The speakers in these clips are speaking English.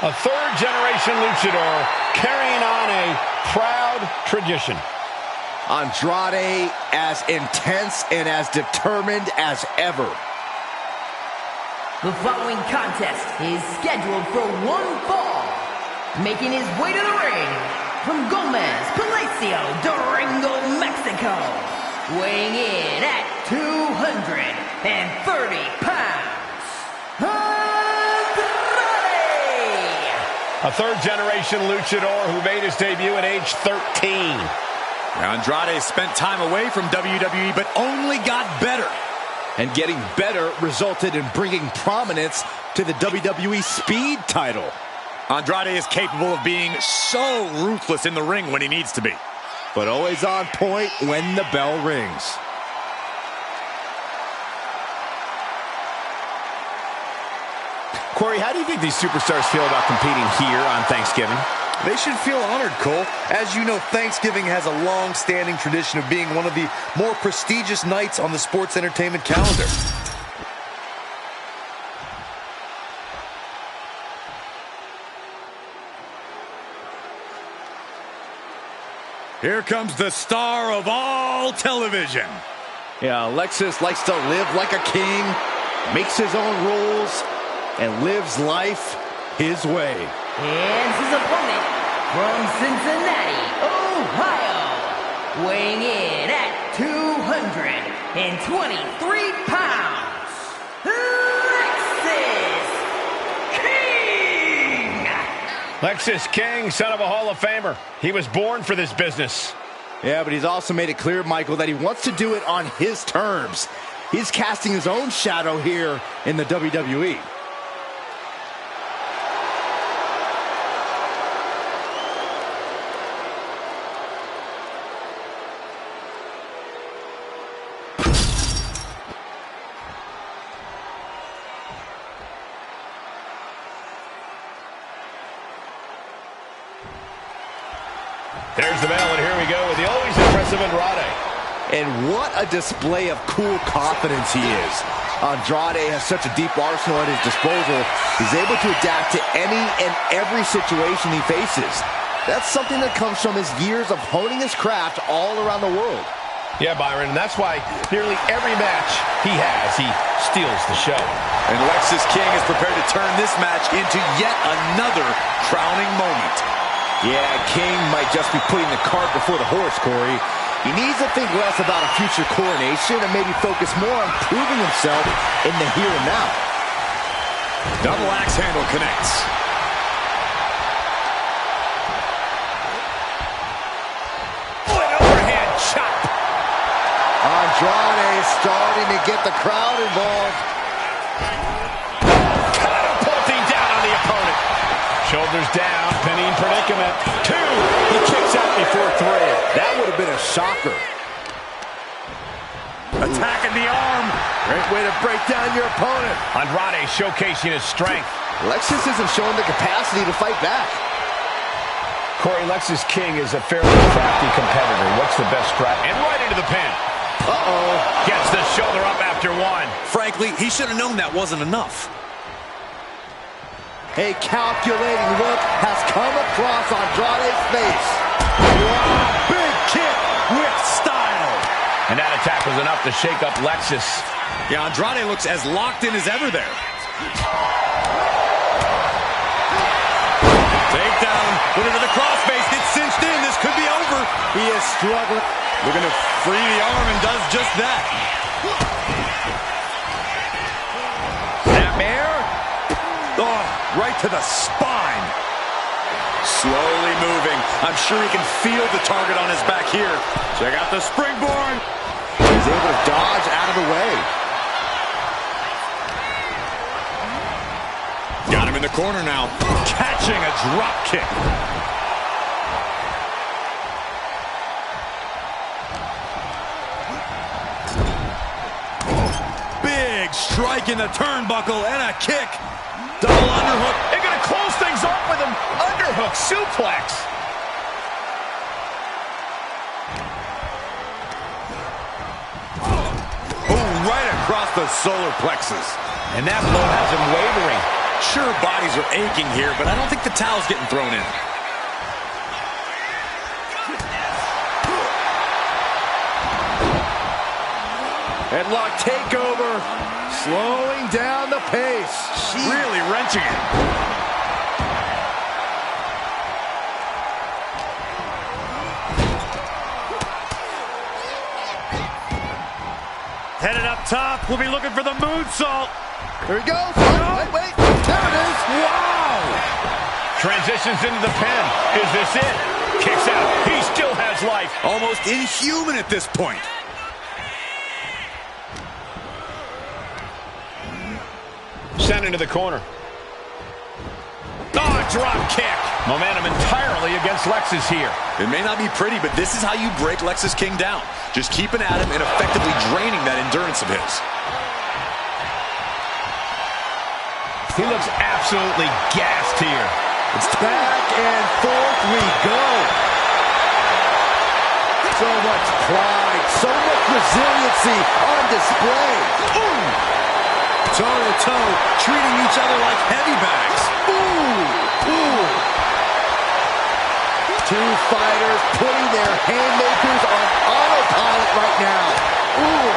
A third-generation luchador carrying on a proud tradition. Andrade as intense and as determined as ever. The following contest is scheduled for one fall. Making his way to the ring from Gomez, Palacio, Durango, Mexico. Weighing in at 230 pounds. Andrade! A third-generation luchador who made his debut at age 13. Andrade spent time away from WWE, but only got better. And getting better resulted in bringing prominence to the WWE Speed title. Andrade is capable of being so ruthless in the ring when he needs to be, but always on point when the bell rings. Corey, how do you think these superstars feel about competing here on Thanksgiving? They should feel honored, Cole. As you know, Thanksgiving has a long-standing tradition of being one of the more prestigious nights on the sports entertainment calendar. Here comes the star of all television. Yeah, Alexis likes to live like a king, makes his own rules, and lives life his way. And his opponent from Cincinnati, Ohio, weighing in at 223 pounds, Lexis King, son of a Hall of Famer. He was born for this business. Yeah, but he's also made it clear, Michael, that he wants to do it on his terms. He's casting his own shadow here in the WWE. There's the bell, and here we go with the always impressive Andrade. And what a display of cool confidence he is. Andrade has such a deep arsenal at his disposal. He's able to adapt to any and every situation he faces. That's something that comes from his years of honing his craft all around the world. Yeah, Byron, and that's why nearly every match he has, he steals the show. And Lexis King is prepared to turn this match into yet another crowning moment. Yeah, King might just be putting the cart before the horse, Corey. He needs to think less about a future coronation and maybe focus more on proving himself in the here and now. Double axe handle connects. Oh, an overhand chop. Andrade starting to get the crowd involved. Catapulting down on the opponent. Shoulders down, pinning predicament. 2. He kicks out before 3. That would have been a shocker. Attacking the arm. Great way to break down your opponent. Andrade showcasing his strength. Lexis isn't showing the capacity to fight back. Corey, Lexis King is a fairly crafty competitor. What's the best strat? And right into the pin. Uh-oh. Gets the shoulder up after 1. Frankly, he should have known that wasn't enough. A calculating look has come across Andrade's face. Wow, Big kick with style. And that attack was enough to shake up Lexis. Yeah, Andrade looks as locked in as ever there. Takedown. Looking for the crossface. Gets cinched in. This could be over. he is struggling. Looking to free the arm and does just that. Oh, right to the spine. Slowly moving. I'm sure he can feel the target on his back here. Check out the springboard. He's able to dodge out of the way. Got him in the corner now. Catching a drop kick. Big strike in the turnbuckle and a kick. Double underhook. They're going to close things off with an underhook suplex. Oh, right across the solar plexus. And that blow has him wavering. Sure, bodies are aching here, but I don't think the towel's getting thrown in. Headlock takeover. Slowing down the pace. Really wrenching it. Headed up top. We'll be looking for the moonsault. Here he goes. Oh, wait. There it is. Wow. Transitions into the pin. Is this it? Kicks out. He still has life. Almost inhuman at this point. Sent into the corner. Oh, drop kick. Momentum entirely against Lexus here. It may not be pretty, but this is how you break Lexus King down. Just keeping at him and effectively draining that endurance of his. He looks absolutely gassed here. It's back and forth we go. So much pride, so much resiliency on display. Ooh. Toe-to-toe, treating each other like heavy bags. Ooh. Ooh. Two fighters putting their haymakers on autopilot right now. Ooh.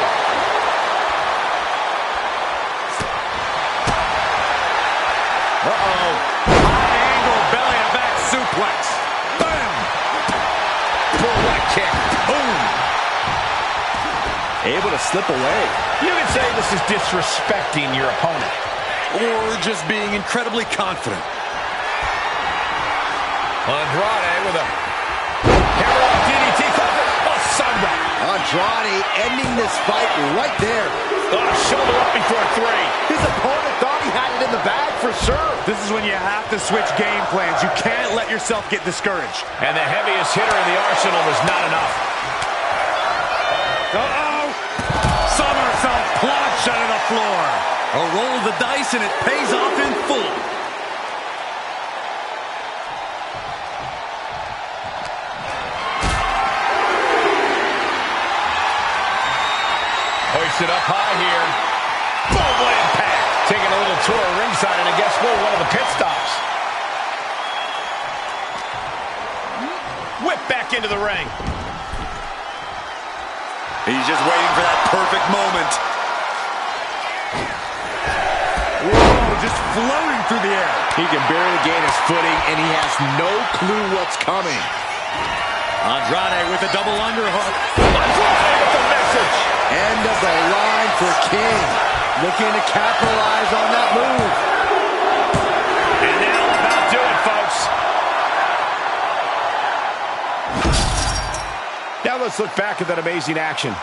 Uh-oh. High angle, belly-to-back suplex. Bam! Full leg kick. Boom. Able to slip away. You could say this is disrespecting your opponent. Or just being incredibly confident. Andrade with a hammerlock DDT. Oh, Sandra. Andrade ending this fight right there. Oh, shoulder up before three. His opponent thought he had it in the bag for sure. This is when you have to switch game plans. You can't let yourself get discouraged. And the heaviest hitter in the arsenal was not enough. Uh-oh! Somersault plunge onto the floor. A roll of the dice, and it pays off in full. Hoisted up high here. Boom, what impact. Taking a little tour ringside, and I guess we're one of the pit stops. Whip back into the ring. He's just waiting for that perfect moment. Whoa, just floating through the air. He can barely gain his footing, and he has no clue what's coming. Andrade with a double underhook. Andrade with the message. End of the line for King. Looking to capitalize on that move. And that'll about do it, folks. Now let's look back at that amazing action.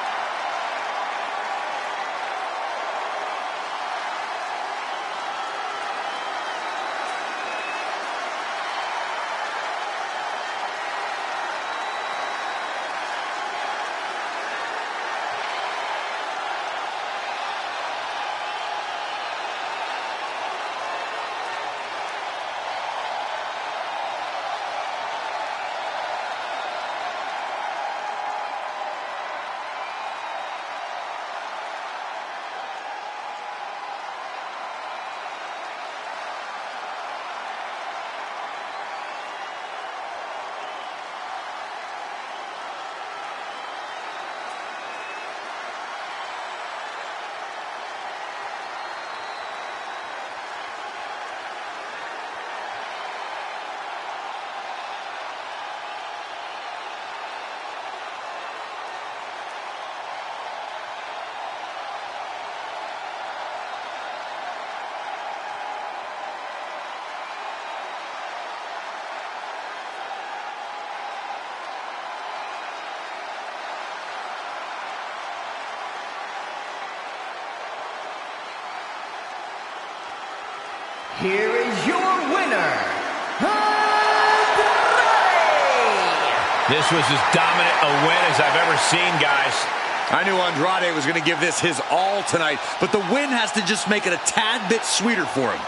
Here is your winner, Andrade! This was as dominant a win as I've ever seen, guys. I knew Andrade was going to give this his all tonight, but the win has to just make it a tad bit sweeter for him.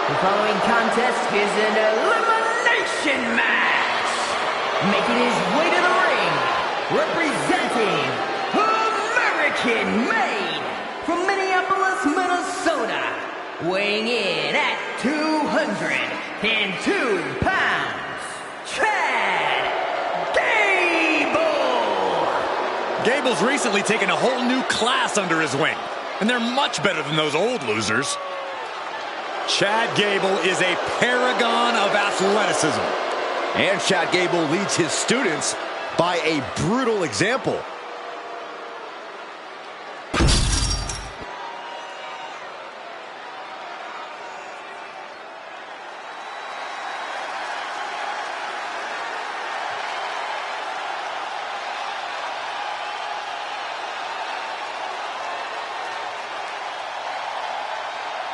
The following contest is an elimination match. Making his way to the ring, representing American-made from Minneapolis, Minnesota, weighing in at 202 pounds, Chad Gable. Gable's recently taken a whole new class under his wing, and they're much better than those old losers. Chad Gable is a paragon of athleticism. And Chad Gable leads his students by a brutal example.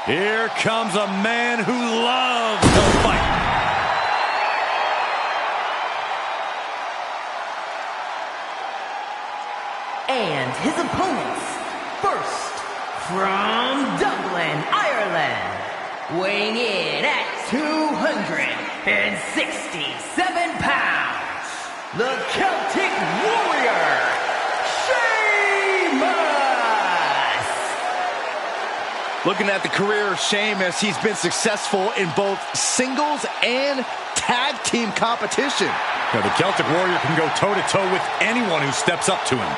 Here comes a man who loves to fight. And his opponents, first from Dublin, Ireland, weighing in at 267 pounds, the Celtic Warrior, Looking at the career of Sheamus, he's been successful in both singles and tag team competition. Now, the Celtic Warrior can go toe-to-toe with anyone who steps up to him.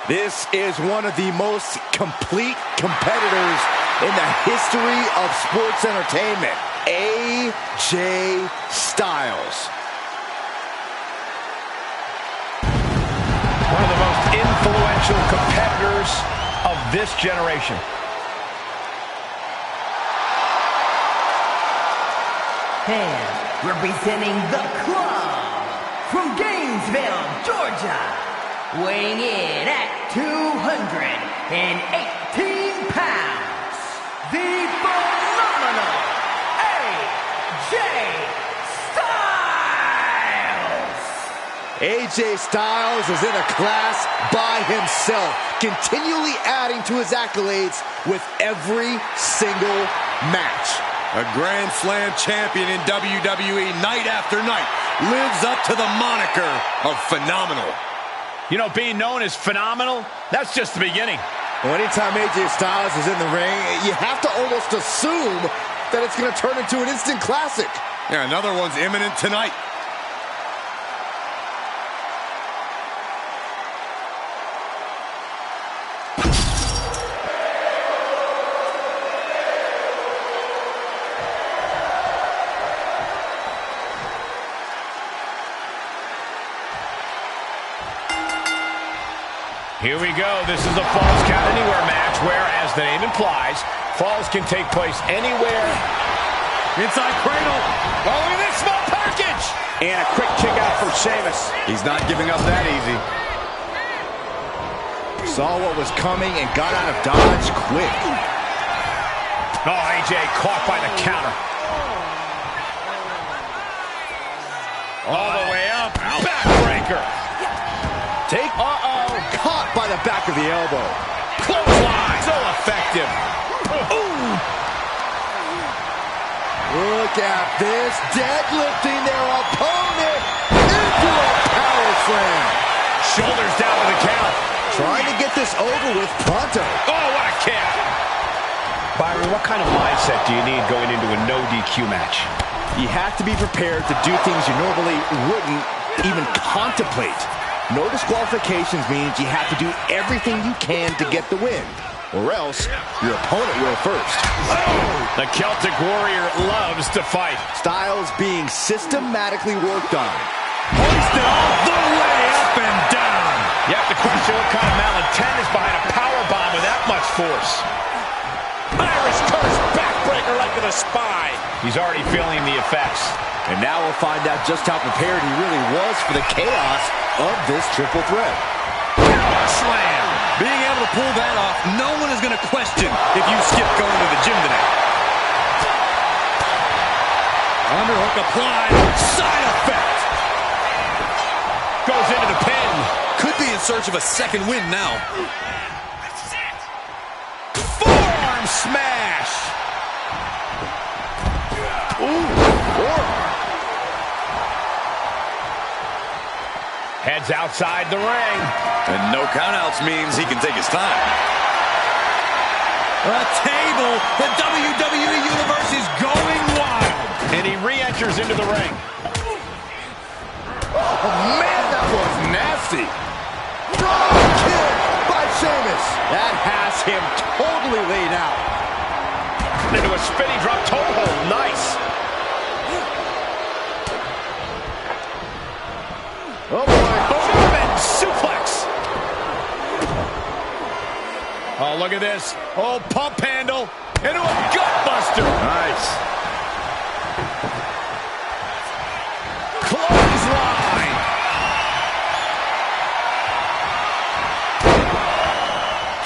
This is one of the most complete competitors in the history of sports entertainment, AJ Styles. One of the most influential competitors of this generation. And representing the club from Gainesville, Georgia, weighing in at 218 pounds, the phenomenal AJ Styles! AJ Styles is in a class by himself, continually adding to his accolades with every single match. A Grand Slam champion in WWE night after night lives up to the moniker of phenomenal. You know, being known as phenomenal, that's just the beginning. Well, anytime AJ Styles is in the ring, you have to almost assume that it's going to turn into an instant classic. Yeah, another one's imminent tonight. Here we go. This is a Falls Count Anywhere match where, as the name implies, falls can take place anywhere. Inside cradle. Oh, look at this small package! And a quick kick out from Sheamus. He's not giving up that easy. Saw what was coming and got out of dodge quick. Oh, AJ caught by the counter. All the way up. Backbreaker. Take. Caught by the back of the elbow. Clothesline. So effective. Ooh. Look at this. Deadlifting their opponent into a power slam. Shoulders down to the count. Trying to get this over with pronto. Oh, what a kick. Byron, what kind of mindset do you need going into a no DQ match? You have to be prepared to do things you normally wouldn't even contemplate. No disqualifications means you have to do everything you can to get the win, or else your opponent will first. The Celtic Warrior loves to fight. Styles being systematically worked on. Hoisted all the way up and down. You have to question what kind of malintent is behind a powerbomb with that much force. Irish curse, backbreaker right to the spine. He's already feeling the effects. And now we'll find out just how prepared he really was for the chaos of this triple threat. Power slam. Being able to pull that off, no one is going to question if you skip going to the gym today. Underhook applied. Side effect. Goes into the pin. Could be in search of a second win now. Forearm smash. Heads outside the ring. And no countouts means he can take his time. A table. The WWE Universe is going wild. And he re-enters into the ring. Oh, man, that was nasty. Drop kick by Sheamus. That has him totally laid out. Into a spinning drop toe hold. Nice. Oh, boy. German suplex. Oh, look at this. Oh, pump handle. Into a gutbuster. Nice. Clothesline.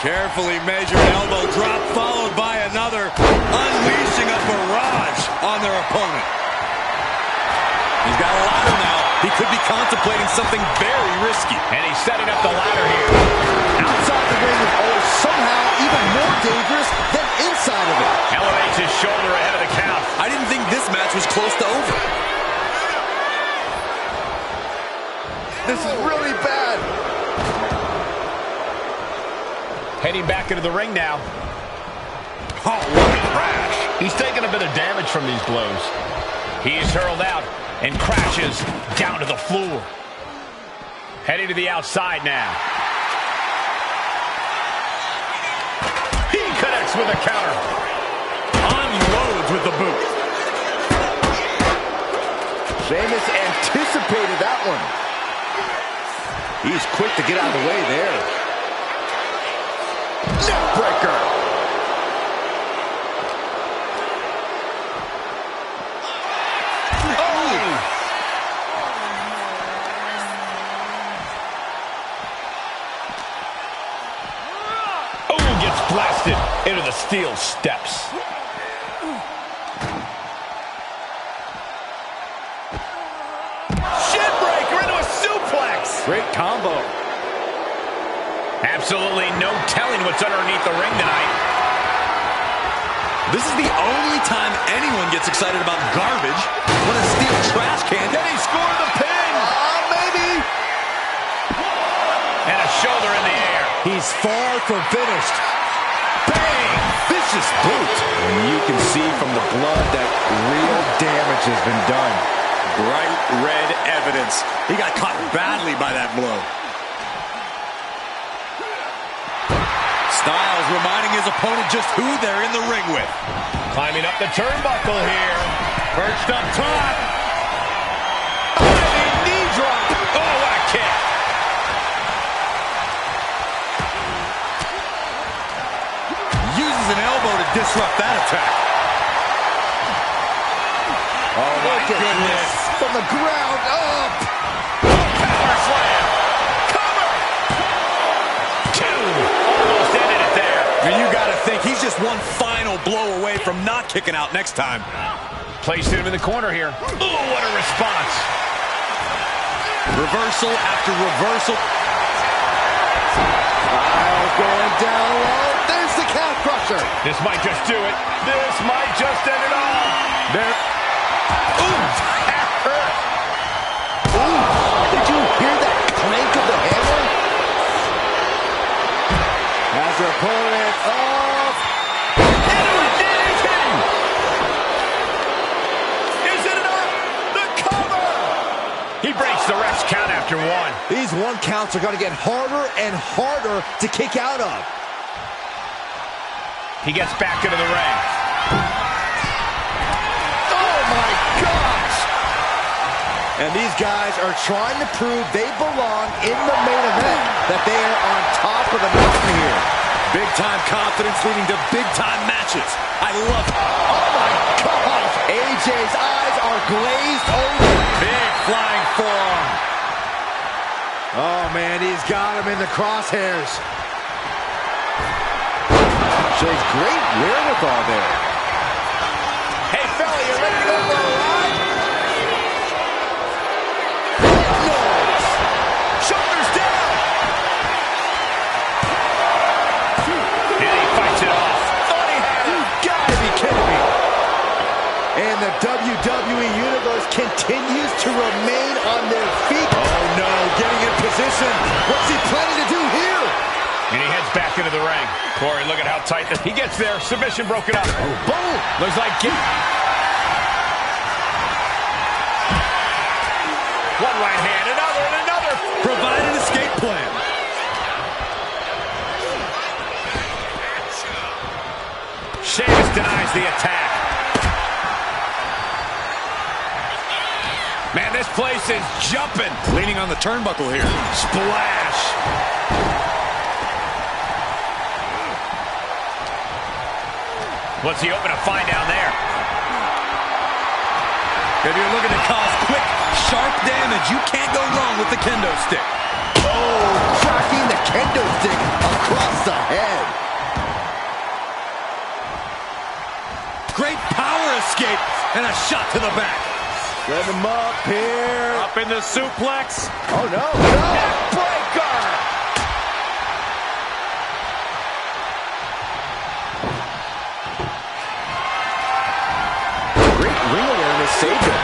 Carefully measured elbow drop followed by another, unleashing a barrage on their opponent. He's got a ladder now. He could be contemplating something very risky. And he's setting up the ladder here. Outside the ring is always somehow even more dangerous than inside of it. Elevates his shoulder ahead of the count. I didn't think this match was close to over. This is really bad. Heading back into the ring now. Oh, what a crash. He's taking a bit of damage from these blows. He is hurled out and crashes down to the floor. Heading to the outside now. He connects with a counter. Unloads with the boot. Sheamus anticipated that one. He's quick to get out of the way there. Neckbreaker. Blasted into the steel steps. Shinbreaker into a suplex. Great combo. Absolutely no telling what's underneath the ring tonight. This is the only time anyone gets excited about garbage when a steel trash can. Can he score the pin? Maybe. And a shoulder in the air. He's far from finished. Bang! Vicious boot. And you can see from the blood that real damage has been done. Bright red evidence. He got caught badly by that blow. Styles reminding his opponent just who they're in the ring with. Climbing up the turnbuckle here. Perched up top. Knee drop. Oh, what a kick. Uses an elbow to disrupt that attack. Oh, my goodness. From the ground up. Power slam. Cover. Two. Almost ended it there. And you got to think he's just one final blow away from not kicking out next time. Placed him in the corner here. Oh, what a response. Reversal after reversal. Styles going down low. There's the calf crusher. This might just do it. This might just end it all. There. Ooh, that hurt. Ooh, did you hear that clank of the hammer? Has her opponent up. Is it enough? The cover. He breaks the ref's count after one. These one counts are going to get harder and harder to kick out of. He gets back into the ring. Oh my gosh! And these guys are trying to prove they belong in the main event, that they are on top of the mountain here. Big-time confidence leading to big-time matches. I love it. Oh my gosh! AJ's eyes are glazed over. Big flying forearm. Oh man, he's got him in the crosshairs. Shows great wherewithal there. Hey, fella, you ready to go for a ride? and the WWE Universe continues to remain on their feet. Oh no, getting in position. What's he planning to do here? And he heads back into the ring. Corey, look at how tight he gets there. Submission broken up. Oh, boom! Looks like one right hand, another, and another. Provide an escape plan. Sheamus denies the attack. Man, this place is jumping. Leaning on the turnbuckle here. Splash. What's he hoping to find down there? If you're looking to cause quick, sharp damage, you can't go wrong with the kendo stick. Oh, cracking the kendo stick across the head. Great power escape and a shot to the back. Set him up here. Up in the suplex. Oh, no, no. Neckbreaker. Great ring awareness saved him.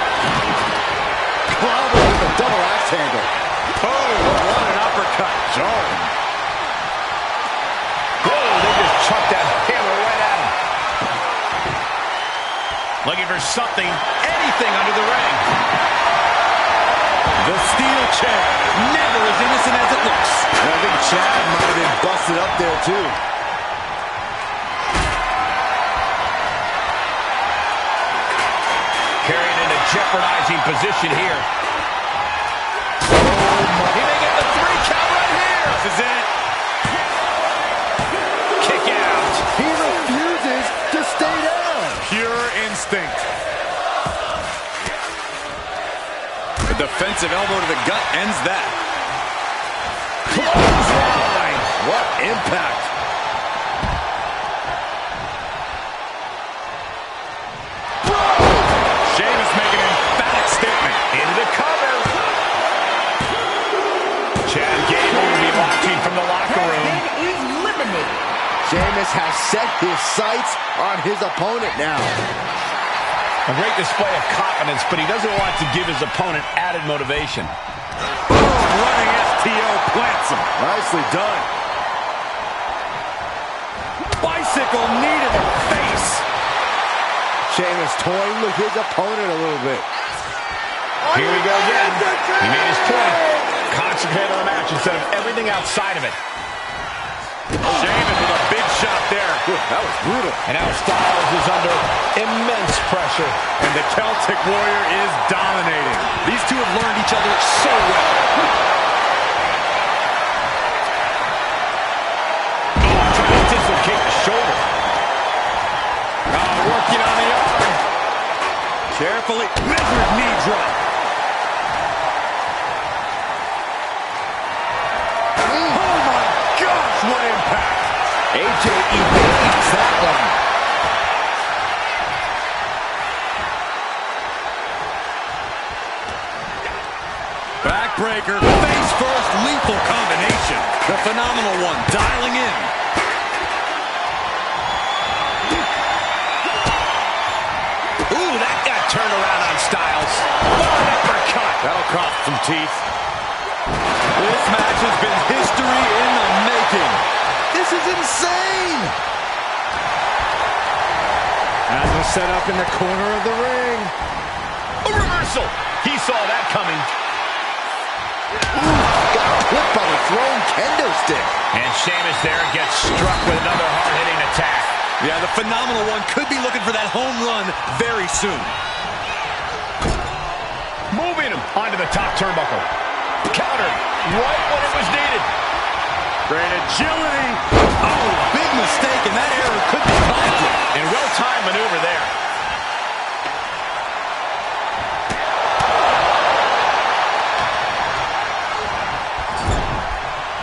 Clobber with a double axe handle. Oh, what an uppercut. Jarring. Whoa, they just chucked that hammer right at him. Looking for something, anything under the ring. The steel chair, never as innocent as it looks. And I think Chad might have been busted up there, too. Carrying into jeopardizing position here. Oh, he may get the 3 count right here. This is it. Kick out. He refuses to stay down. Pure instinct. The defensive elbow to the gut ends that. Clothesline. What impact. Sheamus making an emphatic statement. Into the cover. Chad Gable will be watching from the locker room. Is eliminated. Sheamus has set his sights on his opponent now. A great display of confidence, but he doesn't want to give his opponent added motivation. Running STO plants him. Nicely done. Bicycle knee to the face. Sheamus toying with his opponent a little bit. Here we go again. He made his point. Concentrate on the match instead of everything outside of it. Sheamus with a big shot there. That was brutal. And now Styles is under immense pressure. And the Celtic Warrior is dominating. These two have learned each other so well. Oh, trying to dislocate the shoulder. Working on the arm. Carefully measured knee drop. Oh my gosh, what impact. AJ evades that one. Backbreaker, face first, lethal combination. The phenomenal one, dialing in. Ooh, that got turned around on Styles. What an uppercut. That'll cost some teeth. This match has been history in the making. This is insane. And the setup in the corner of the ring. A reversal. He saw that coming. Got clipped by the thrown kendo stick. And Sheamus there gets struck with another hard-hitting attack. Yeah, the phenomenal one could be looking for that home run very soon. Moving him onto the top turnbuckle. Countered right when it was needed. Great agility. Oh, big mistake, and that error could be costly. And well-timed maneuver there.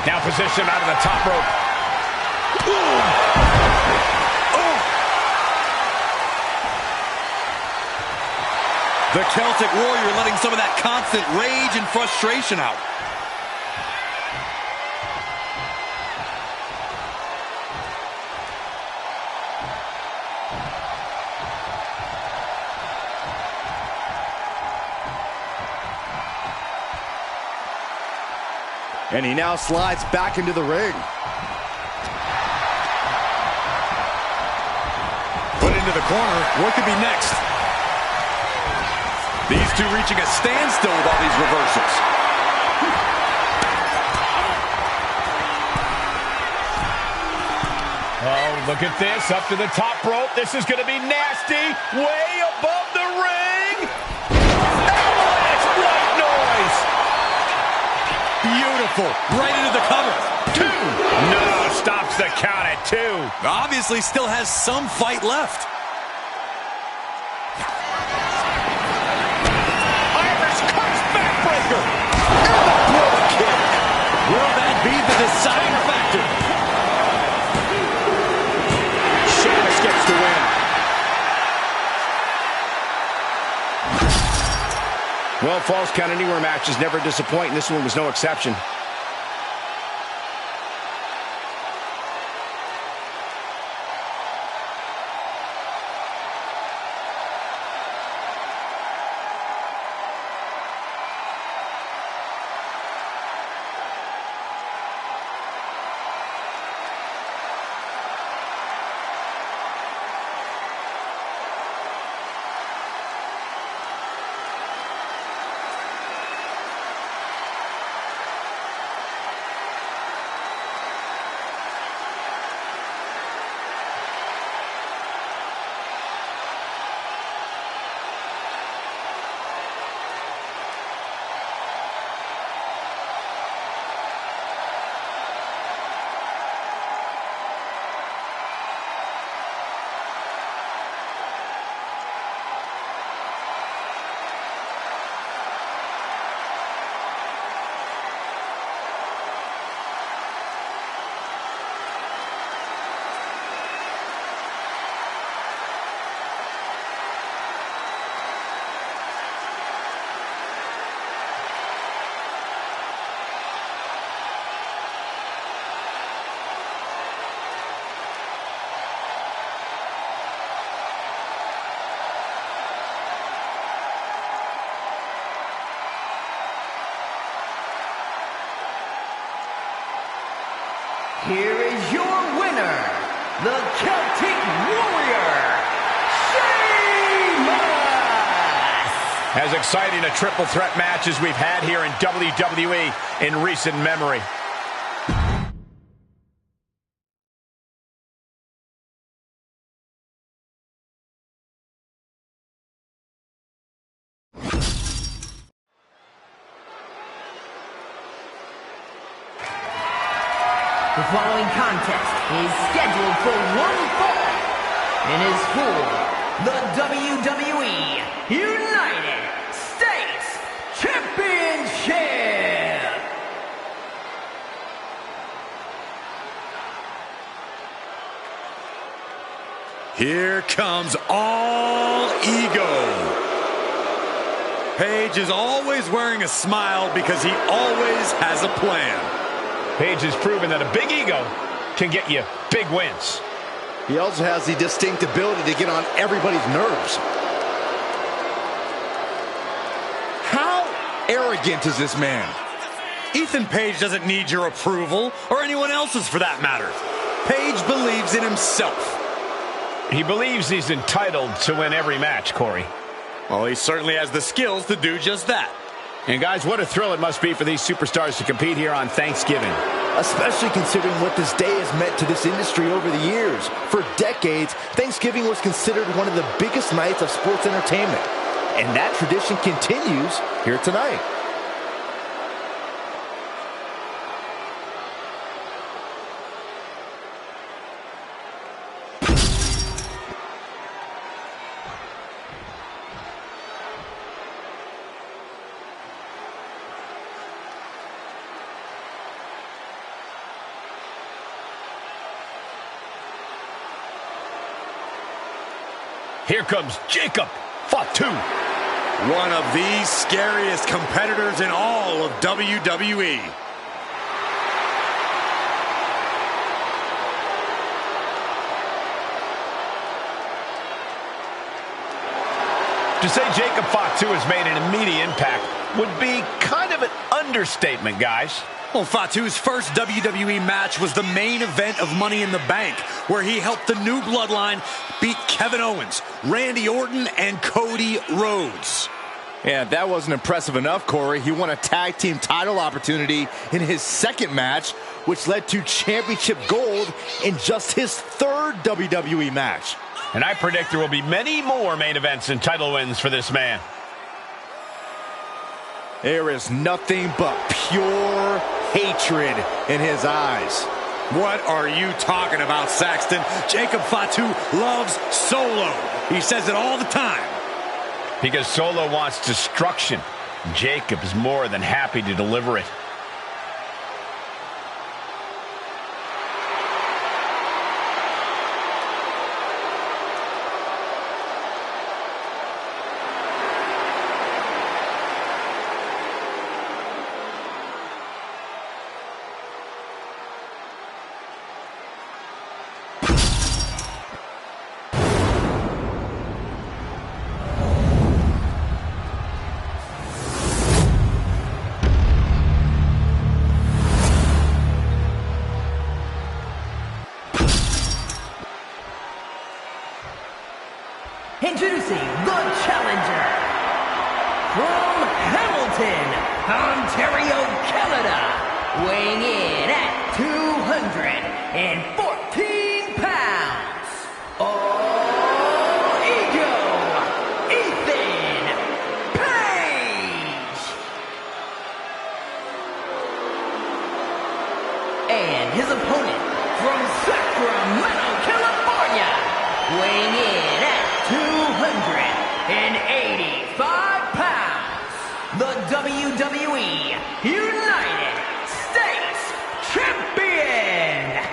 Now positioned out of the top rope. The Celtic Warrior letting some of that constant rage and frustration out. And he now slides back into the ring. Put into the corner. What could be next? These two reaching a standstill with all these reversals. Oh, look at this. Up to the top rope. This is going to be nasty. Way above the ring. Avalanche white noise. Beautiful. Right into the cover. 2. No, stops the count at 2. Obviously still has some fight left. Irish curse backbreaker. Elbow kick. Will that be the deciding factor? Sheamus gets the win. Well, Falls Count Anywhere matches never disappoint, and this one was no exception. Here is your winner, the Celtic Warrior, Sheamus! As exciting a triple threat match as we've had here in WWE in recent memory. The following contest is scheduled for one fall and is for the WWE United States Championship. Here comes all ego. Paige is always wearing a smile because he always has a plan. Paige has proven that a big ego can get you big wins. He also has the distinct ability to get on everybody's nerves. How arrogant is this man? Ethan Page doesn't need your approval, or anyone else's for that matter. Page believes in himself. He believes he's entitled to win every match, Corey. Well, he certainly has the skills to do just that. And guys, what a thrill it must be for these superstars to compete here on Thanksgiving. Especially considering what this day has meant to this industry over the years. For decades, Thanksgiving was considered one of the biggest nights of sports entertainment. And that tradition continues here tonight. Here comes Jacob Fatu. One of the scariest competitors in all of WWE. To say Jacob Fatu has made an immediate impact would be kind of an understatement, guys. Well, Fatu's first WWE match was the main event of Money in the Bank, where he helped the new bloodline beat Kevin Owens, Randy Orton, and Cody Rhodes. Yeah, if that wasn't impressive enough, Corey, he won a tag team title opportunity in his second match, which led to championship gold in just his third WWE match. And I predict there will be many more main events and title wins for this man. There is nothing but pure hatred in his eyes. What are you talking about, Saxton? Jacob Fatu loves Solo. He says it all the time. Because Solo wants destruction. Jacob is more than happy to deliver it. Introducing the challenger from Hamilton, Ontario, Canada, weighing in at 214 pounds. All Ego, Ethan Page. And his opponent from Sacramento, California, weighing in at 285 pounds, the WWE United States Champion,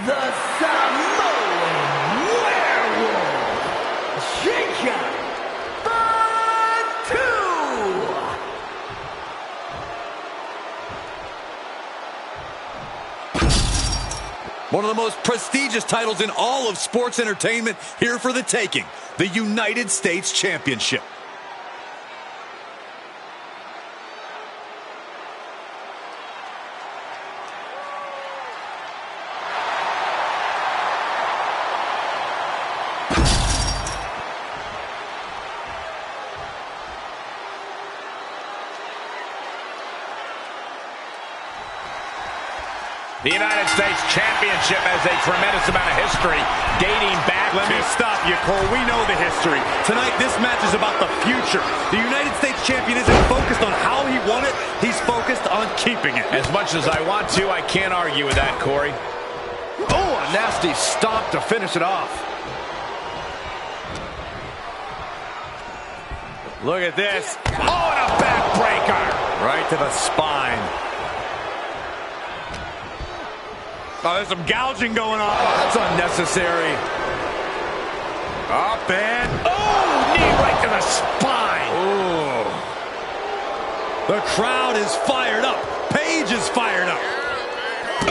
the Samoan Werewolf, Jacob Fatu. One of the most prestigious titles in all of sports entertainment, here for the taking, the United States Championship. The United States Championship has a tremendous amount of history dating back Let me stop you, Cole. We know the history. Tonight, this match is about the future. The United States Champion isn't focused on how he won it. He's focused on keeping it. As much as I want to, I can't argue with that, Corey. Oh, a nasty stomp to finish it off. Look at this. Oh, and a backbreaker. Right to the spine. Oh, there's some gouging going on. Oh, that's unnecessary. Up and... Oh, knee right to the spine. Ooh. The crowd is fired up. Paige is fired up.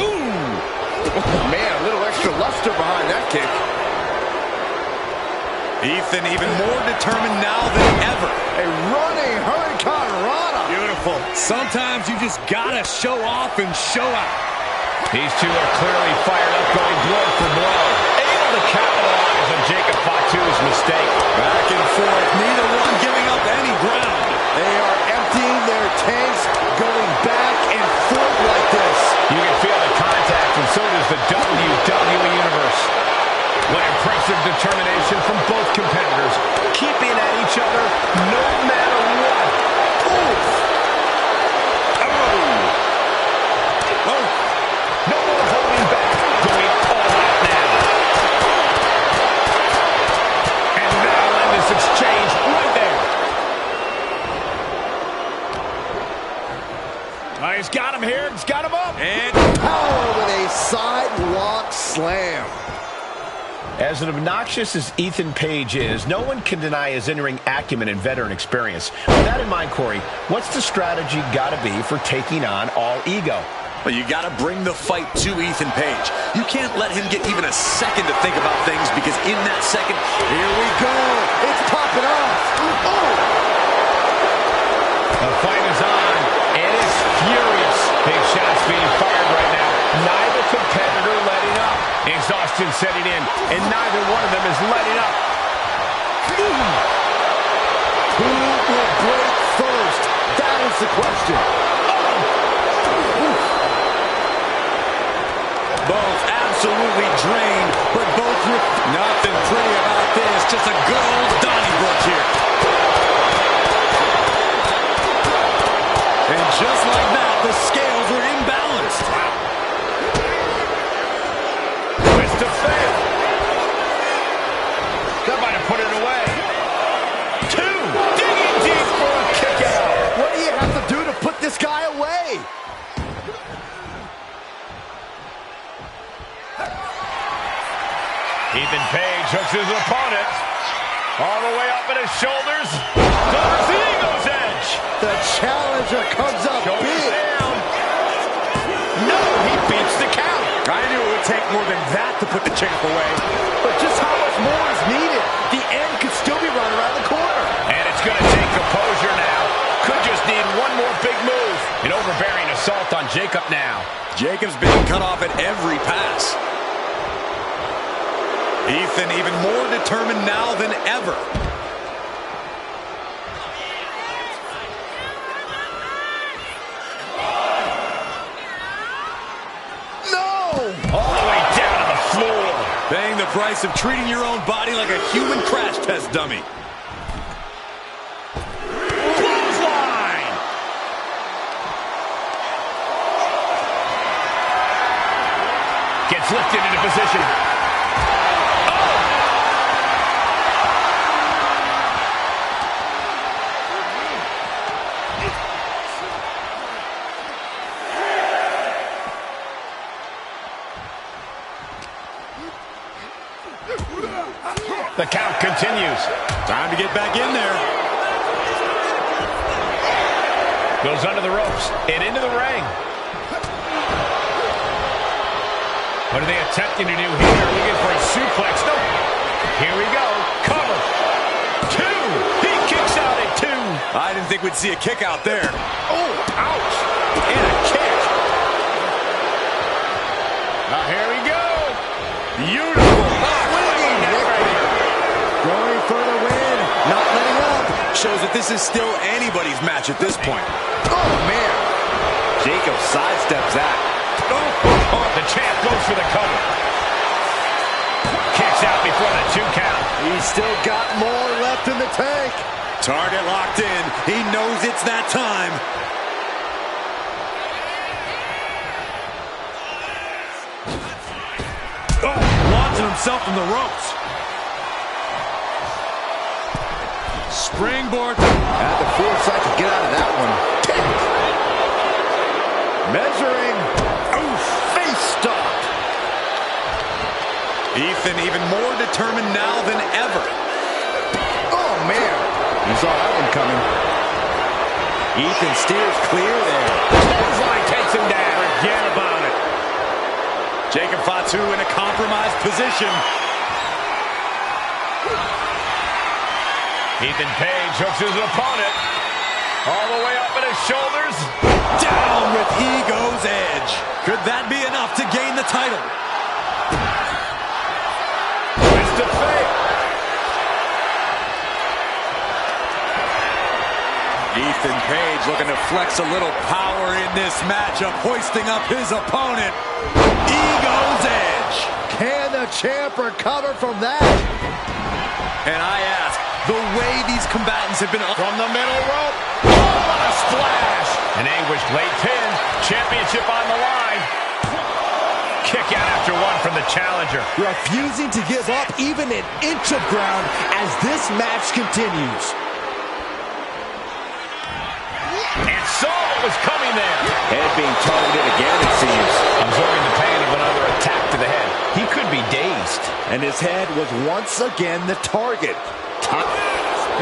Ooh. Man, a little extra luster behind that kick. Ethan even more determined now than ever. A running Hurricane Rana. Beautiful. Sometimes you just gotta show off and show out. These two are clearly fired up, going blow for blow. Able to capitalize on Jacob Fatu's mistake. Back and forth, neither one giving up any ground. They are emptying their tanks, going back and forth like this. You can feel the contact, and so does the WWE Universe. What impressive determination from both competitors, keeping at each other no matter what. Oof. Oh. No more holding back, going all out now. And that'll end this exchange right there. He's got him here, he's got him up. And Power with a sidewalk slam. As obnoxious as Ethan Page is, no one can deny his in-ring acumen and veteran experience. With that in mind, Corey, what's the strategy got to be for taking on All Ego? well, you got to bring the fight to Ethan Page. You can't let him get even a second to think about things, because in that second, Here we go. It's popping off. Oh. The fight is on, and it's furious. Big shots shots being fired right now. Neither competitor letting up. Exhaustion setting in, and neither one of them is letting up. Who will break first? That is the question. Both absolutely drained, but both with nothing pretty about this. Just a good old Donnybrook here. And just like that, the scales are imbalanced. Twist to fail. That might have put it away. Two. Digging deep for a kick out. What do you have to do to put this guy away? Ethan Page hooks his opponent. All the way up at his shoulders. Delivers the Eagle's edge. The challenger comes up Shoulders big. down. No, he beats the count. I knew it would take more than that to put the champ away. But just how much more is needed? The end could still be right around the corner. And it's going to take composure now. Could just need one more big move. An overbearing assault on Jacob now. Jacob's being cut off at every pass. Ethan even more determined now than ever. No! All the way down to the floor. Paying the price of treating your own body like a human crash test dummy. Clothesline. Gets lifted into position. The count continues. Time to get back in there. Goes under the ropes and into the ring. What are they attempting to do here? Looking for a suplex. No. Here we go. Cover. Two. He kicks out at two. I didn't think we'd see a kick out there. Oh, ouch. And a kick. Now here we go. Beautiful. Going for the win. Not letting up. Shows that this is still anybody's match at this point. Oh, man. Jacob sidesteps that. Oh, the champ goes for the cover. Kicks out before the 2 count. He's still got more left in the tank. Target locked in. He knows it's that time. Oh, launching himself from the ropes. Springboard. Had the foresight to get out of that one. Measuring. Oof. Face stop. Ethan even more determined now than ever. Oh, man. You saw that one coming. Ethan steers clear there. Clothesline takes him down. Forget about it. Jacob Fatu in a compromised position. Ethan Page hooks his opponent. All the way up at his shoulders. Down with Ego's edge. Could that be enough to gain the title? Twist of fate. Ethan Page looking to flex a little power in this matchup, hoisting up his opponent. Ego's edge. Can the champ recover from that? And I ask, the way these combatants have been From the middle rope. Oh, what a splash. An anguished late pin. Championship on the line. Kick out after one from the challenger. Refusing to give up even an inch of ground as this match continues. And saw what was coming there. Head being targeted again, it seems. Absorbing the pain of another attack to the head. He could be dazed. And his head was once again the target.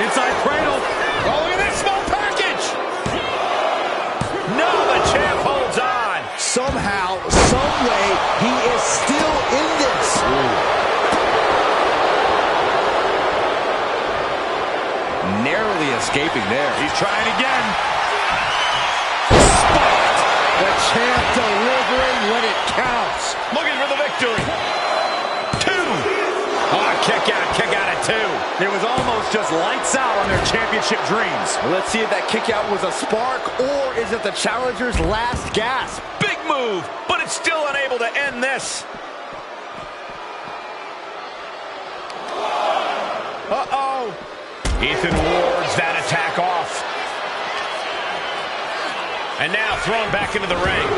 inside cradle. Oh, look at this small package. No, the champ holds on. Somehow, some way, he is still in this. Narrowly escaping there. He's trying again. Spot. The champ delivering when it counts. Looking for the victory. 2. Oh, kick out at 2. It was almost just lights out on their championship dreams. Let's see if that kick out was a spark, or is it the challenger's last gasp? Big move, but it's still unable to end this. Uh-oh. Ethan wards that attack off. And now thrown back into the ring.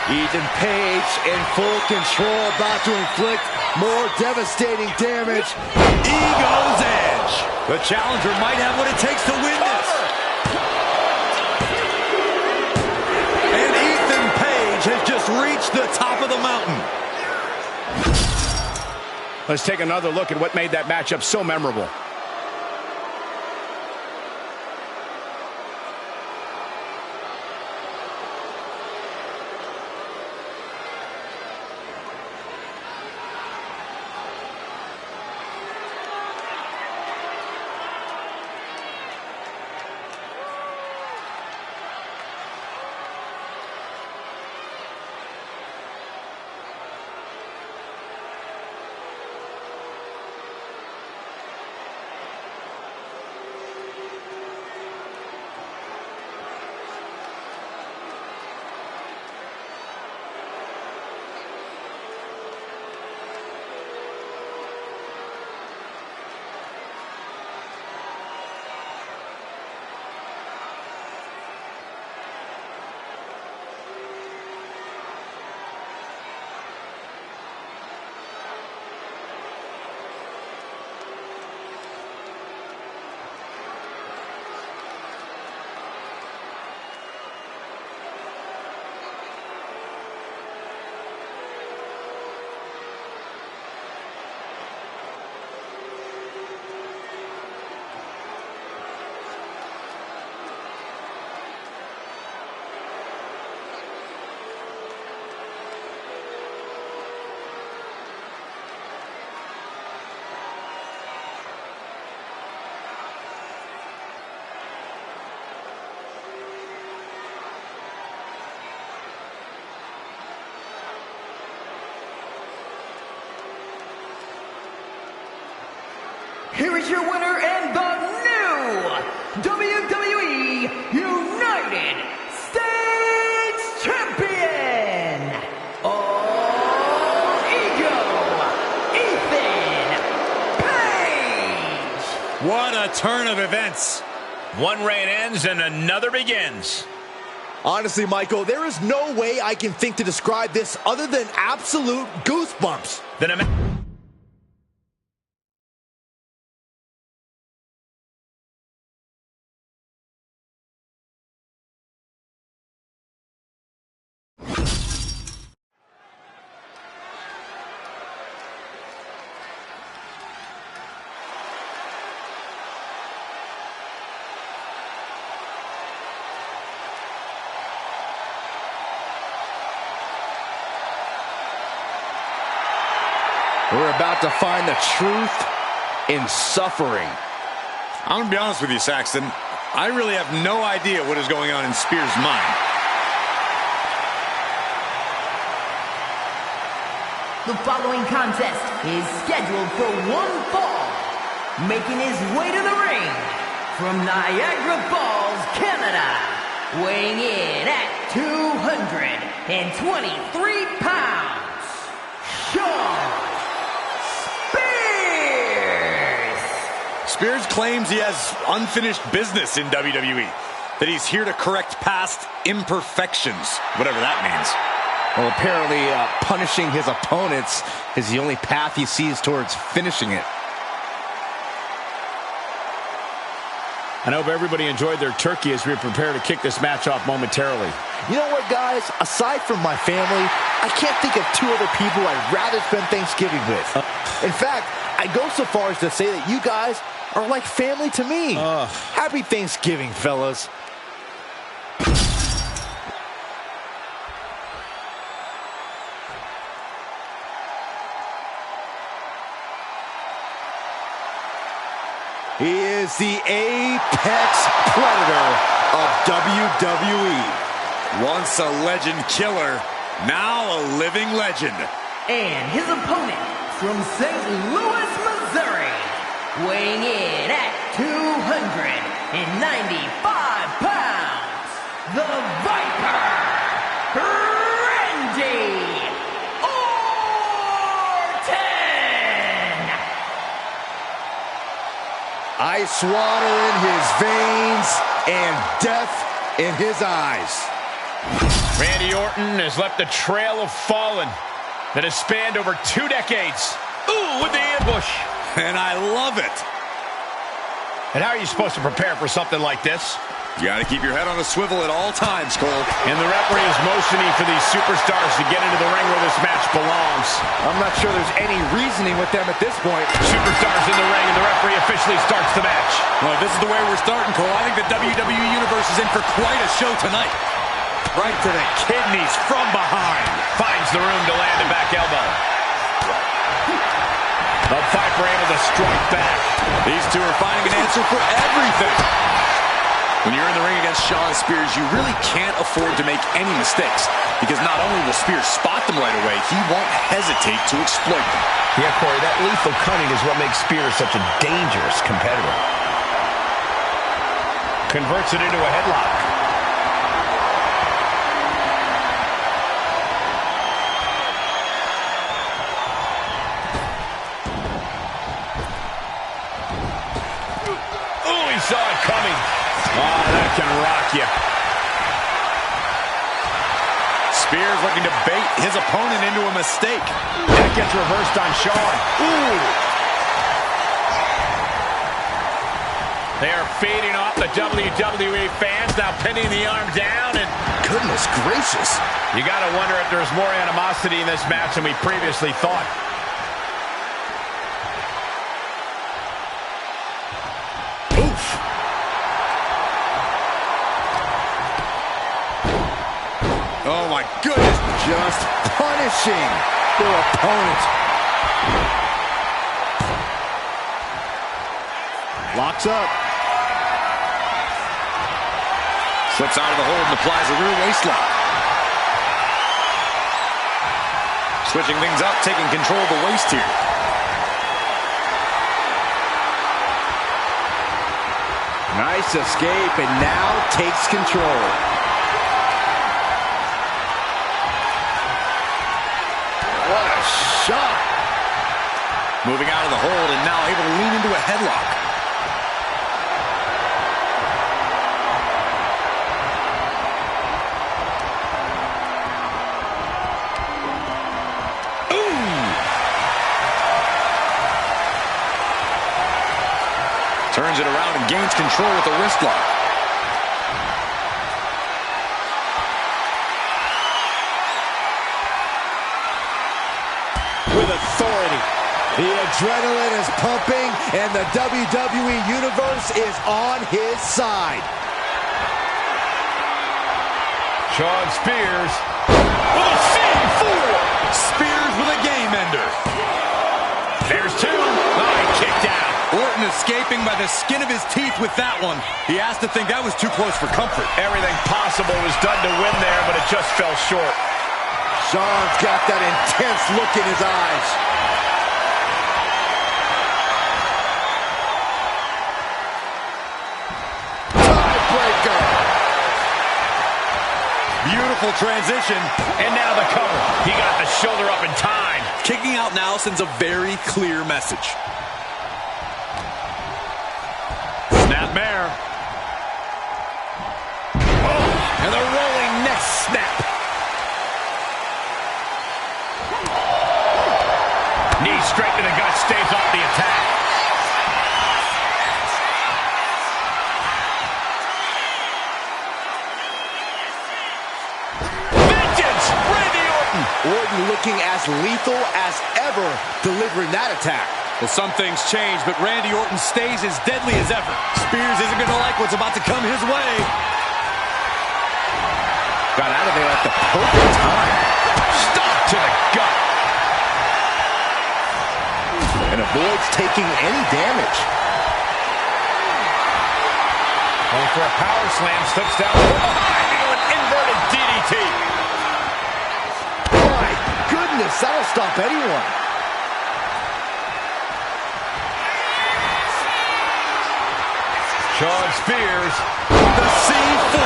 Ethan Page in full control, about to inflict more devastating damage. Ego's edge. The challenger might have what it takes to win this. And Ethan Page has just reached the top of the mountain. Let's take another look at what made that matchup so memorable. Here is your winner and the new WWE United States Champion, All Ego, Ethan Page. What a turn of events. One reign ends and another begins. Honestly, Michael, there is no way I can think to describe this other than absolute goosebumps. We're about to find the truth in suffering. I'm going to be honest with you, Saxton. I really have no idea what is going on in Spears' mind. The following contest is scheduled for one fall. Making his way to the ring from Niagara Falls, Canada, weighing in at 223 pounds, Sean Spears claims he has unfinished business in WWE, that he's here to correct past imperfections, whatever that means. Well, apparently punishing his opponents is the only path he sees towards finishing it. I hope everybody enjoyed their turkey as we prepare to kick this match off momentarily. You know what, guys? Aside from my family, I can't think of two other people I'd rather spend Thanksgiving with. In fact, I go so far as to say that you guys are like family to me. Happy Thanksgiving, fellas. He is the apex predator of WWE. Once a legend killer, now a living legend. And his opponent from St. Louis, Missouri, weighing in at 295 pounds, the Viper, Randy Orton! Ice water in his veins and death in his eyes. Randy Orton has left a trail of fallen that has spanned over 2 decades. Ooh, with the ambush. And I love it. And how are you supposed to prepare for something like this? You got to keep your head on a swivel at all times, Cole. And the referee is motioning for these superstars to get into the ring where this match belongs. I'm not sure there's any reasoning with them at this point. Superstars in the ring, and the referee officially starts the match. Well, if this is the way we're starting, Cole, I think the WWE Universe is in for quite a show tonight. Right to the kidneys from behind. Finds the room to land a back elbow. The Viper able to strike back. These two are finding an answer for everything. When you're in the ring against Shawn Spears, you really can't afford to make any mistakes, because not only will Spears spot them right away, he won't hesitate to exploit them. Yeah, Corey, that lethal cunning is what makes Spears such a dangerous competitor. Converts it into a headlock. Oh, he saw it coming. Oh, that can rock you. Spears looking to bait his opponent into a mistake. That gets reversed on Shawn. Ooh. They are feeding off the WWE fans, now pinning the arm down, and Goodness gracious. you got to wonder if there's more animosity in this match than we previously thought. Oh, my goodness. Just punishing their opponent. Locks up. Slips out of the hold and applies a rear waist lock. Switching things up, taking control of the waist here. Nice escape, and now takes control. What a shot. Moving out of the hold and now able to lean into a headlock. Turns it around and gains control with the wrist lock. With authority. The adrenaline is pumping, and the WWE Universe is on his side. Shawn Spears with a C4. Spears with a game ender. There's two. Oh, he kicked out. Orton escaping by the skin of his teeth with that one. He has to think that was too close for comfort. Everything possible was done to win there, but it just fell short. Shawn's got that intense look in his eyes. Tiebreaker. Beautiful transition. And now the cover. He got the shoulder up in time. Kicking out now sends a very clear message. Snapmare. Oh, and the rolling neck snap. Knee straight to the gut, stays off the attack. Vengeance! Randy Orton! Orton looking as lethal as ever delivering that attack. Well, some things change, but Randy Orton stays as deadly as ever. Spears isn't going to like what's about to come his way. Got out of there at the perfect time. Stop to the gut. And avoids taking any damage. Going for a power slam, slips down. Into an inverted DDT. My goodness, that'll stop anyone. Shawn Spears. The C4.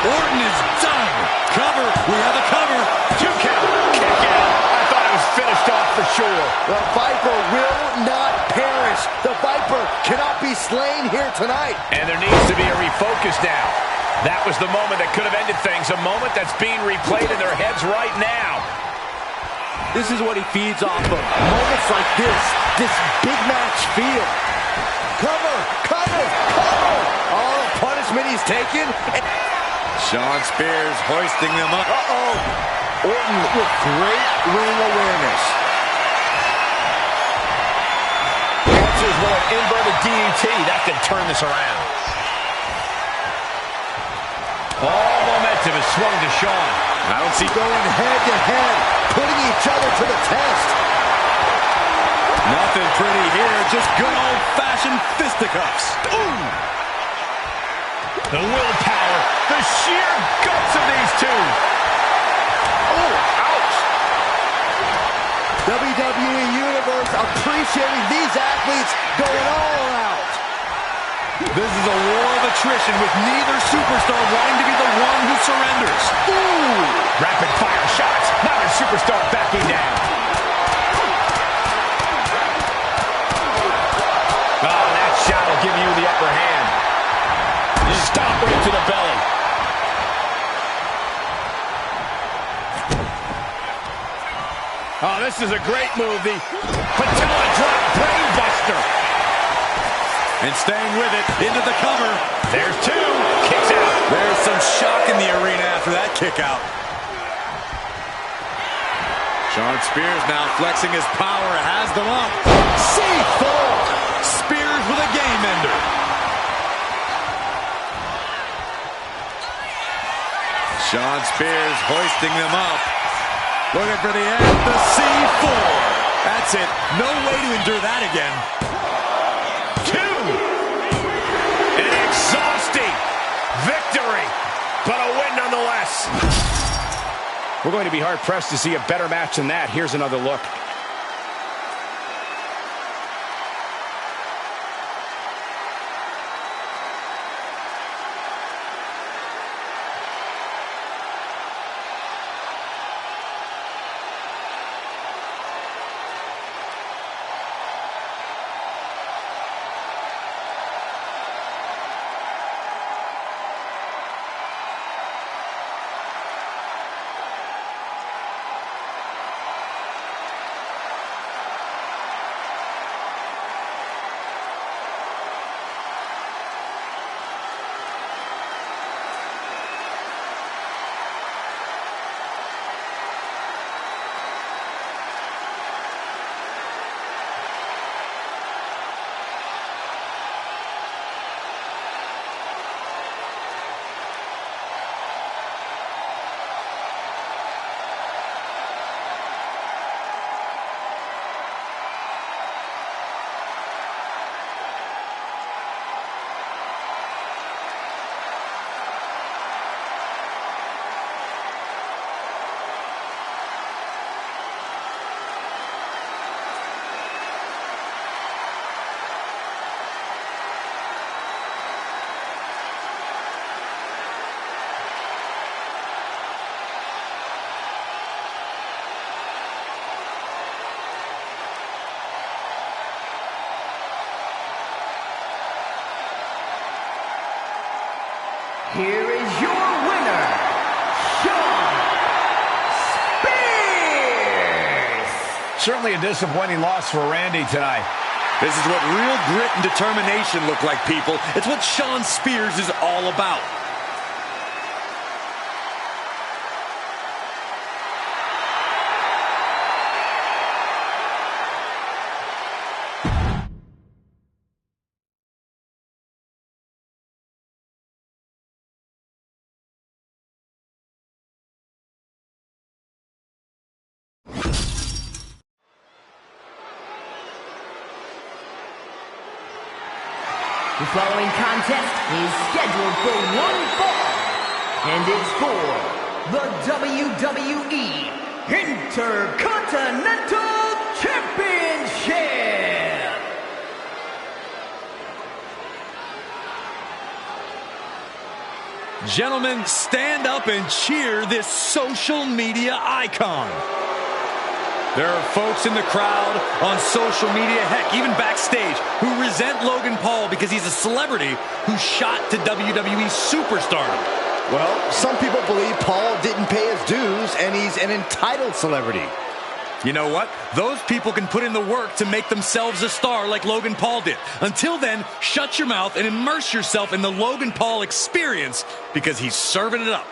Orton is done. Cover. We have a cover. 2 count. Kick out. I thought it was finished off for sure. The Viper will not perish. The Viper cannot be slain here tonight. And there needs to be a refocus now. That was the moment that could have ended things. A moment that's being replayed in their heads right now. This is what he feeds off of. Moments like this big match feel. Cover, cover, cover. All the punishment he's taken. Shawn Spears hoisting them up. Orton with great ring awareness. Answers with an inverted DDT. That can turn this around. All momentum is swung to Shawn. I don't see going head to head, putting each other to the test. Nothing pretty here, just good old-fashioned fisticuffs. Ooh! The willpower, the sheer guts of these two. Oh, ouch! WWE Universe appreciating these athletes going all out. This is a war of attrition with neither superstar wanting to be the one who surrenders. Ooh! Rapid fire shots. Neither superstar backing down. Oh, that shot will give you the upper hand. Stop right to the belly. Oh, this is a great move. The patella drop brain buster. And staying with it, into the cover. There's 2. Kicks out. There's some shock in the arena after that kick out. Shawn Spears now flexing his power, has them up. C4! Spears with a game ender. Shawn Spears hoisting them up. Looking for the end, the C4. That's it. No way to endure that again. 2. An exhausting victory, but a win nonetheless. We're going to be hard-pressed to see a better match than that. Here's another look. Here is your winner, Shawn Spears. Certainly a disappointing loss for Randy tonight. This is what real grit and determination look like, people. It's what Shawn Spears is all about. The following contest is scheduled for one fall, and it's for the WWE Intercontinental Championship. Gentlemen, stand up and cheer this social media icon. There are folks in the crowd, on social media, heck, even backstage, who resent Logan Paul because he's a celebrity who shot to WWE superstardom. Well, some people believe Paul didn't pay his dues and he's an entitled celebrity. You know what? Those people can put in the work to make themselves a star like Logan Paul did. Until then, shut your mouth and immerse yourself in the Logan Paul experience because he's serving it up.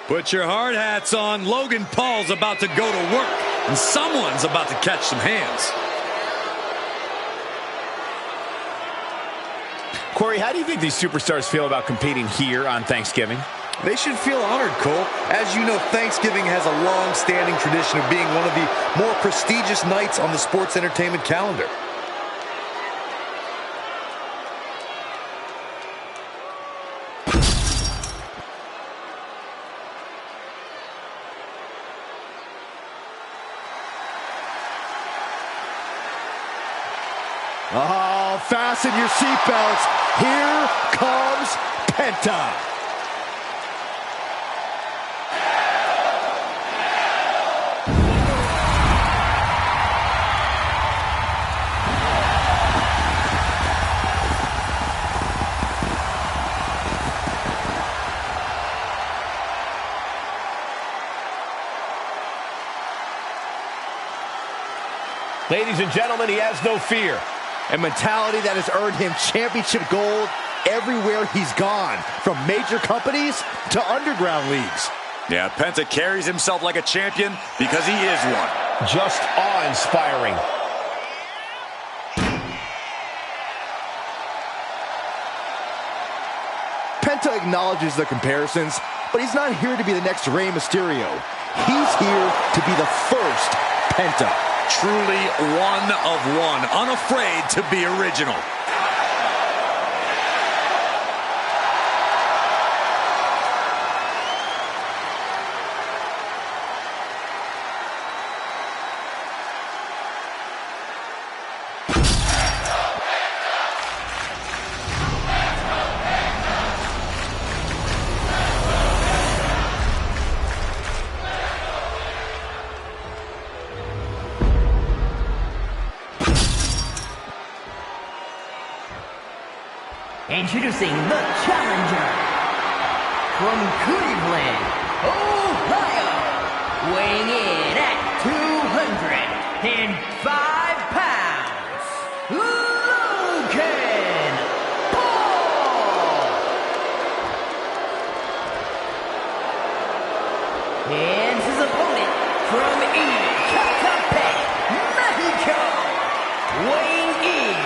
Put your hard hats on. Logan Paul's about to go to work, and someone's about to catch some hands. Corey, how do you think these superstars feel about competing here on Thanksgiving? They should feel honored, Cole. As you know, Thanksgiving has a long-standing tradition of being one of the more prestigious nights on the sports entertainment calendar. Oh, fasten your seatbelts. Here comes Penta. Ladies and gentlemen, he has no fear. A mentality that has earned him championship gold everywhere he's gone, from major companies to underground leagues. Yeah, Penta carries himself like a champion because he is one. Just awe-inspiring. Penta acknowledges the comparisons, but he's not here to be the next Rey Mysterio. He's here to be the first Penta. Truly one of one, unafraid to be original. Introducing the challenger from Cleveland, Ohio, weighing in at 205 pounds, Logan Paul. And his opponent from Ecatepec, Mexico, weighing in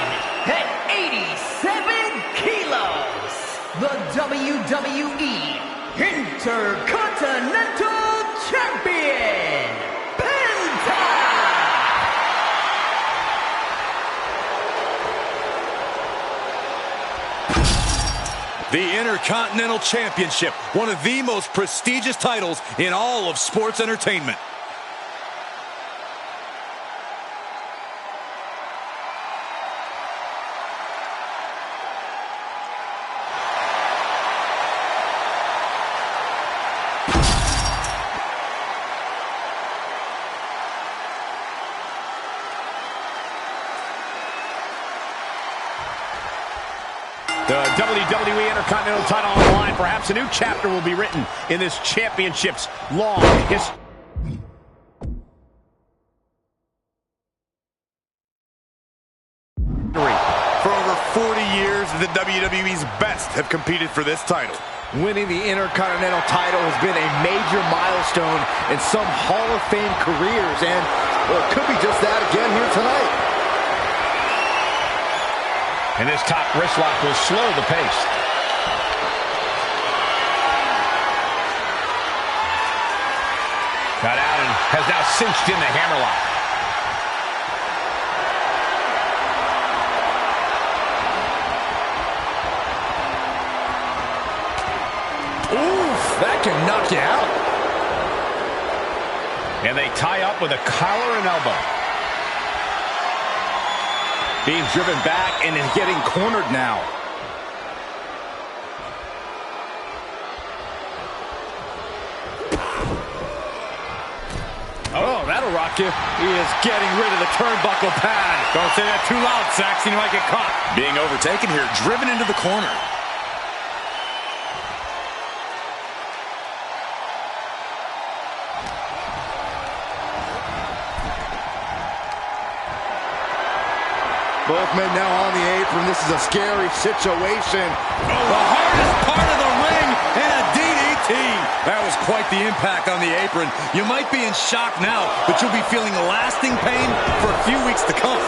at 87 kilos, the WWE Intercontinental Champion, Penta! The Intercontinental Championship, one of the most prestigious titles in all of sports entertainment. The WWE Intercontinental title on the line. Perhaps a new chapter will be written in this championship's long history. For over 40 years, the WWE's best have competed for this title. Winning the Intercontinental title has been a major milestone in some Hall of Fame careers, and well, it could be just that again here tonight. And this top wrist lock will slow the pace. Got out and has now cinched in the hammerlock. Oof, that can knock you out. And they tie up with a collar and elbow. Being driven back and is getting cornered now. Oh, that'll rock you. He is getting rid of the turnbuckle pad. Don't say that too loud, Saxon. You might get caught. Being overtaken here, driven into the corner. Both men now on the apron. This is a scary situation. Oh, the hardest part of the ring, and a DDT. That was quite the impact on the apron. You might be in shock now, but you'll be feeling lasting pain for a few weeks to come.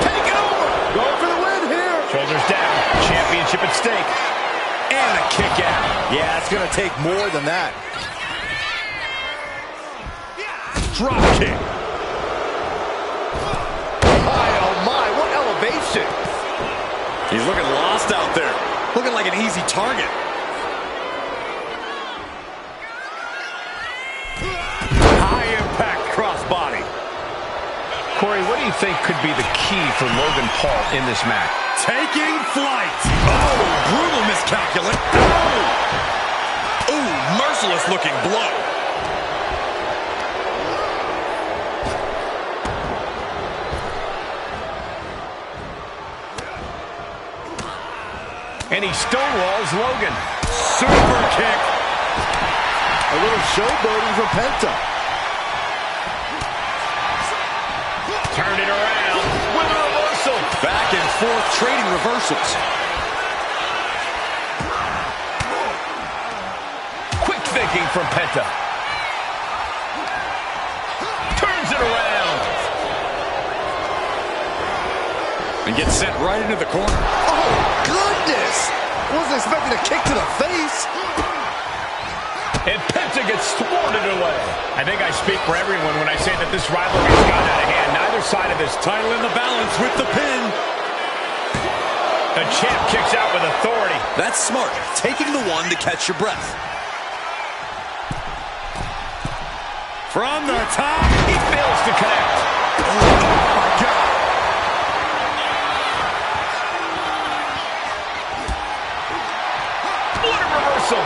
Take it over. Going for the win here. Shoulders down. Championship at stake. And a kick out. Yeah, it's going to take more than that. Drop kick. He's looking lost out there. Looking like an easy target. High impact crossbody. Corey, what do you think could be the key for Logan Paul in this match? Taking flight. Oh, brutal miscalculate. Oh. Ooh, merciless looking blow. And he stonewalls Logan. Super kick. A little showboating from Penta. Turn it around with a reversal. Back and forth trading reversals. Quick thinking from Penta. Turns it around. And gets sent right into the corner. Oh, goodness! Wasn't expecting a kick to the face. And Penta gets thwarted away. I think I speak for everyone when I say that this rivalry's gotten out of hand. Neither side of this Title in the balance with the pin. The champ kicks out with authority. That's smart. Taking the one to catch your breath. From the top. He fails to connect. Oh, my God. What a reversal.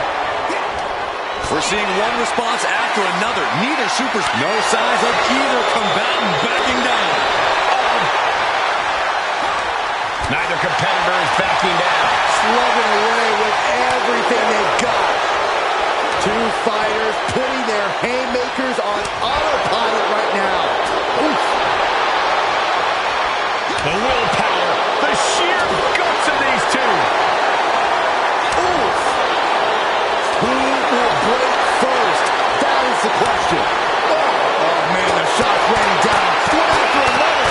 We're seeing one response after another. Neither supers. No signs of either combatant backing down. Neither competitor is backing down. Slugging away with everything they've got. Two fighters putting their haymakers on autopilot right now. Oof. The willpower, the sheer guts of these two. Oof. Who will break first? That is the question. Oh, man, the shot's raining down. One after another.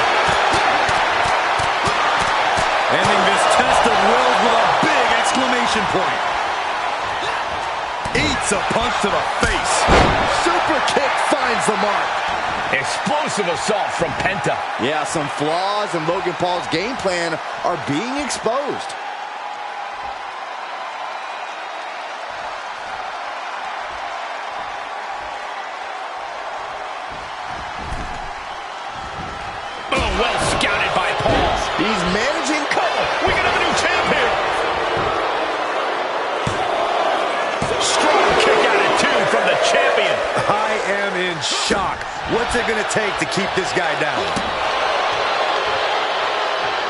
Ending this test of wills with a big exclamation point. Eats a punch to the face. Super kick finds the mark. Explosive assault from Penta. Yeah, some flaws in Logan Paul's game plan are being exposed. Oh, well scouted by Paul. He's managing cover. We can have a new champ here. Strong kick out at two from the champion. I am in shock. What's it going to take to keep this guy down?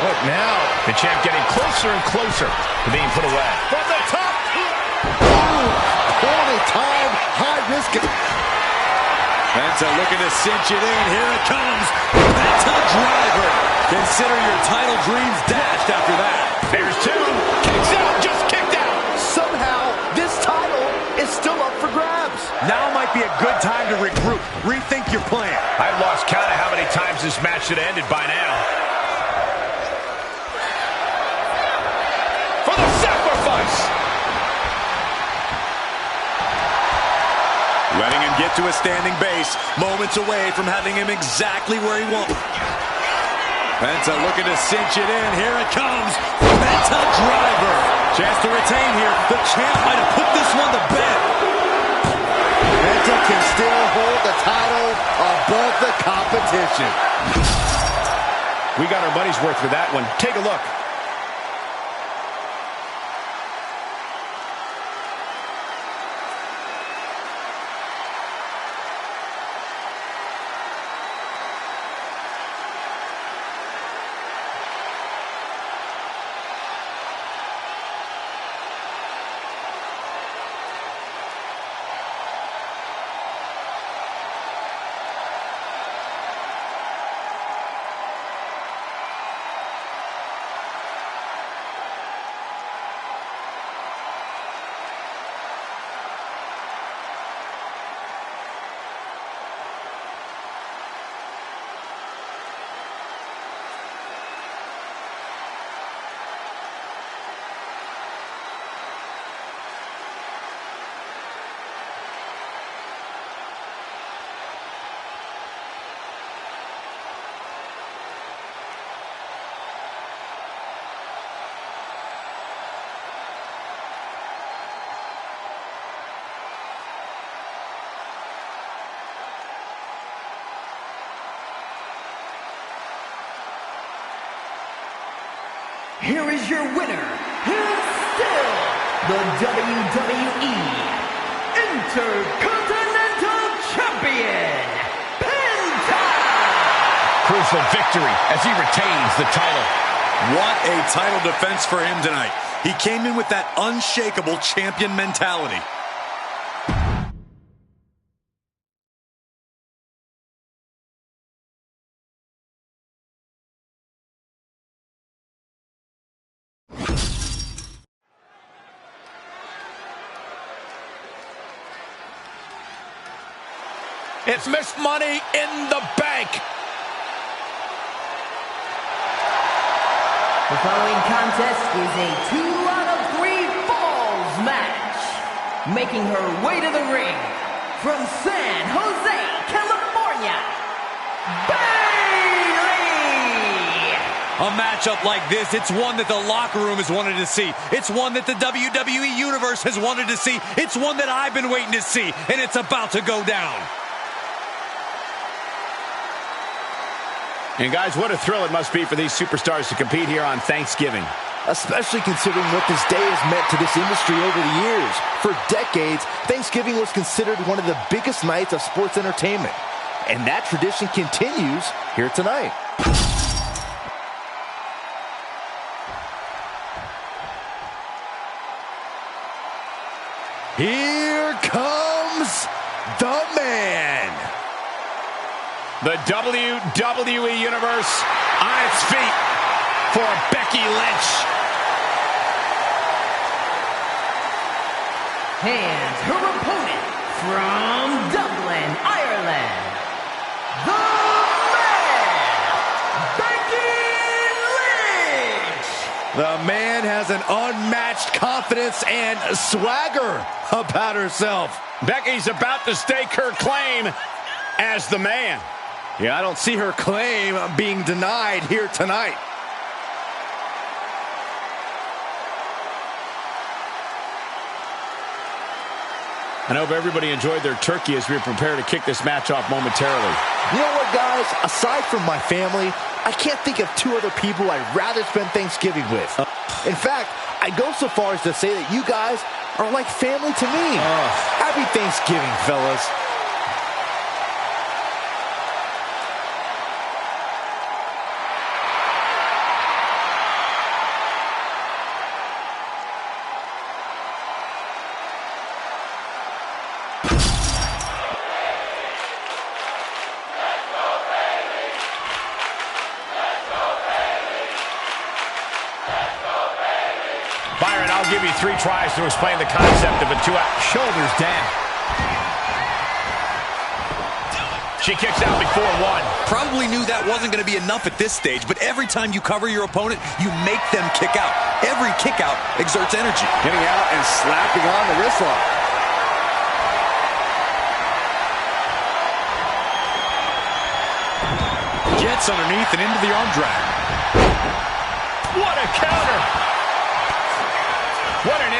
What now? The champ getting closer and closer to being put away. From the top. Ooh, poorly timed, high risk. Penta looking to cinch it in. Here it comes. Penta driver. Consider your title dreams dashed after that. There's two. Kicks out. Just kicked out. Somehow, this title is still up for grabs. Now might be a good time to regroup. Rethink your plan. I've lost count of how many times this match should have ended by now. For the sacrifice. Letting him get to a standing base. Moments away from having him exactly where he wants. Penta looking to cinch it in. Here it comes. Penta driver. Chance to retain here. The champ might have put this one to bed. Penta can still hold the title above the competition. We got our money's worth for that one. Take a look. Here is your winner, and still the WWE Intercontinental Champion, Penta! Crucial victory as he retains the title. What a title defense for him tonight. He came in with that unshakable champion mentality. It's Miss Money in the Bank. The following contest is a 2-out-of-3 falls match. Making her way to the ring from San Jose, California, Bayley! A matchup like this, it's one that the locker room has wanted to see. It's one that the WWE Universe has wanted to see. It's one that I've been waiting to see, and it's about to go down. And guys, what a thrill it must be for these superstars to compete here on Thanksgiving. Especially considering what this day has meant to this industry over the years. For decades, Thanksgiving was considered one of the biggest nights of sports entertainment. And that tradition continues here tonight. Here comes the man. The WWE Universe on its feet for Becky Lynch. And her opponent from Dublin, Ireland, the man, Becky Lynch. The man has an unmatched confidence and swagger about herself. Becky's about to stake her claim as the man. Yeah, I don't see her claim being denied here tonight. I hope everybody enjoyed their turkey as we prepare to kick this match off momentarily. You know what, guys? Aside from my family, I can't think of two other people I'd rather spend Thanksgiving with. In fact, I go so far as to say that you guys are like family to me. Happy Thanksgiving, fellas. Byron, I'll give you 3 tries to explain the concept of a 2-out. Shoulders down. She kicks out before 1. Probably knew that wasn't going to be enough at this stage, but every time you cover your opponent, you make them kick out. Every kick out exerts energy. Getting out and slapping on the wrist lock. Gets underneath and into the arm drag. What a counter!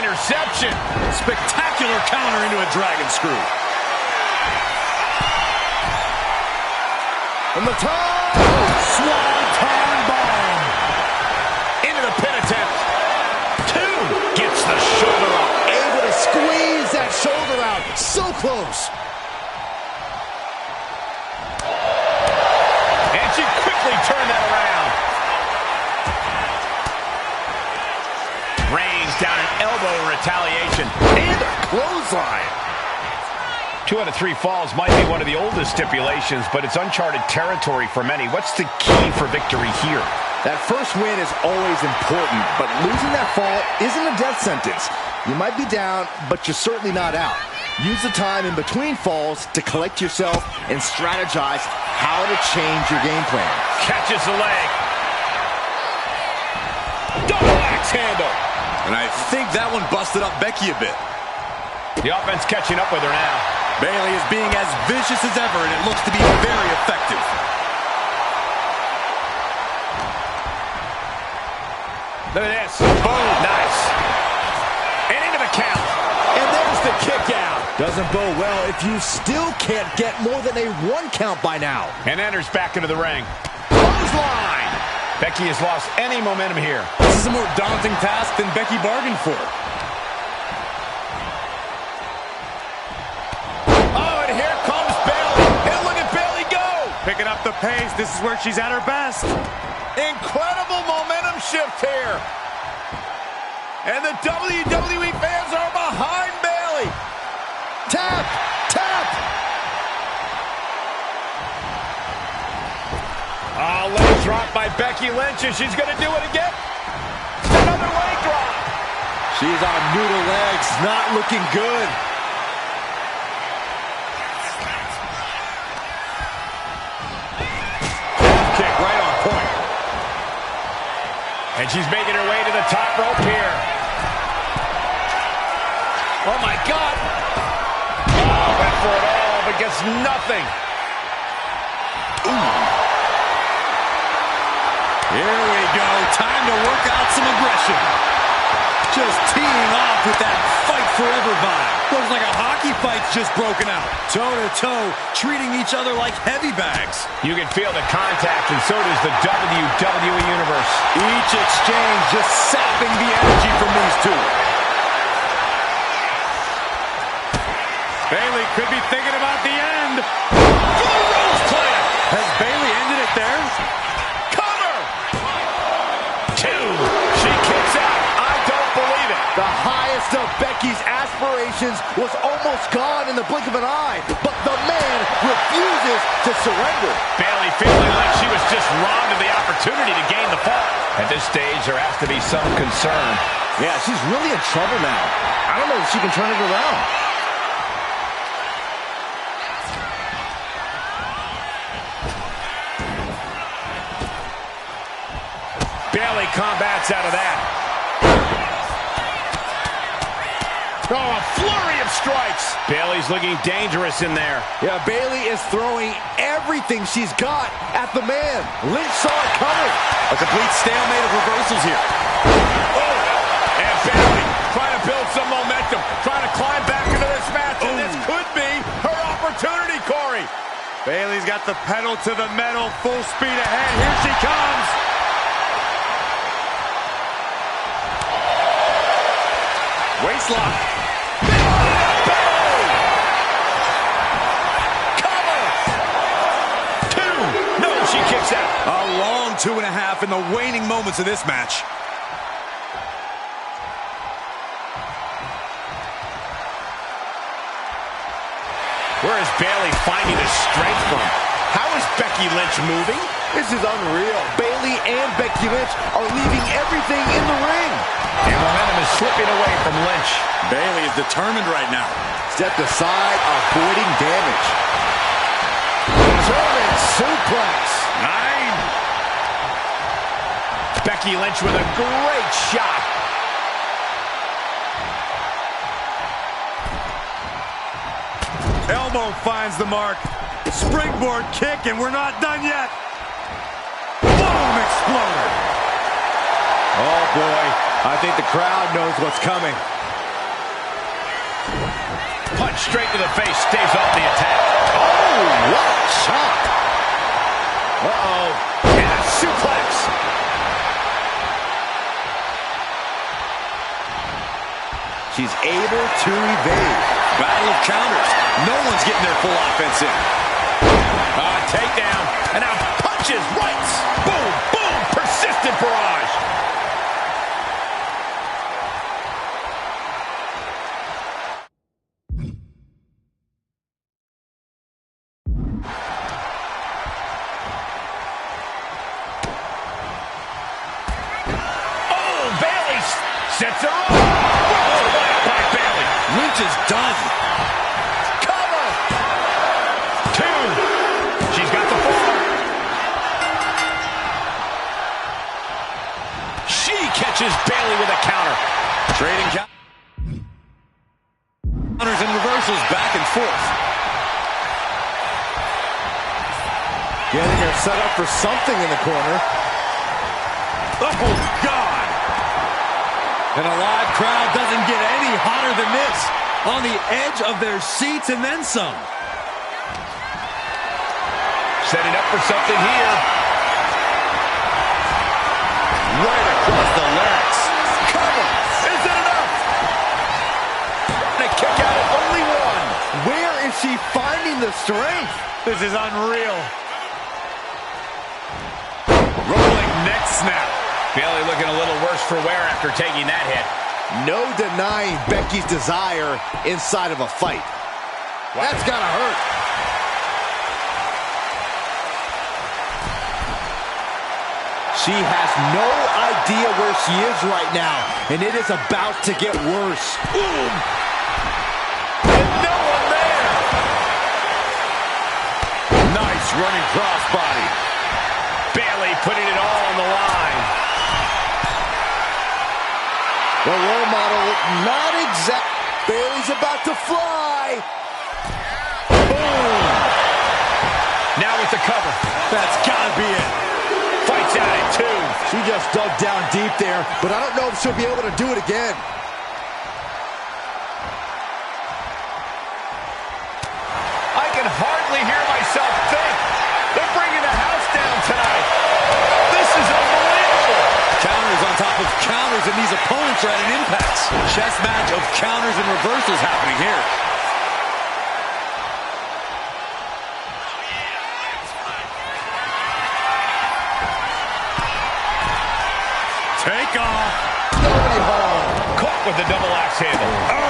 Interception. Spectacular counter into a dragon screw. From the top. Swanton bomb. Into the pin attempt. 2. Gets the shoulder up. Able to squeeze that shoulder out. So close. And she quickly turned that around. Rains down an elbow in retaliation. And a clothesline. 2 out of 3 falls might be one of the oldest stipulations, but it's uncharted territory for many. What's the key for victory here? That first win is always important, but losing that fall isn't a death sentence. You might be down, but you're certainly not out. Use the time in between falls to collect yourself and strategize how to change your game plan. Catches the leg. Double axe handle. And I think that one busted up Becky a bit. The offense catching up with her now. Bayley is being as vicious as ever, and it looks to be very effective. Look at this. Boom. Nice. And into the count. And there's the kick out. Doesn't bode well if you still can't get more than a 1 count by now. And enters back into the ring. Clothesline. Becky has lost any momentum here. This is a more daunting task than Becky bargained for. Oh, and here comes Bayley. And look at Bayley go. Picking up the pace. This is where she's at her best. Incredible momentum shift here. And the WWE fans are behind Bayley. Tap! Tap! Oh, leg drop by Becky Lynch, and she's going to do it again. Another leg drop. She's on noodle legs, not looking good. Kick right on point. And she's making her way to the top rope here. Oh, my God. Oh, went for it all, but gets nothing. Ooh. Here we go. Time to work out some aggression. Just teeing off with that fight forever vibe. Looks like a hockey fight's just broken out. Toe to toe, treating each other like heavy bags. You can feel the contact, and so does the WWE Universe. Each exchange just sapping the energy from these two. Bayley could be thinking about the end. For the Rose Plant. Has Bayley ended it there? Cover. 2. She kicks out. I don't believe it. The highest of Becky's aspirations was almost gone in the blink of an eye, but the man refuses to surrender. Bayley feeling like she was just robbed of the opportunity to gain the fall. At this stage, there has to be some concern. Yeah, she's really in trouble now. I don't know if she can turn it around. Bayley combats out of that. Oh, a flurry of strikes. Bayley's looking dangerous in there. Yeah, Bayley is throwing everything she's got at the man. Lynch saw it coming. A complete stalemate of reversals here. Oh, and Bayley trying to build some momentum, trying to climb back into this match, and this could be her opportunity, Corey. Bayley's got the pedal to the metal, full speed ahead. Here she comes. Waistlock. Cover. 2. No, she kicks out. A long 2.5 in the waning moments of this match. Where is Bayley finding the strength from? How is Becky Lynch moving? This is unreal. Bayley and Becky Lynch are leaving everything in the ring. And momentum is slipping away from Lynch. Bayley is determined right now. Stepped aside, avoiding damage. German suplex. 9. Becky Lynch with a great shot. Elbow finds the mark. Springboard kick, and we're not done yet. Boom, exploder. Oh, boy. I think the crowd knows what's coming. Punch straight to the face, stays off the attack. Oh, what a shot. Uh-oh. And a suplex. She's able to evade. Battle of counters. No one's getting their full offense in. Takedown. And now punches, rights. Boom, boom. Persistent barrage. Oh, Bailey sets her up. Oh, by Bailey. Lynch is done. Cover. 2. She's got the 4. She catches Bailey with a counter. Trading counters and reversals back and forth. Getting her set up for something in the corner. Oh, God. And a live crowd doesn't get any hotter than this. On the edge of their seats and then some. Setting up for something here. Right across the legs. Cover. Is it enough? And a kick out at only 1. Where is she finding the strength? This is unreal. Rolling neck snap. Bailey looking a little worse for wear after taking that hit. No denying Becky's desire inside of a fight. That's gotta hurt. She has no idea where she is right now, and it is about to get worse. Boom! And no one there! Nice running crossbody. Bailey putting it all on the line. The role model, not exact. Bailey's about to fly. Boom! Now with the cover. That's gotta be it. Fights out at 2. She just dug down deep there, but I don't know if she'll be able to do it again. I can hardly hear myself think. They're bringing the house down tonight. This is unbelievable. Counters on top of counters, and these opponents are at an impasse. Chess match of counters and reversals happening here. Take off. Nobody home. Caught with the double axe handle. Oh!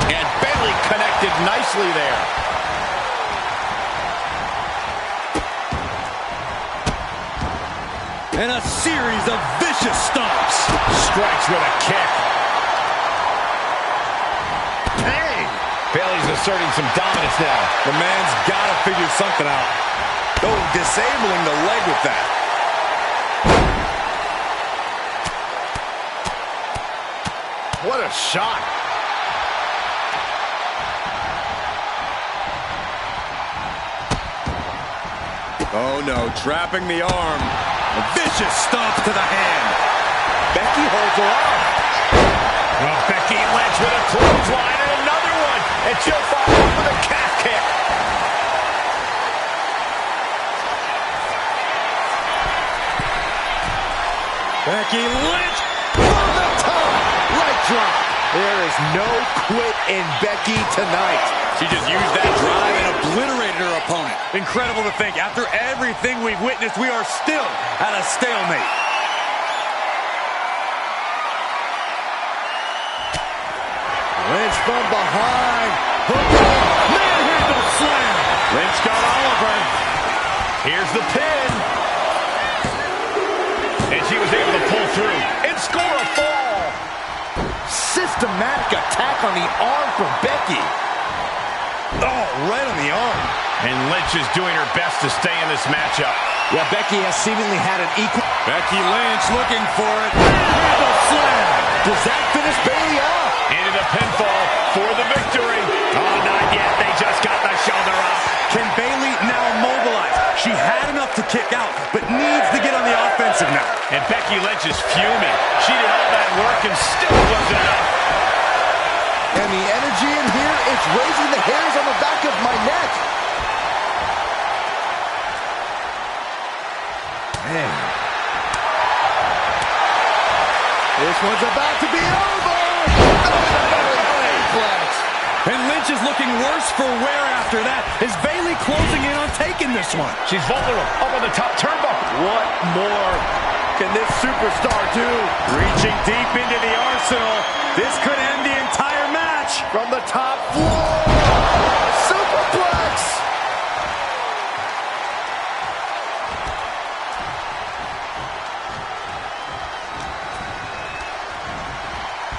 And Bailey connected nicely there. And a series of vicious stomps. Strikes with a kick. Bang! Bailey's asserting some dominance now. The man's got to figure something out. Oh, disabling the leg with that. What a shot. Oh, no, trapping the arm. A vicious stomp to the hand. Becky holds her off. Well, Becky Lynch with a clothesline and another one. And she'll follow up with a calf kick. Becky Lynch. From the top. Right drop. There is no quit in Becky tonight. She just used that drive and obliterated her opponent. Incredible to think. After everything we've witnessed, we are still at a stalemate. Lynch from behind. Manhandle slam. Lynch got all of her. Here's the pin. And she was able to pull through and score a fall. Systematic attack on the arm from Becky. Oh, right on the arm. And Lynch is doing her best to stay in this matchup. Yeah, Becky has seemingly had an equal. Becky Lynch looking for it. Manhandle slam. Does that finish Bailey off? Into the pinfall for the victory. Oh, not yet. They just got the shoulder up. Can Bailey now mobilize? She had enough to kick out, but needs to get on the offensive now. And Becky Lynch is fuming. She did all that work and still wasn't enough. And the energy in here, it's raising the hairs on the back of my neck. Man. This one's about to be over. And Lynch is looking worse for wear after that. Is Bayley closing in on taking this one? She's vulnerable up on the top turnbuckle. What more can this superstar do? Reaching deep into the arsenal. This could end the entire match. From the top floor. Superplex.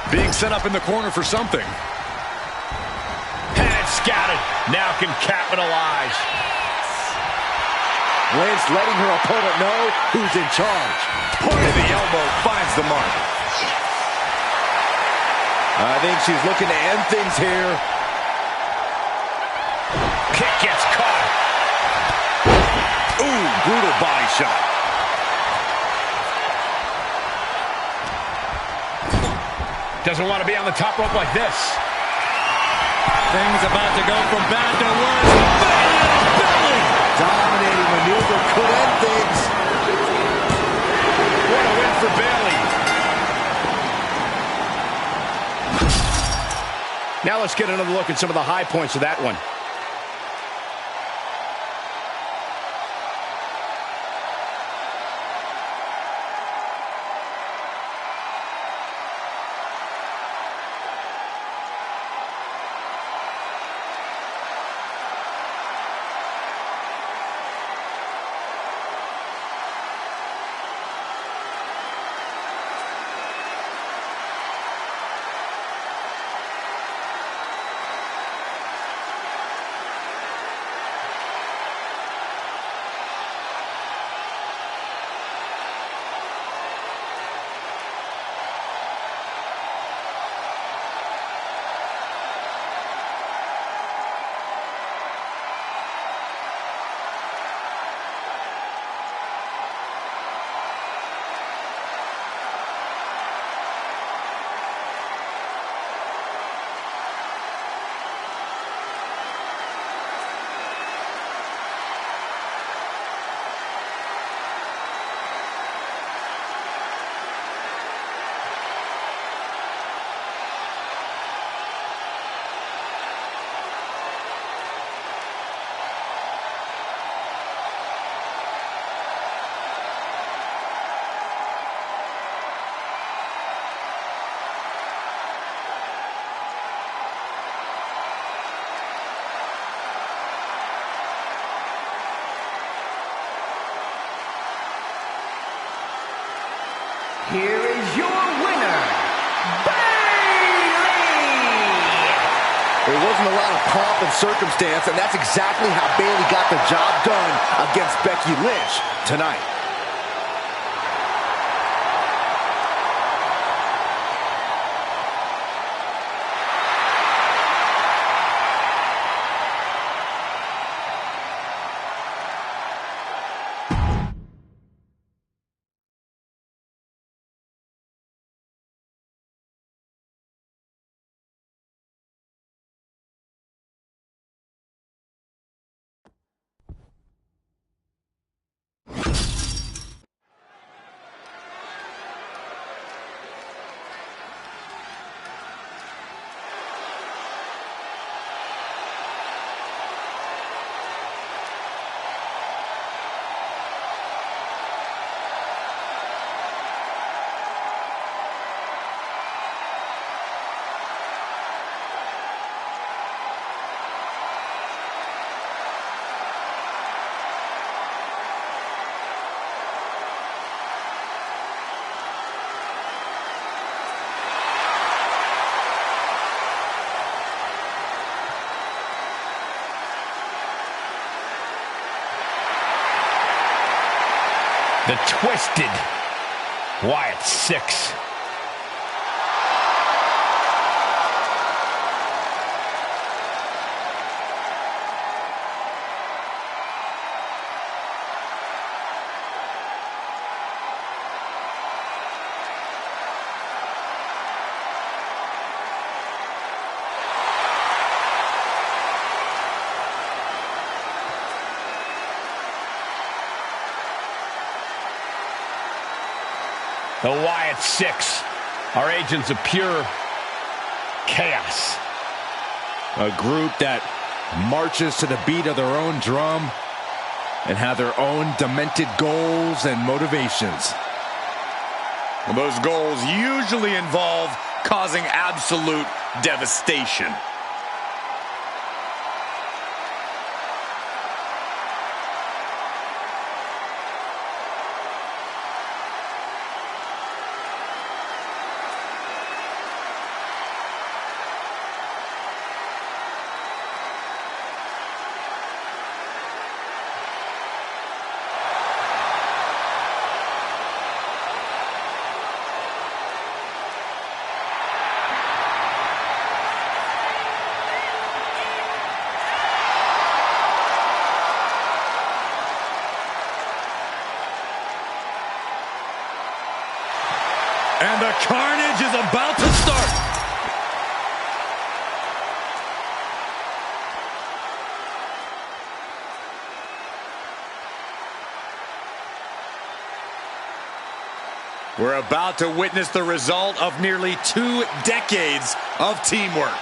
Being set up in the corner for something. Scouted, now can capitalize. Lynch letting her opponent know who's in charge. Point of the elbow finds the mark. I think she's looking to end things here. Kick gets caught. Ooh, brutal body shot. Doesn't want to be on the top rope like this. Things about to go from bad to worse. Belly! Dominating maneuver could end things. What a win for Bayley. Now let's get another look at some of the high points of that one. Here is your winner, Bayley! There wasn't a lot of pomp and circumstance, and that's exactly how Bayley got the job done against Becky Lynch tonight. The Twisted Wyatt 6. The Wyatt Six are agents of pure chaos. A group that marches to the beat of their own drum and have their own demented goals and motivations. Well, those goals usually involve causing absolute devastation. And the carnage is about to start. We're about to witness the result of nearly 2 decades of teamwork.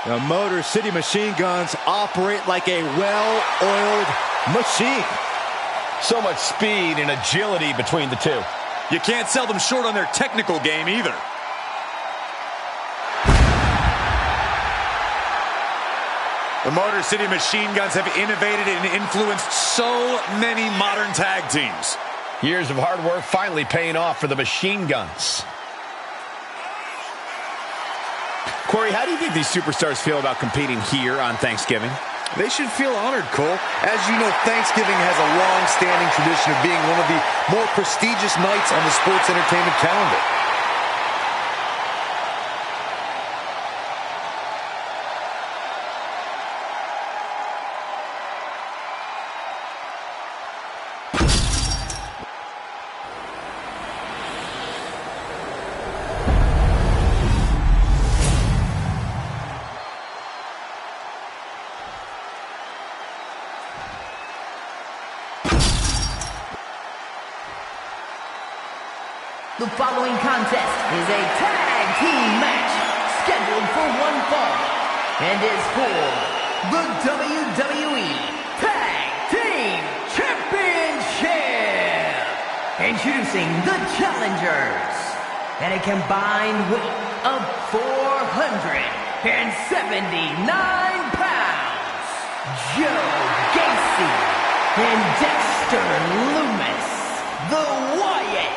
The Motor City Machine Guns operate like a well-oiled machine. So much speed and agility between the two. You can't sell them short on their technical game either. The Motor City Machine Guns have innovated and influenced so many modern tag teams. Years of hard work finally paying off for the Machine Guns. Corey, how do you think these superstars feel about competing here on Thanksgiving? They should feel honored, Cole. As you know, Thanksgiving has a long-standing tradition of being one of the more prestigious nights on the sports entertainment calendar. The following contest is a tag team match scheduled for one fall and is for the WWE Tag Team Championship. Introducing the challengers at a combined weight of 479 pounds, Joe Gacy and Dexter Lumis, the Wyatt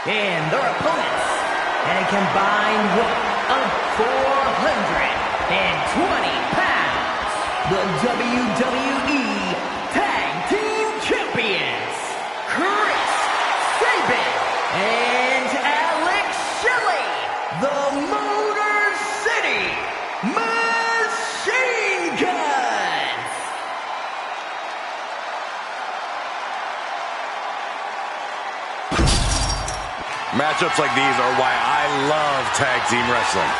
and their opponents at a combined weight of 420 pounds, the WWE Tag Team Champions, Chris Sabin and Alex Shelley, the Motor City Machine Guns. Matchups like these are why I love tag team wrestling.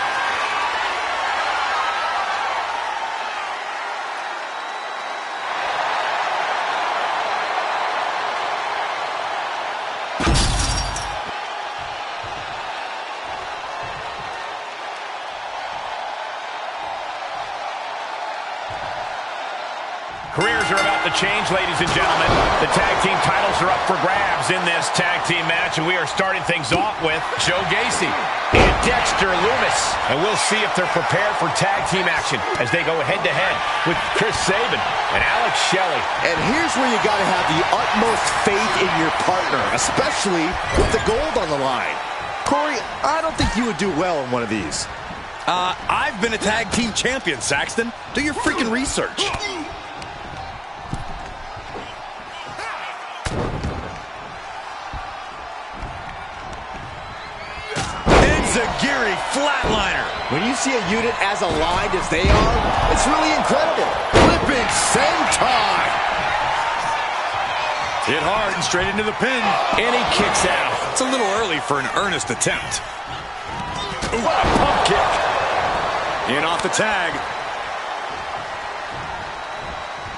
Careers are about to change, ladies and gentlemen. The tag team titles are up for grabs in this tag team match, and we are starting things off with Joe Gacy and Dexter Lumis. And we'll see if they're prepared for tag team action as they go head-to-head with Chris Sabin and Alex Shelley. And here's where you got to have the utmost faith in your partner, especially with the gold on the line. Corey, I don't think you would do well in one of these. I've been a tag team champion, Saxton. Do your freaking research. Zagiri flatliner. When you see a unit as aligned as they are, it's really incredible. Flipping senton. Hit hard and straight into the pin. And he kicks out. It's a little early for an earnest attempt. What a pump kick. In off the tag.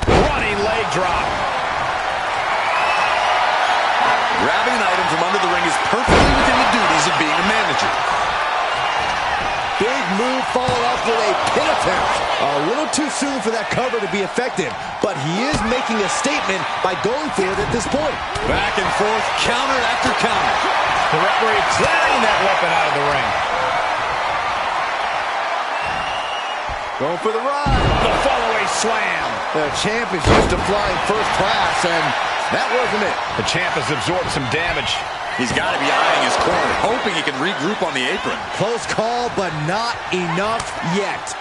Running Running leg drop. Grabbing an item from under the ring is perfectly within the duties of being a manager. Big move followed up with a pin attempt. A little too soon for that cover to be effective, but he is making a statement by going for it at this point. Back and forth, counter after counter. The referee clearing that weapon out of the ring. Going for the run. The follow-away slam. The champ is used to flying first class, and that wasn't it. The champ has absorbed some damage. He's got to be eyeing his corner, hoping he can regroup on the apron. Close call, but not enough yet.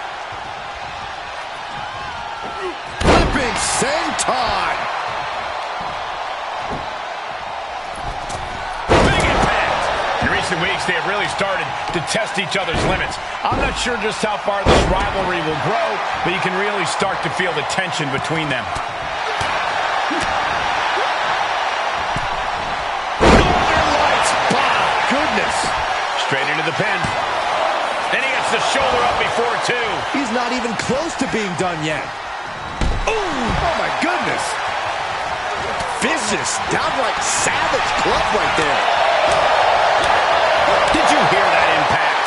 Flipping senton. Big impact. In recent weeks, they have really started to test each other's limits. I'm not sure just how far this rivalry will grow, but you can really start to feel the tension between them. Straight into the pin. And he gets the shoulder up before two. He's not even close to being done yet. Ooh, oh my goodness. Vicious, downright savage club right there. Did you hear that impact?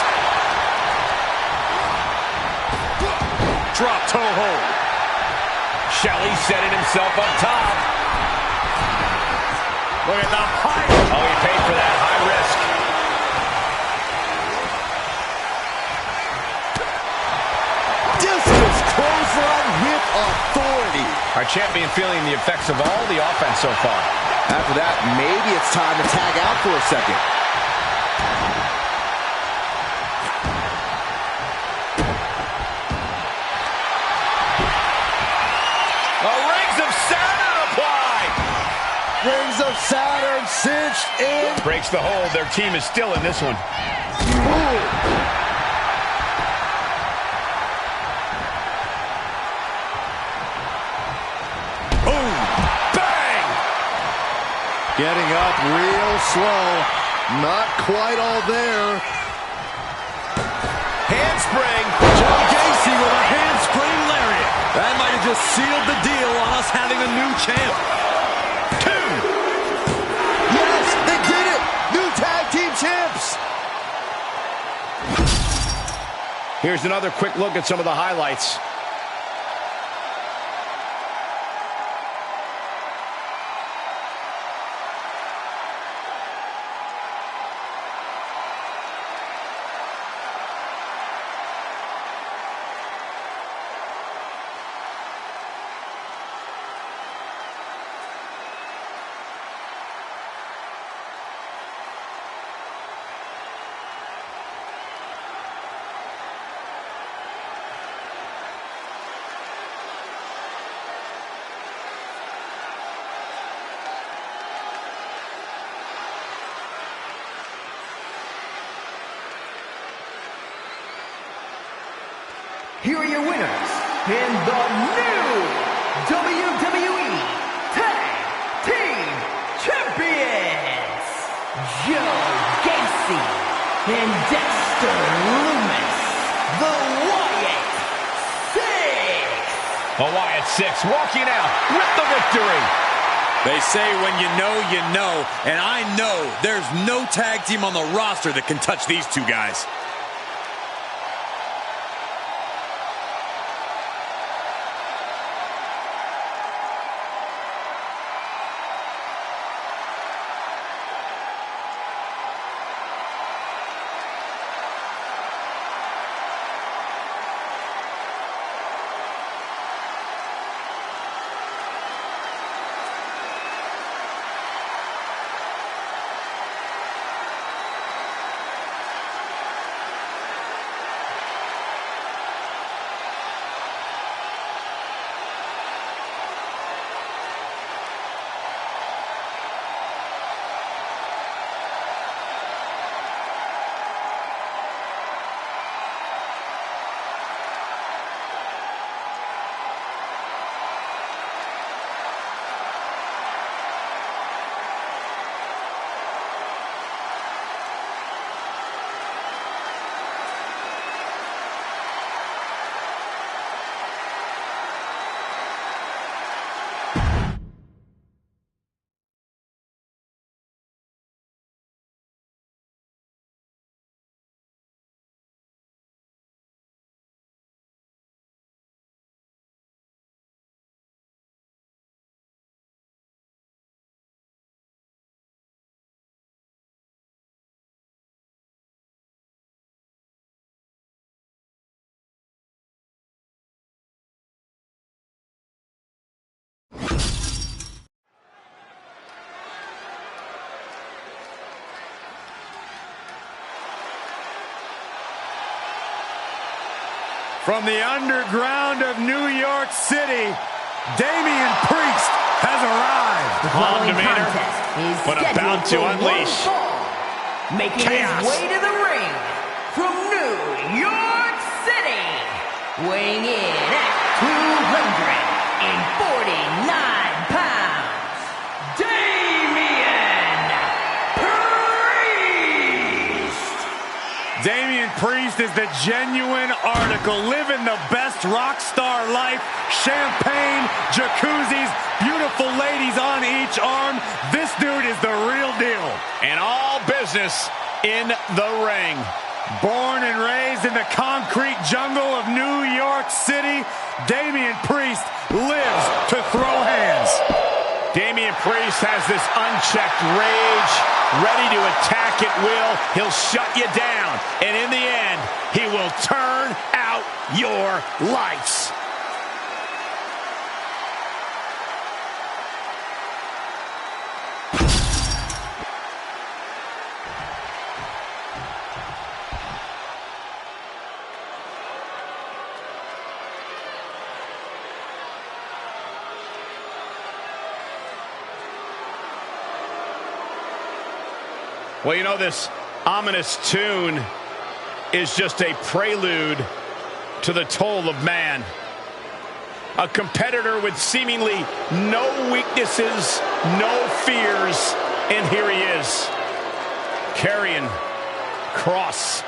Drop toe hold. Shelley setting himself up top. Look at the height. Oh, he paid for that high risk. Discus clothesline with authority. Our champion feeling the effects of all the offense so far. After that, maybe it's time to tag out for a second. Rings of Saturn applied. Rings of Saturn cinched in. Breaks the hold. Their team is still in this one. Ooh. Getting up real slow. Not quite all there. Handspring. Joe Gacy with a handspring lariat. That might have just sealed the deal on us having a new champ. Two. Yes, they did it. New tag team champs. Here's another quick look at some of the highlights. Here are your winners in the new WWE Tag Team Champions, Joe Gacy and Dexter Lumis, the Wyatt Six. A Wyatt Six walking out with the victory. They say when you know, and I know there's no tag team on the roster that can touch these two guys. From the underground of New York City, Damian Priest has arrived. The Calm following demeanor, contest is but scheduled about to for unleash one fall. Making chaos. his way to the ring from New York City, weighing in at 249 pounds, Damian Priest! Damian Priest is the genuine article, living the best rock star life. Champagne, jacuzzis, beautiful ladies on each arm. This dude is the real deal. and all business in the ring. Born and raised in the concrete jungle of New York City, Damian Priest lives to throw hands. Damian Priest has this unchecked rage, ready to attack at will. He'll shut you down, and in the end, he will turn out your lights. Well, you know, this ominous tune is just a prelude to the toll of man. A competitor with seemingly no weaknesses, no fears, and here he is, Karrion Kross.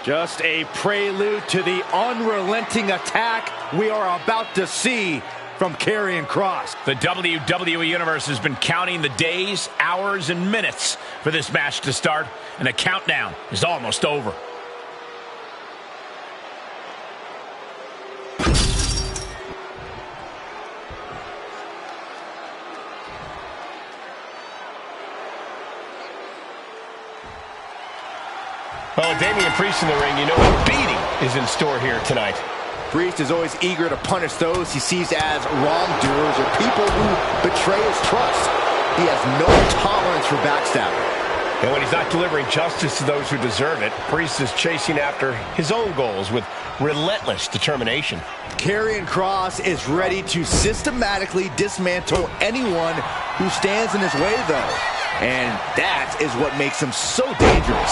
Just a prelude to the unrelenting attack we are about to see from Karrion Kross. The WWE Universe has been counting the days, hours, and minutes for this match to start, and the countdown is almost over. Well, with Damian Priest in the ring, you know a beating is in store here tonight. Priest is always eager to punish those he sees as wrongdoers or people who betray his trust. He has no tolerance for backstabbing. And when he's not delivering justice to those who deserve it, Priest is chasing after his own goals with relentless determination. Karrion Kross is ready to systematically dismantle anyone who stands in his way, though. And that is what makes him so dangerous.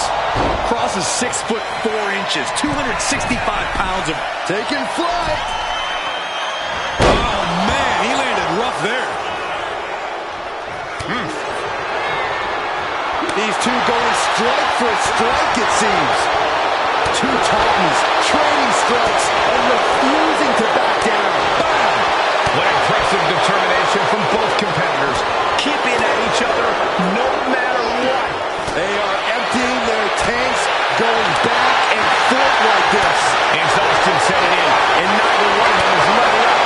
Kross is 6'4", 265 pounds of Taking flight. Oh, man, he landed rough there. These two going strike for strike, it seems. Two titans trading strikes and refusing to back down. Bam! What impressive determination from both competitors, keeping at each other no matter what. They are emptying their tanks, going back and forth like this. Exhaustion setting in, and neither one of them is letting up.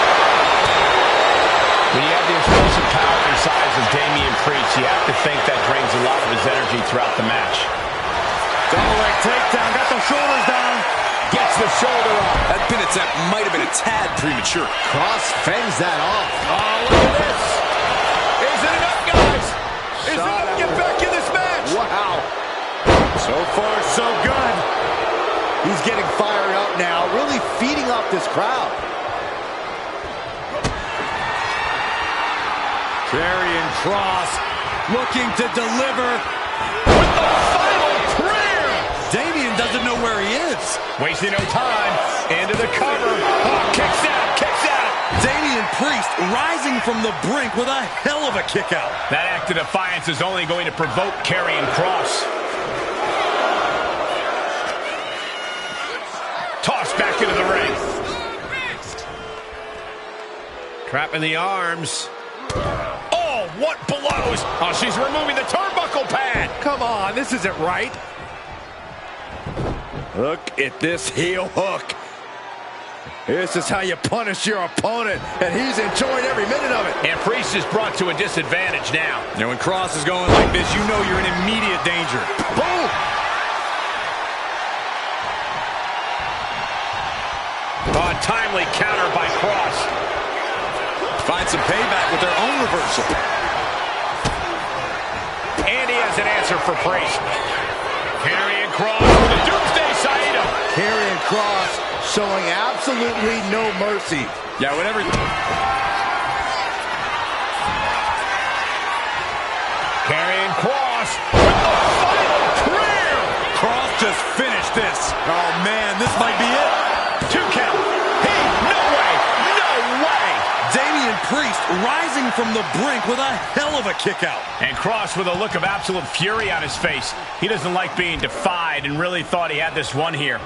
When you have the explosive power and size of Damian Priest, you have to think that drains a lot of his energy throughout the match. Double leg takedown, got the shoulders down. Gets the shoulder up. That pin attempt might have been a tad premature. Kross fends that off. Oh, look at this. Is it enough, guys? Is it enough to get back in this match? Wow. So far, so good. is getting fired up now, really feeding off this crowd. Karrion Kross looking to deliver. With the final prayer! Damian doesn't know where he is. Wasting no time. Into the cover. Oh, kicks out, kicks out. Damian Priest rising from the brink with a hell of a kick out. That act of defiance is only going to provoke Karrion Kross. Tossed back into the ring. Trap in the arms. Oh, what blows! Oh, she's removing the turnbuckle pad. Come on, this isn't right. Look at this heel hook. This is how you punish your opponent, and he's enjoying every minute of it. And Priest is brought to a disadvantage now. And when Kross is going like this, you know you're in immediate danger. Boom! Oh, timely counter by Kross. Find some payback with their own reversal. And he has an answer for Priest. Karrion Kross with a doomsday Saito. Karrion Kross showing absolutely no mercy. Yeah, whatever. Karrion Kross with the final prayer. Kross just finished this. Oh, man, this might be it. 2 count. No way. No way. Damian Priest rising from the brink with a hell of a kick out. And Kross with a look of absolute fury on his face. He doesn't like being defied and really thought he had this one here.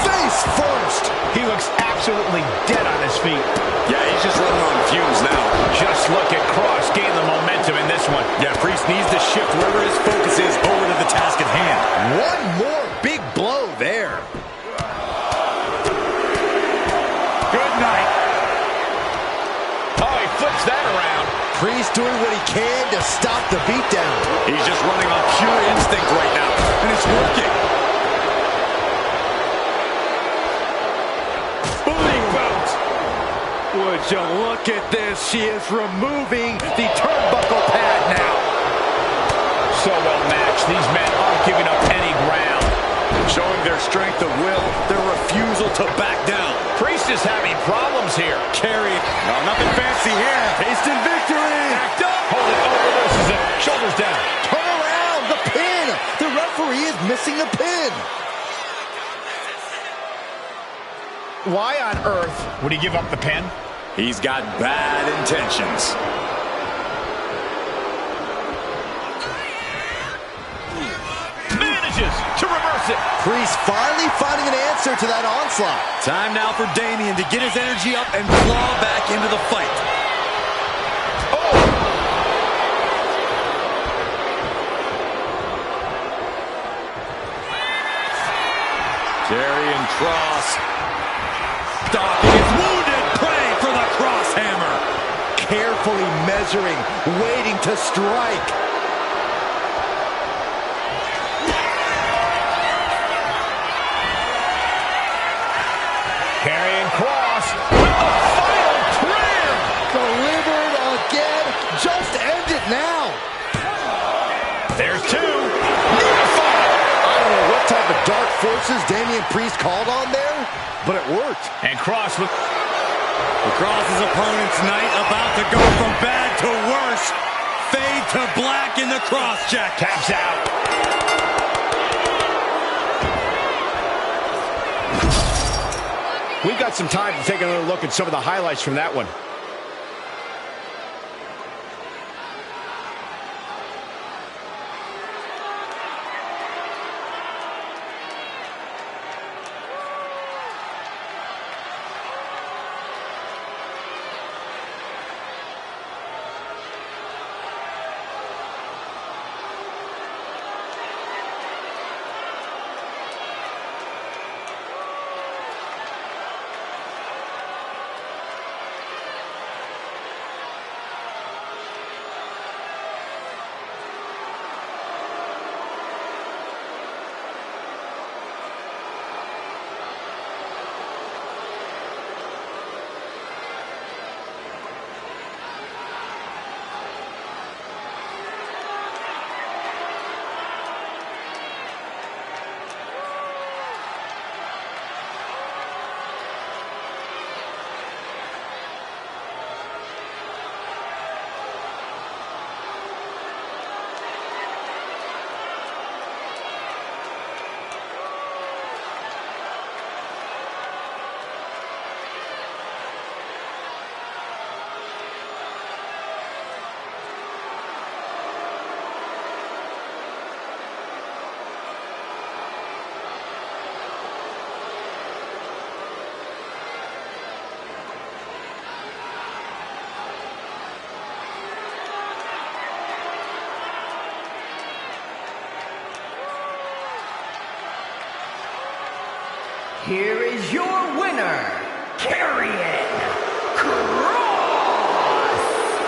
Face first! He looks absolutely dead on his feet. Yeah, he's just running on fumes now. Just look at Kross gain the momentum in this one. Yeah, Priest needs to shift wherever his focus is over to the task at hand. One more big blow there. Good night. Oh, he flips that around. Priest doing what he can to stop the beatdown. He's just running on pure instinct right now, and it's working. Would you look at this? She is removing the turnbuckle pad now. So well matched. These men aren't giving up any ground. Showing their strength of will, their refusal to back down. Priest is having problems here. Carry. No, nothing fancy here. Instant victory. Backed up. Hold it. Oh, reverses it. Shoulders down. Turn around. The pin. The referee is missing the pin. Why on earth would he give up the pin? He's got bad intentions. Manages to reverse it. Priest finally finding an answer to that onslaught. Time now for Damian to get his energy up and claw back into the fight. Karrion Kross stalking his wounded prey for the cross hammer. Carefully measuring, waiting to strike. Karrion Kross with the final prayer. Delivered again. Just end it now. There's 2. Unified. I don't know what type of dark forces Damian Priest called on there, but it worked. And Kross with... Kross's opponent's night about to go from bad to worse. Fade to black in the cross check. Taps out. We've got some time to take another look at some of the highlights from that one. here is your winner, Karrion Kross.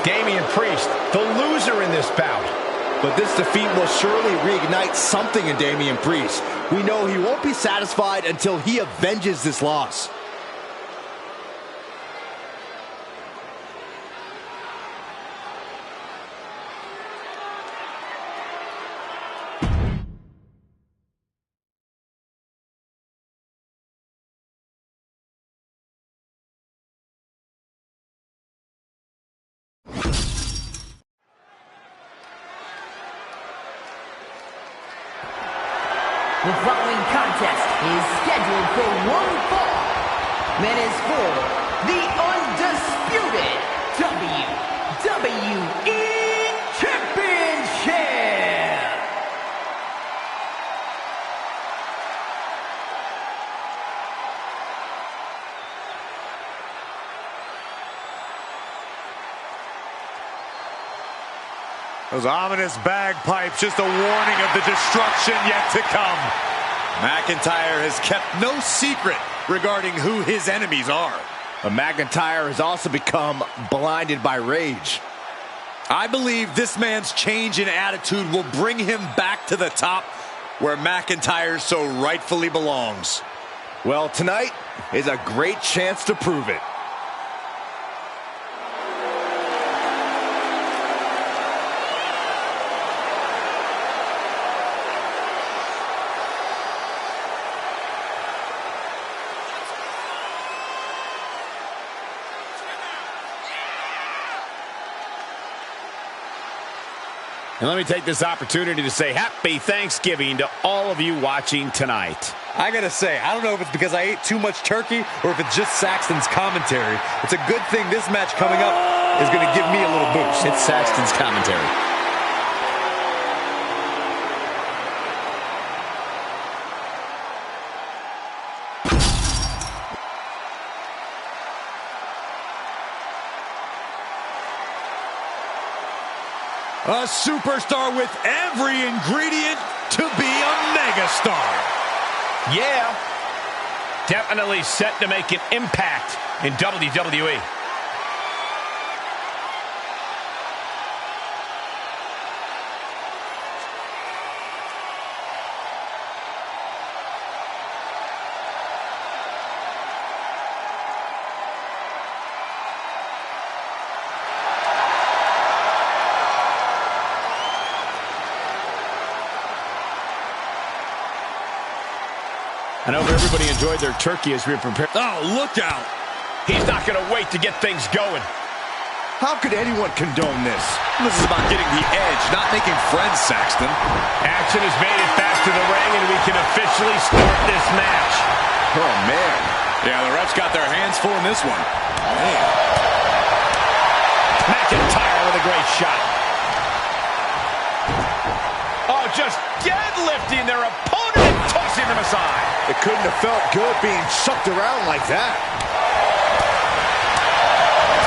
Damian Priest, the loser in this bout. But this defeat will surely reignite something in Damian Priest. We know he won't be satisfied until he avenges this loss. The following contest is scheduled for one fall and is for the undisputed WWE Championship. Those ominous bagpipes, just a warning of the destruction yet to come. McIntyre has kept no secret regarding who his enemies are. But McIntyre has also become blinded by rage. I believe this man's change in attitude will bring him back to the top where McIntyre so rightfully belongs. Well, tonight is a great chance to prove it. And let me take this opportunity to say happy Thanksgiving to all of you watching tonight. I gotta say, I don't know if it's because I ate too much turkey or if it's just Saxton's commentary. It's a good thing this match coming up is gonna give me a little boost. It's Saxton's commentary. A superstar with every ingredient to be a megastar. Yeah, definitely set to make an impact in WWE. I hope everybody enjoyed their turkey as we were preparing. Oh, look out. He's not going to wait to get things going. How could anyone condone this? This is about getting the edge, not making friends, Saxton. Action has made it back to the ring, and we can officially start this match. Oh, man. Yeah, the refs got their hands full in this one. Man. McIntyre with a great shot. Oh, just deadlifting their opponent and tossing them aside. It couldn't have felt good being chucked around like that.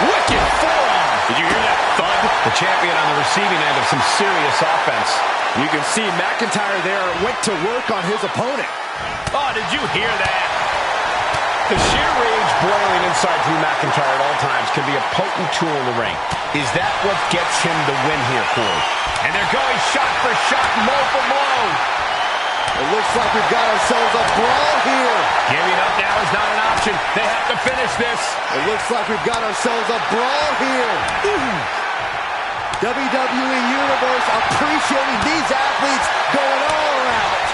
Wicked forearm. Did you hear that thud? The champion on the receiving end of some serious offense. You can see McIntyre there went to work on his opponent. Oh, did you hear that? The sheer rage boiling inside Drew McIntyre at all times can be a potent tool in the ring. Is that what gets him the win here, Corey? And they're going shot for shot, blow for blow. It looks like we've got ourselves a brawl here. Giving up now is not an option. They have to finish this. It looks like we've got ourselves a brawl here. WWE Universe appreciating these athletes going all out.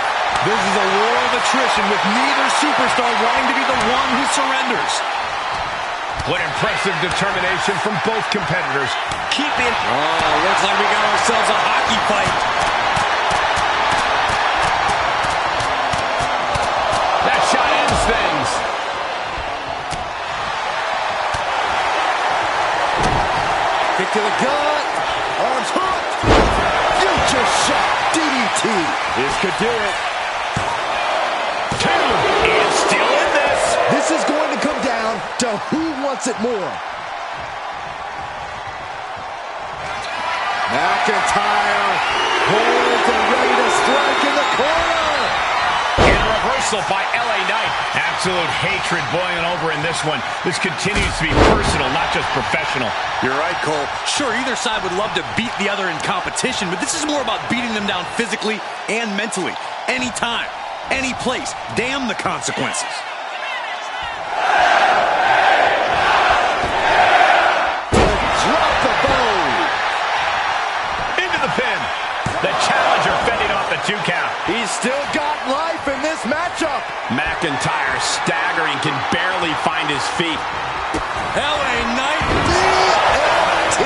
This is a war of attrition with neither superstar wanting to be the one who surrenders. What impressive determination from both competitors. Keeping... Oh, looks like we got ourselves a hockey fight. That shot ends things. Kick to the gut. Arms hooked. Future shot. DDT. This could do it. Two. And still in this. This is going to come down to who wants it more. McIntyre poised and ready to strike in the corner. And a reversal by LA Knight. Absolute hatred boiling over in this one. This continues to be personal, not just professional. You're right, Cole. Sure, either side would love to beat the other in competition, but this is more about beating them down physically and mentally. Anytime, any place. Damn the consequences. Drop the bow. Into the pin. The challenger fending off the 2 count. He's still got life in this matchup. McIntyre staggering, can barely find his feet. LA Knight. DLT.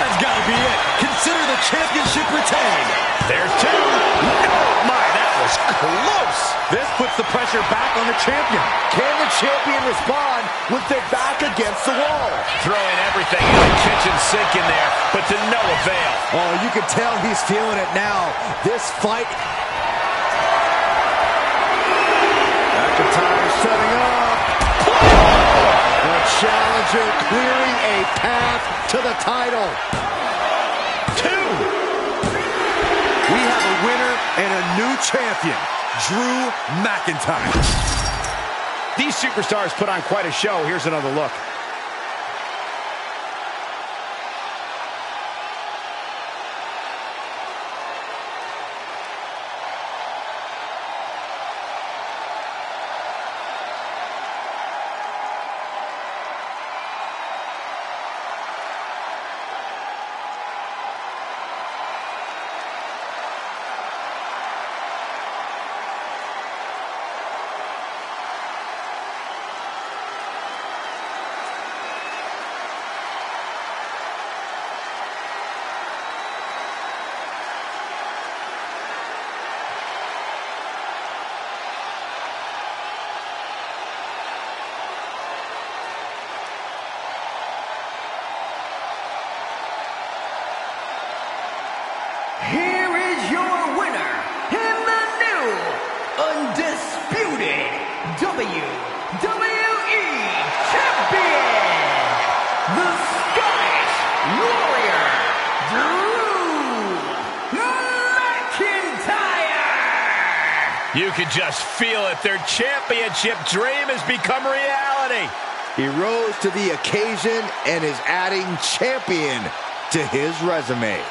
That's got to be it. Consider the championship retained. There's 2. Oh my, that was close. This puts the pressure back on the champion. Can the champion respond with their back against the wall? Throwing everything in the kitchen sink in there, but to no avail. Oh, you can tell he's feeling it now. This fight... McIntyre setting up. The challenger clearing a path to the title. 2. We have a winner and a new champion, Drew McIntyre. These superstars put on quite a show. Here's another look. Here is your winner, and the new, undisputed WWE Champion, the Scottish Warrior, Drew McIntyre! You can just feel it. Their championship dream has become reality. He rose to the occasion and is adding champion to his resume.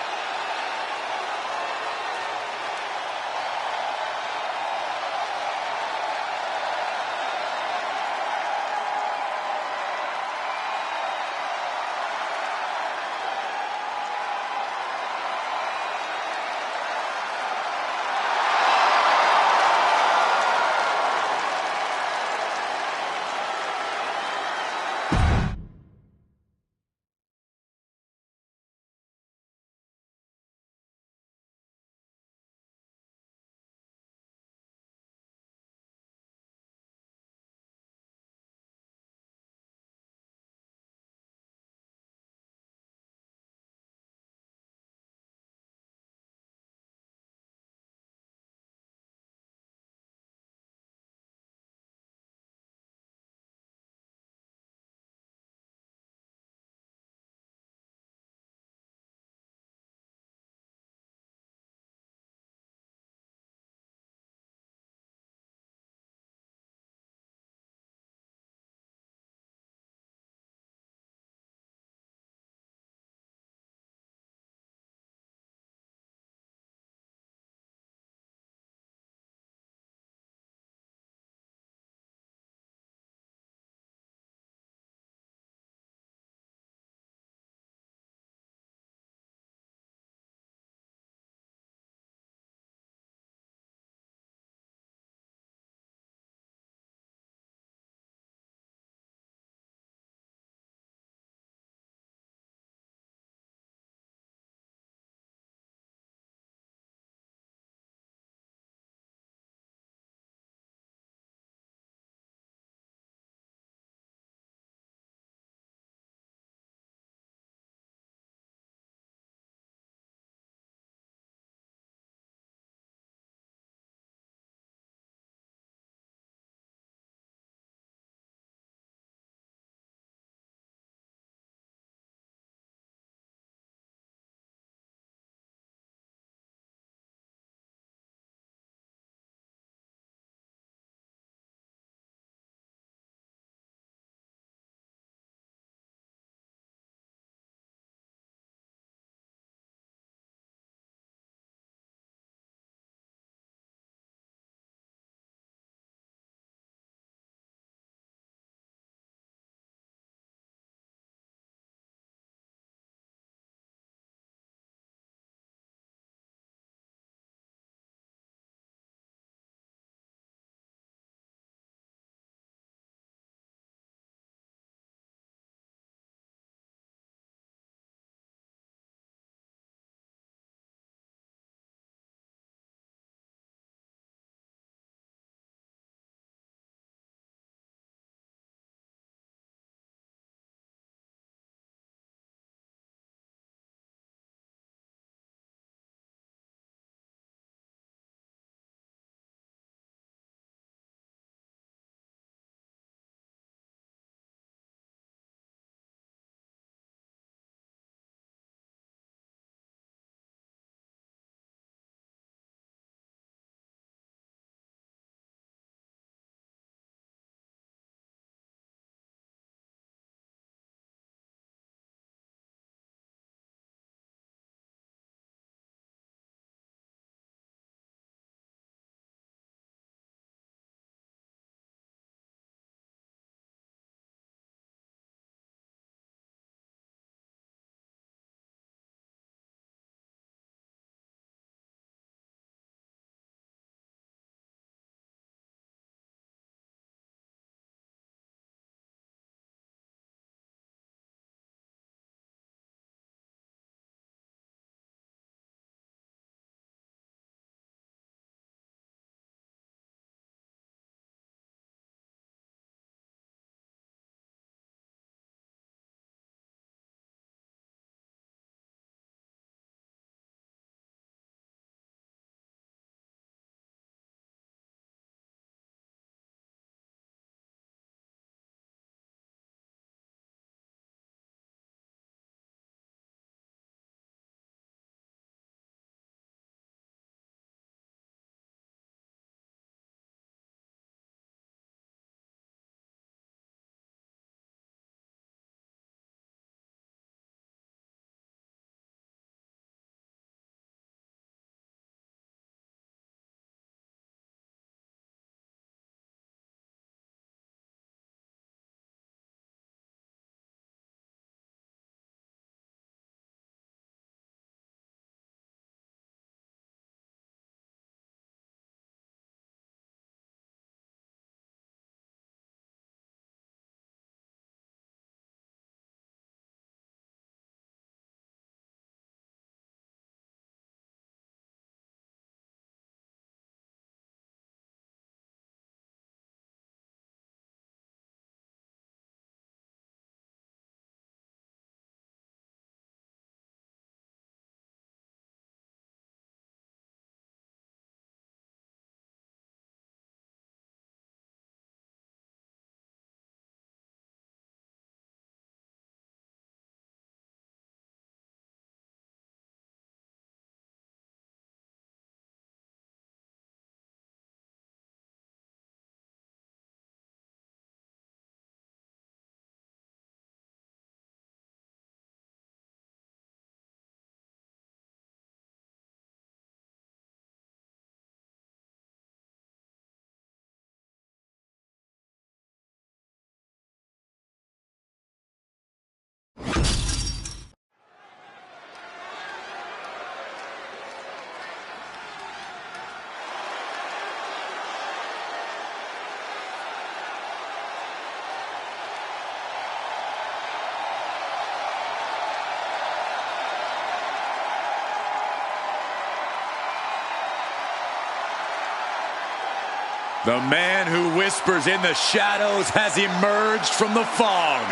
The man who whispers in the shadows has emerged from the fog.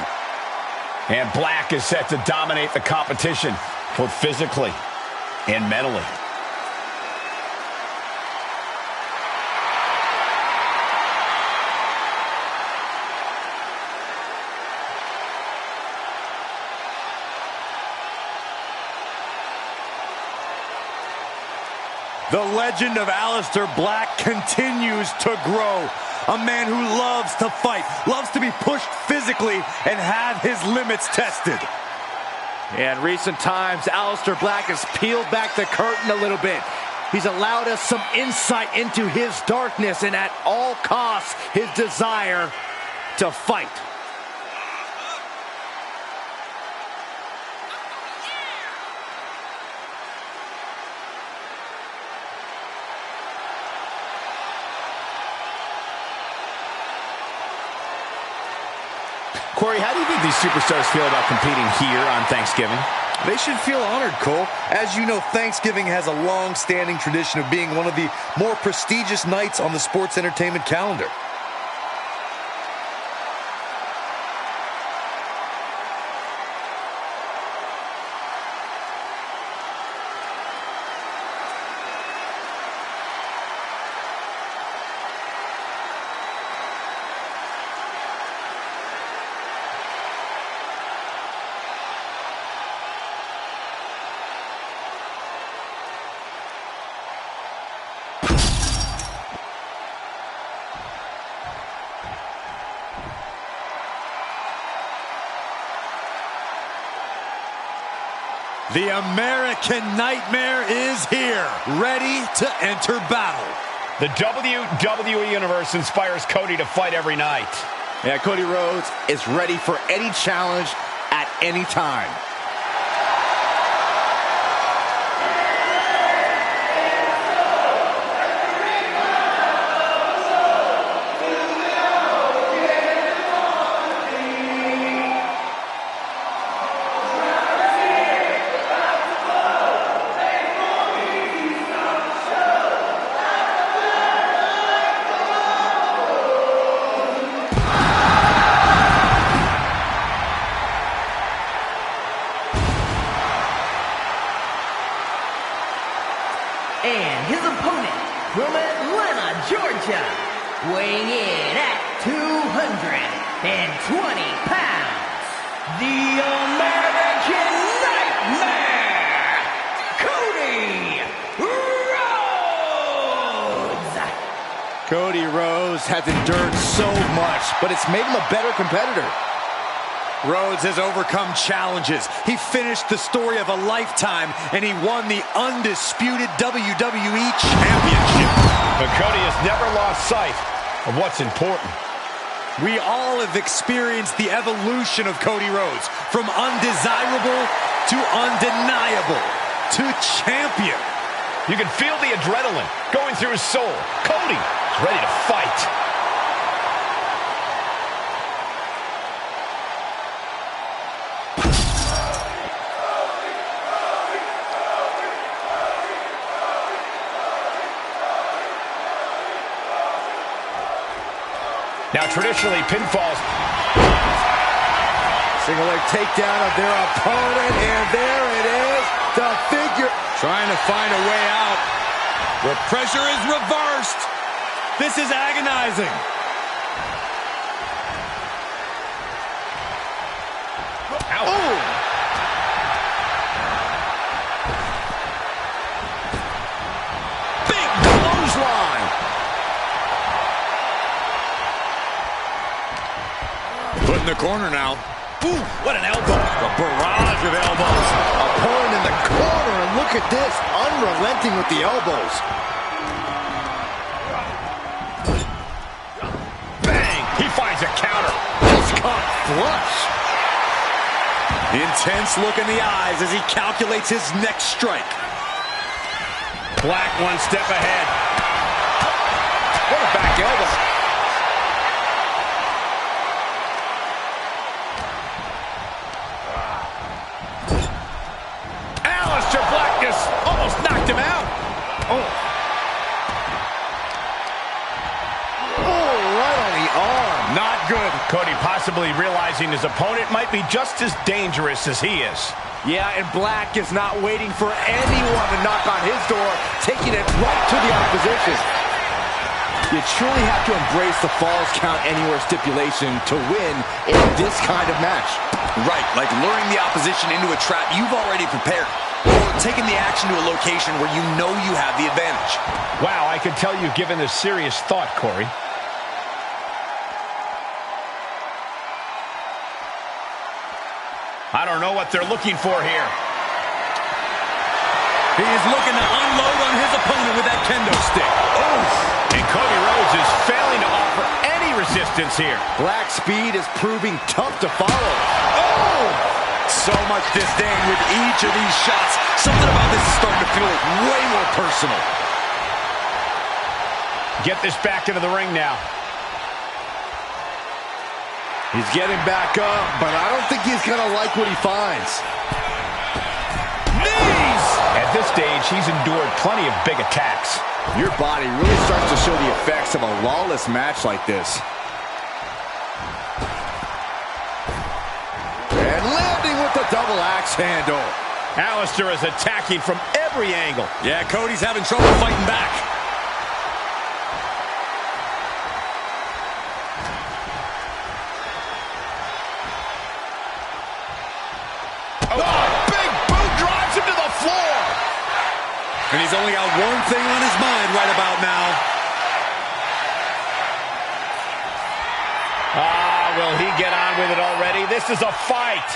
And Black is set to dominate the competition, both physically and mentally. The legend of Aleister Black continues to grow. A man who loves to fight, loves to be pushed physically, and have his limits tested. In recent times, Aleister Black has peeled back the curtain a little bit. He's allowed us some insight into his darkness and at all costs, his desire to fight. Corey, how do you think these superstars feel about competing here on Thanksgiving? They should feel honored, Cole. As you know, Thanksgiving has a long-standing tradition of being one of the more prestigious nights on the sports entertainment calendar. The American Nightmare is here, ready to enter battle. The WWE Universe inspires Cody to fight every night. Yeah, Cody Rhodes is ready for any challenge at any time. And his opponent from Atlanta, Georgia, weighing in at 220 pounds, the American Nightmare, Cody Rhodes! Cody Rhodes has endured so much, but it's made him a better competitor. Rhodes has overcome challenges. He finished the story of a lifetime, and he won the undisputed WWE Championship. But Cody has never lost sight of what's important. We all have experienced the evolution of Cody Rhodes, from undesirable to undeniable to champion. You can feel the adrenaline going through his soul. Cody is ready to fight. Now, traditionally, pinfalls. Single leg takedown of their opponent, and there it is, the figure. Trying to find a way out. The pressure is reversed. This is agonizing. Ow. Ooh. Big clothesline. Put in the corner now. Ooh, what an elbow. A barrage of elbows. Opponent in the corner, and look at this, unrelenting with the elbows. Bang! He finds a counter. He's caught flush. Intense look in the eyes as he calculates his next strike. Black one step ahead. What a back elbow. Aleister Black just almost knocked him out. Oh. good. Cody possibly realizing his opponent might be just as dangerous as he is. Yeah, and Black is not waiting for anyone to knock on his door, taking it right to the opposition. You truly have to embrace the Falls Count Anywhere stipulation to win in this kind of match. Right, like luring the opposition into a trap you've already prepared, or taking the action to a location where you know you have the advantage. Wow, I can tell you've given this serious thought, Corey. I don't know what they're looking for here. He is looking to unload on his opponent with that kendo stick. Oh! And Cody Rhodes is failing to offer any resistance here. Black's speed is proving tough to follow. Oh! So much disdain with each of these shots. Something about this is starting to feel way more personal. Get this back into the ring now. He's getting back up, but I don't think he's going to like what he finds. Knees! At this stage, he's endured plenty of big attacks. Your body really starts to show the effects of a lawless match like this. And landing with the double axe handle. Alistair is attacking from every angle. Yeah, Cody's having trouble fighting back. And he's only got one thing on his mind right about now. Will he get on with it already? This is a fight.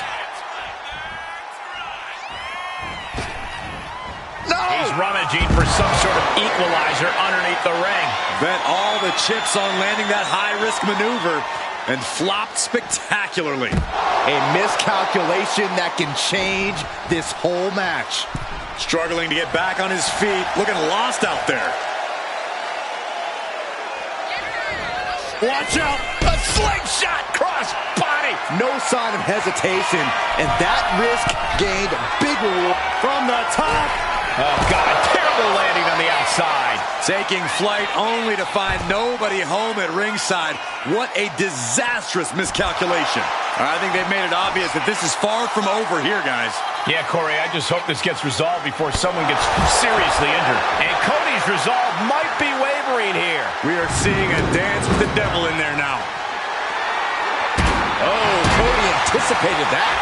No! He's rummaging for some sort of equalizer underneath the ring. Bet all the chips on landing that high-risk maneuver and flopped spectacularly. A miscalculation that can change this whole match. Struggling to get back on his feet, looking lost out there. Watch out! A slingshot cross body! No sign of hesitation, and that risk gained big reward from the top. Oh, God, terrible landing on the outside. Taking flight only to find nobody home at ringside. What a disastrous miscalculation. I think they've made it obvious that this is far from over here, guys. Yeah, Corey, I just hope this gets resolved before someone gets seriously injured. And Cody's resolve might be wavering here. We are seeing a dance with the devil in there now. Oh, Cody anticipated that.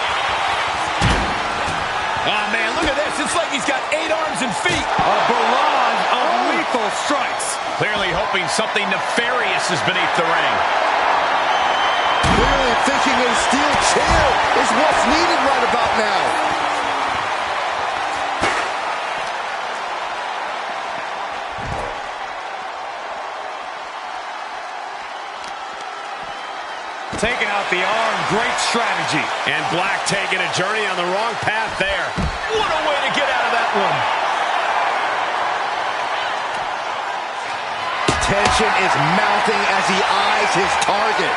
Oh, man, look at this. It's like he's got 8 arms and feet. A barrage of lethal strikes. Clearly hoping something nefarious is beneath the ring. Clearly thinking a steel chair is what's needed right about now. Taking out the arm, great strategy. And Black taking a journey on the wrong path there. What a way to get out of that one. Tension is mounting as he eyes his target.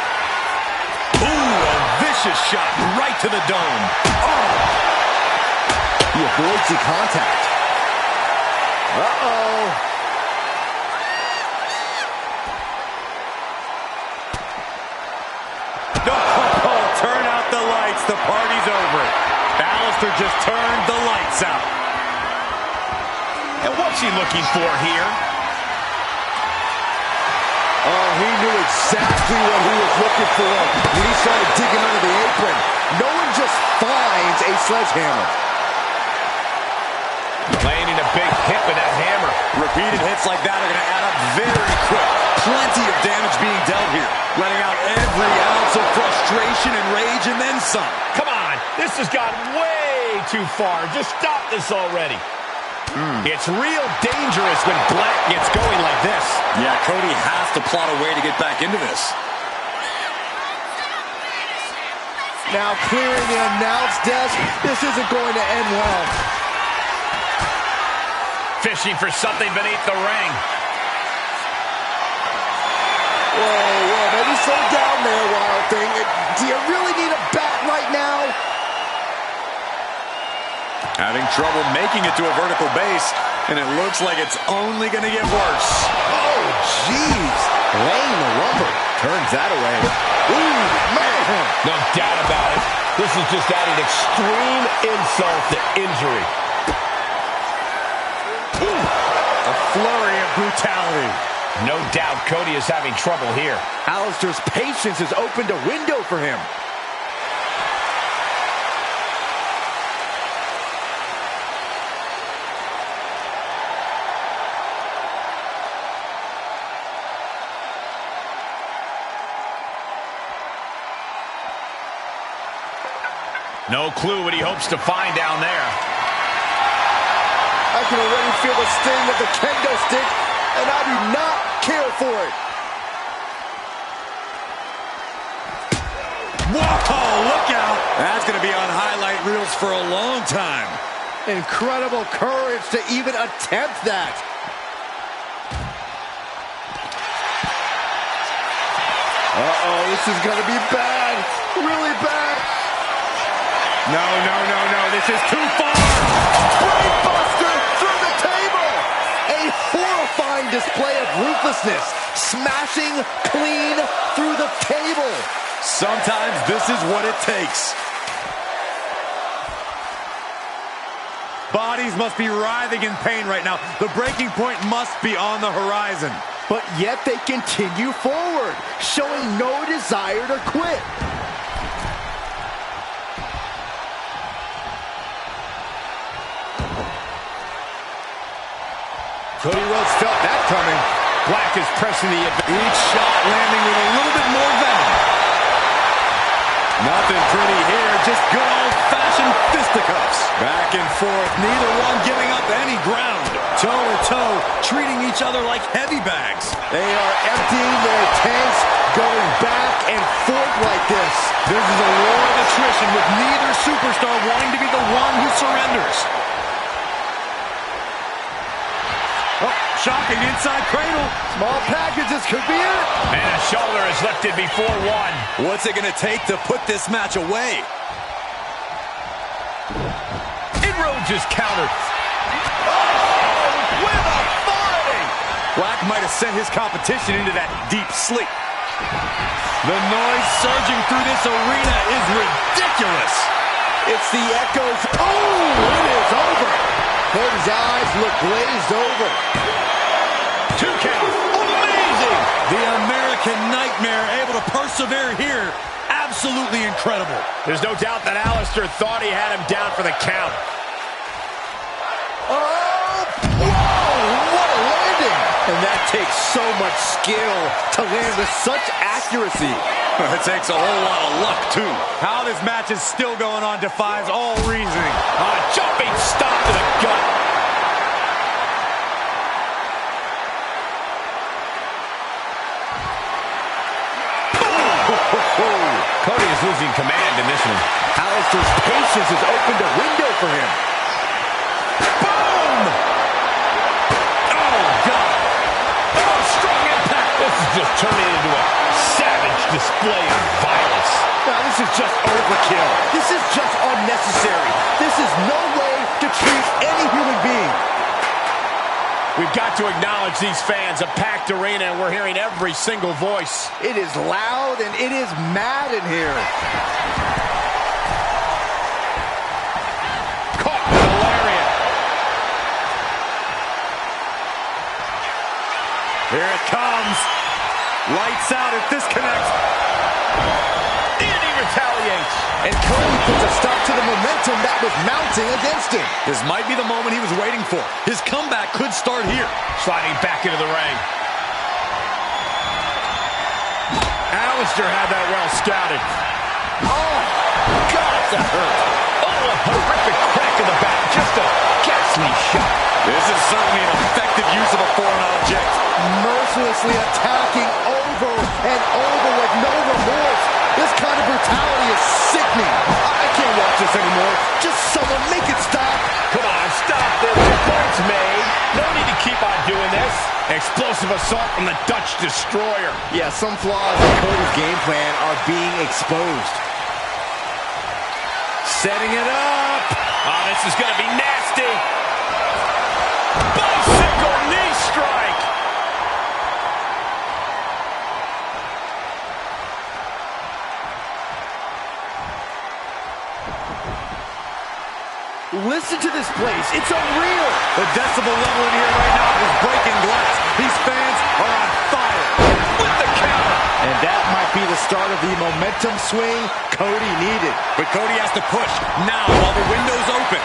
Ooh, a vicious shot right to the dome. Oh! He avoids the contact. Uh-oh. Turn out the lights. The party's over. Alistair just turned the lights out. And what's he looking for here? Oh, he knew exactly what he was looking for when he started digging under the apron. No one just finds a sledgehammer. Landing a big hit with that hammer. Repeated hits like that are going to add up very quick. Plenty of damage being dealt here. Letting out every ounce of frustration and rage and then some. Come on, this has gone way too far. Just stop this already. It's real dangerous when Black gets going like this. Yeah, Cody has to plot a way to get back into this. Now clearing the announce desk, this isn't going to end well. Fishing for something beneath the ring. Whoa, maybe slow down there, Wild Thing. Do you really need a bat right now? Having trouble making it to a vertical base, and it looks like it's only going to get worse. Oh, jeez. Laying the lumber. Turns that away. Ooh, man. No doubt about it. This is just adding extreme insult to injury. A flurry of brutality. No doubt Cody is having trouble here. Alistair's patience has opened a window for him. No clue what he hopes to find down there. I can already feel the sting of the kendo stick, and I do not care for it. Whoa, look out. That's going to be on highlight reels for a long time. Incredible courage to even attempt that. Uh-oh, this is going to be bad. Really bad. No, this is too far. Brainbuster through the table. A horrifying display of ruthlessness. Smashing clean through the table. Sometimes this is what it takes. Bodies must be writhing in pain right now. The breaking point must be on the horizon. But yet they continue forward, showing no desire to quit. Cody Rhodes felt that coming. Black is pressing the advantage. Each shot landing with a little bit more venom. Nothing pretty here, just good old-fashioned fisticuffs. Back and forth, neither one giving up any ground. Toe-to-toe, treating each other like heavy bags. They are emptying their tanks, going back and forth like this. This is a war of attrition with neither superstar wanting to be the one who surrenders. Oh, shocking inside cradle. Small packages could be it. And a shoulder is lifted before one. What's it going to take to put this match away? Rhodes is countered. Oh, with authority. Black might have sent his competition into that deep sleep. The noise surging through this arena is ridiculous. It's the echoes. Oh, it is over. Cody's eyes look glazed over. 2 count. Amazing. The American Nightmare able to persevere here. Absolutely incredible. There's no doubt that Alistair thought he had him down for the count. Oh, whoa, what a landing. And that takes so much skill to land with such accuracy. It takes a whole lot of luck, too. How this match is still going on defies all reasoning. A jumping stop to the gut. Cody is losing command in this one. Alistair's patience has opened a window for him. Boom! Oh, God. Oh, strong impact. This is just turning into a savage display of violence. Now, this is just overkill. This is just unnecessary. This is no way to treat any human being. We've got to acknowledge these fans, a packed arena, and we're hearing every single voice. It is loud and it is mad in here. Caught with a lariat. Here it comes. Lights out if this connects. And he retaliates. And Cody puts a stop to the momentum that was mounting against him. This might be the moment he was waiting for. His comeback could start here. Sliding back into the ring. Alistair had that well scouted. Oh, God, that hurt. Oh, a horrific crack in the back. Just a ghastly shot. This is certainly an effective use of a foreign object. Mercilessly attacking over and over with no remorse. This kind of brutality is sickening. I can't watch this anymore. Just someone make it stop. Come on, stop this. Your point's made. No need to keep on doing this. Explosive assault from the Dutch Destroyer. Yeah, some flaws in Cody's game plan are being exposed. Setting it up. Oh, this is going to be nasty. Bicycle knee strike. place. It's unreal. The decibel level in here right now is breaking glass. These fans are on fire. With the counter. And that might be the start of the momentum swing Cody needed. But Cody has to push now while the window's open.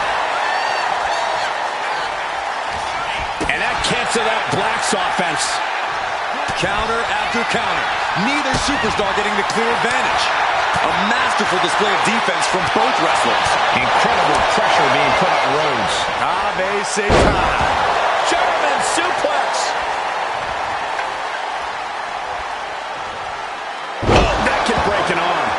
And that cancels out Black's offense. Counter after counter. Neither superstar getting the clear advantage. A masterful display of defense from both wrestlers. Incredible pressure being put on Rhodes. Ave Satan. German suplex. Oh, that can break an arm.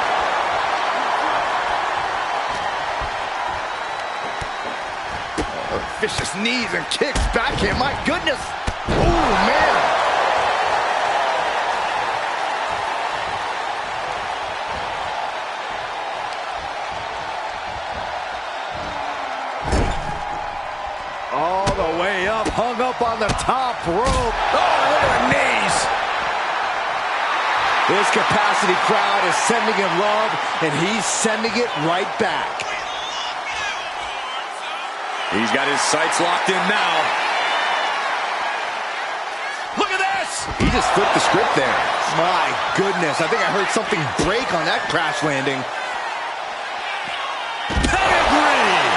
Vicious knees and kicks backhand. My goodness. Oh, man. All the way up, hung up on the top rope. Oh, look at the knees. This capacity crowd is sending him love, and he's sending it right back. He's got his sights locked in now. Look at this. He just flipped the script there. My goodness, I think I heard something break on that crash landing. Pedigree!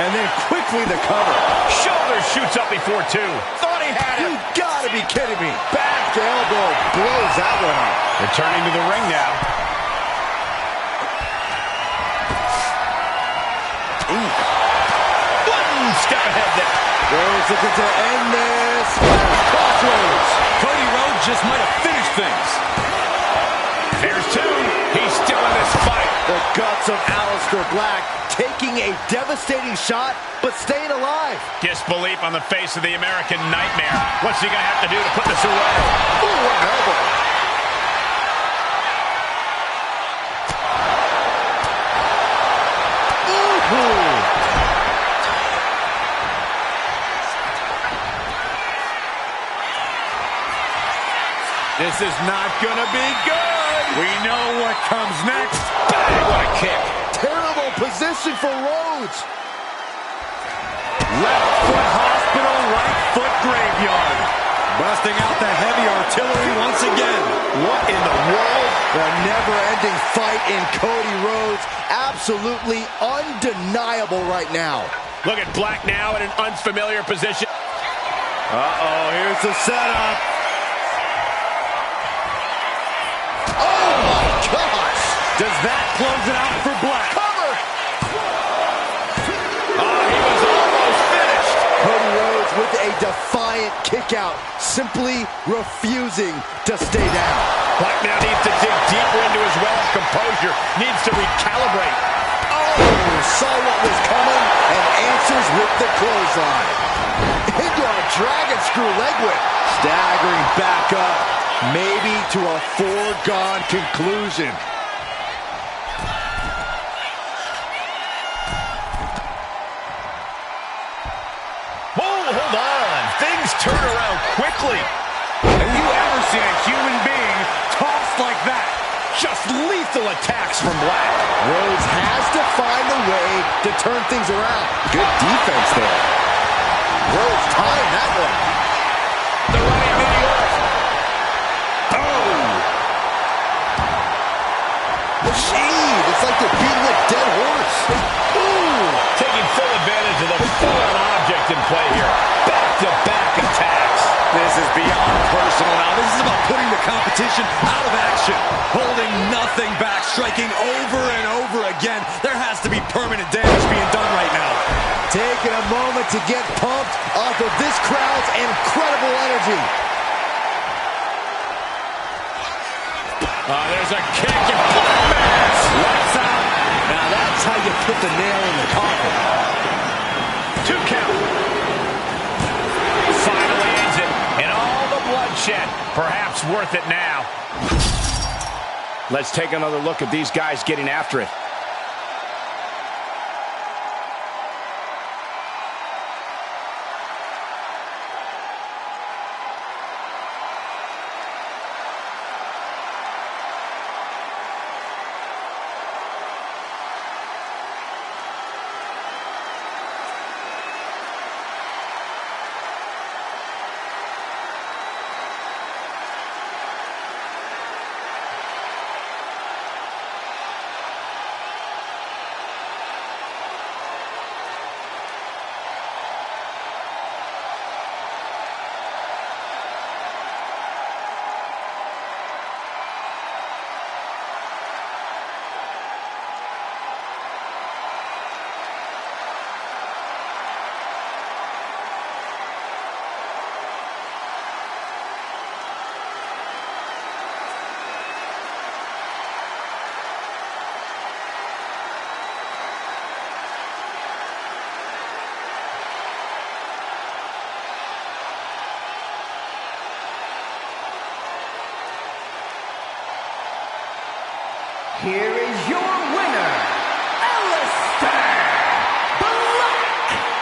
And then quickly the cover. Shoulder shoots up before two. Thought he had it. You gotta be kidding me. Back elbow blows that one up. Returning to the ring now. Ooh. One step ahead there. Rhodes looking to end this. Crossroads. Cody Rhodes just might have finished things. There's two. He's still in this fight. The guts of Aleister Black taking a devastating shot, but staying alive. Disbelief on the face of the American Nightmare. What's he going to have to do to put this away? Ooh, what an elbow. Ooh. This is not going to be good. We know what comes next. Bang, what a kick. Terrible position for Rhodes. Left foot hospital, right foot graveyard. Busting out the heavy artillery once again. What in the world? The never-ending fight in Cody Rhodes. Absolutely undeniable right now. Look at Black now in an unfamiliar position. Uh-oh, here's the setup. Oh, my gosh. Does that close it out for Black? Cover. Oh, he was almost finished. Cody Rhodes with a defiant kick-out, simply refusing to stay down. Black now needs to dig deeper into his well of composure. Needs to recalibrate. Oh, saw what was coming and answers with the clothesline. Into a dragon screw leg whip. Staggering back up, maybe to a foregone conclusion. Whoa, hold on. Things turn around quickly. Have you ever seen a human being tossed like that? Just lethal attacks from Black. Rhodes has to find a way to turn things around. Good defense there. Rhodes timed that one. The running New York. Oh! Gee, it's like they're beating a dead horse. Ooh! Taking full advantage of the foreign object in play here. Back-to-back attacks. This is beyond personal now. This is about putting the competition out of action. Holding nothing back, striking over and over again. There has to be permanent damage being done right now. Taking a moment to get pumped off of this crowd's incredible energy. There's a kick and Black Mass. Lights out. Now that's how you put the nail in the coffin. 2 count. Finally ends it. And all the bloodshed. Perhaps worth it now. Let's take another look at these guys getting after it.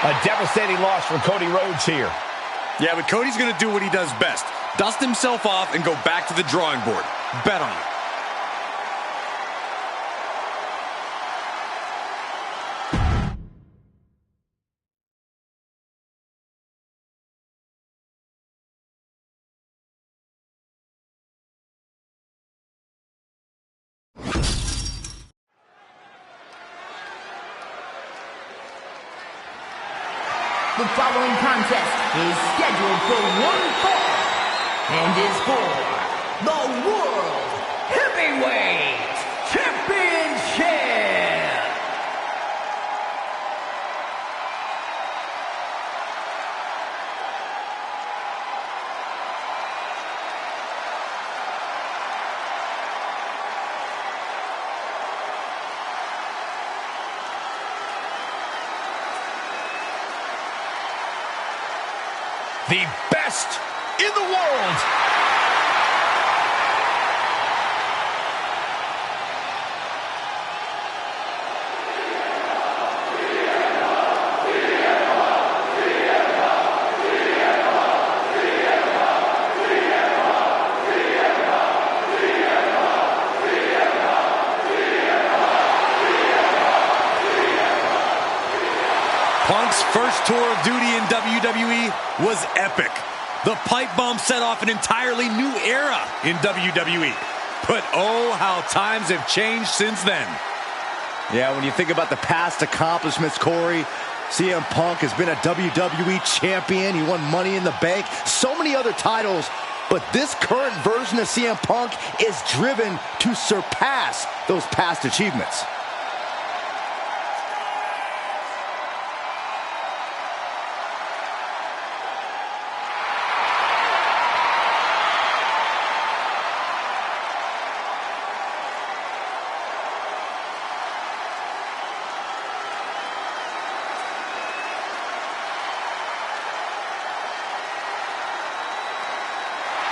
A devastating loss for Cody Rhodes here. Yeah, but Cody's going to do what he does best. Dust himself off and go back to the drawing board. Bet on it. The following contest is scheduled for one fall and is for the World Heavyweight Championship. The best in the world. Punk's first tour of duty in WWE was epic. The pipe bomb set off an entirely new era in WWE. But oh, how times have changed since then. Yeah, when you think about the past accomplishments, Corey, CM Punk has been a WWE champion. He won Money in the Bank, so many other titles. But this current version of CM Punk is driven to surpass those past achievements.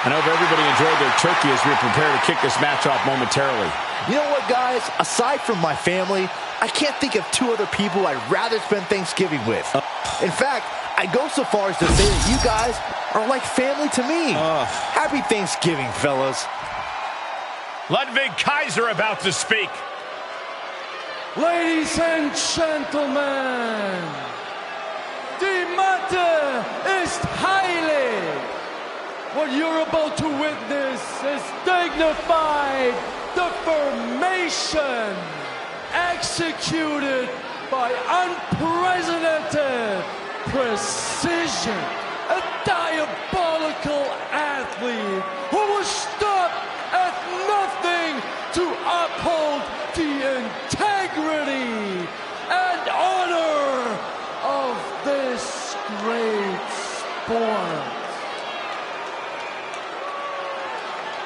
I hope everybody enjoyed their turkey as we prepare to kick this match off momentarily. You know what, guys? Aside from my family, I can't think of two other people I'd rather spend Thanksgiving with. In fact, I go so far as to say that you guys are like family to me. Happy Thanksgiving, fellas. Ludwig Kaiser about to speak. Ladies and gentlemen, the matter is highly. What you're about to witness is dignified deformation executed by unprecedented precision. A diabolical athlete who will stop at nothing to uphold the integrity and honor of this great sport.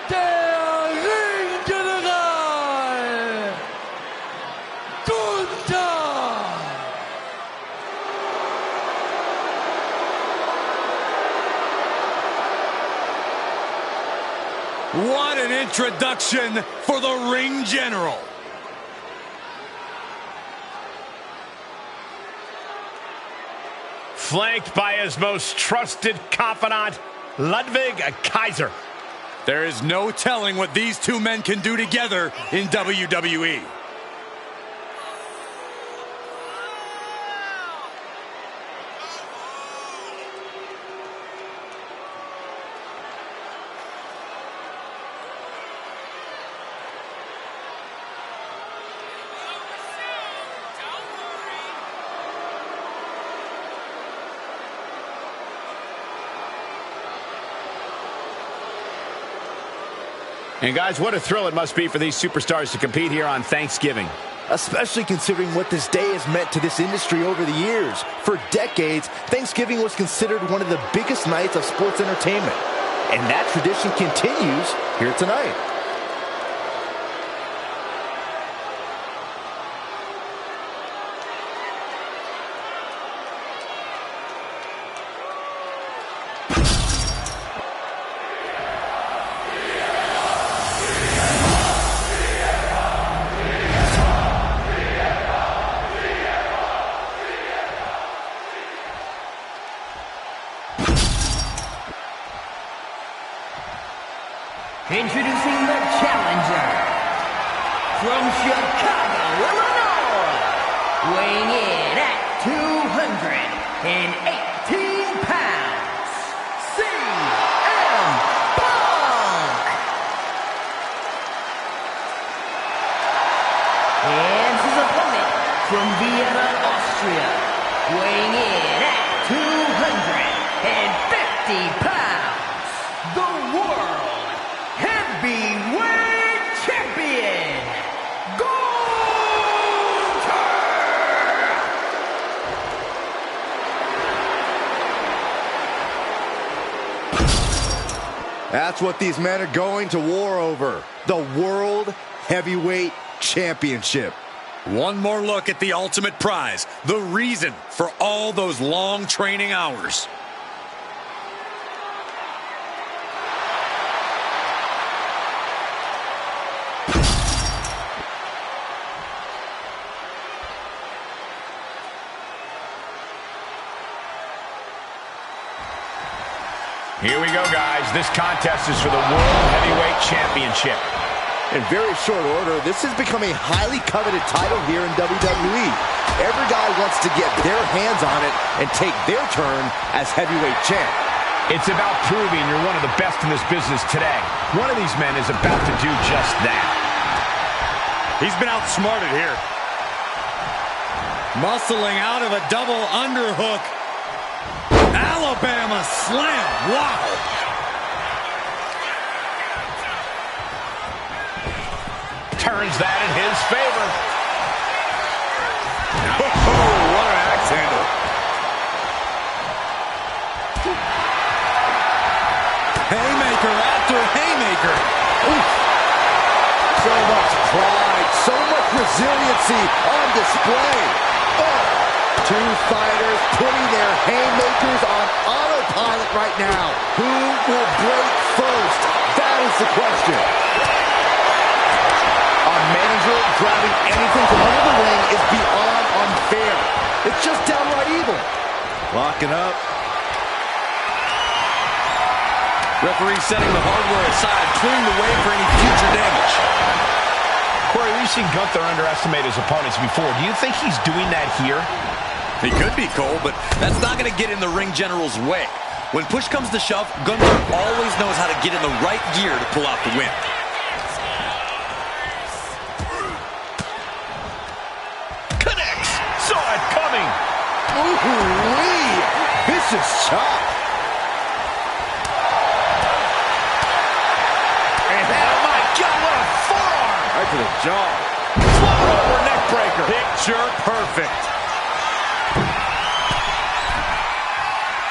Der Ringgeneral Gunther. What an introduction for the Ring General. Flanked by his most trusted confidant, Ludwig Kaiser. There is no telling what these two men can do together in WWE. And guys, what a thrill it must be for these superstars to compete here on Thanksgiving. Especially considering what this day has meant to this industry over the years. For decades, Thanksgiving was considered one of the biggest nights of sports entertainment. And that tradition continues here tonight. Introducing the challenger from Chicago, Illinois, weighing in at 218 pounds, CM Punk. And his opponent from Vienna, Austria, weighing in at 250 pounds, the World Heavyweight Champion, Gunther! That's what these men are going to war over. The World Heavyweight Championship. One more look at the ultimate prize, the reason for all those long training hours. Here we go, guys. This contest is for the World Heavyweight Championship. In very short order, this has become a highly coveted title here in WWE. Every guy wants to get their hands on it and take their turn as heavyweight champ. It's about proving you're one of the best in this business today. One of these men is about to do just that. He's been outsmarted here. Muscling out of a double underhook. Alabama slam. Wow. Turns that in his favor. Oh, what an axe handle. Haymaker after haymaker. Oof. So much pride, so much resiliency on display. Oh. Two fighters putting their haymakers on autopilot right now. Who will break first? That is the question. A manager grabbing anything from under the ring is beyond unfair. It's just downright evil. Locking up. Referee setting the hardware aside, clearing the way for any future damage. Corey, we've seen Gunther underestimate his opponents before. Do you think he's doing that here? He could be, Cole, but that's not going to get in the ring general's way. When push comes to shove, Gunther always knows how to get in the right gear to pull out the win. Connects! Saw it coming! Ooh-wee! Vicious chop. And oh my God, what a forearm! Right to the jaw. Float over neck breaker. Picture perfect.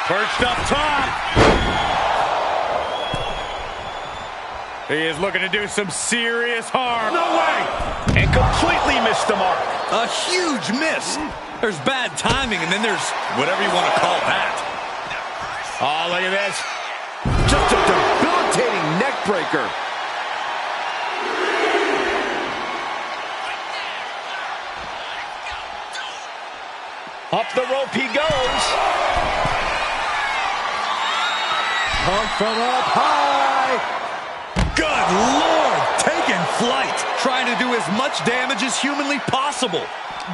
Perched up top. He is looking to do some serious harm. No way! And completely missed the mark. A huge miss. There's bad timing, and then there's whatever you want to call that. Oh, look at this. Just a debilitating neck breaker. Up the rope he goes. Punk from up high. Good Lord, taking flight. Trying to do as much damage as humanly possible.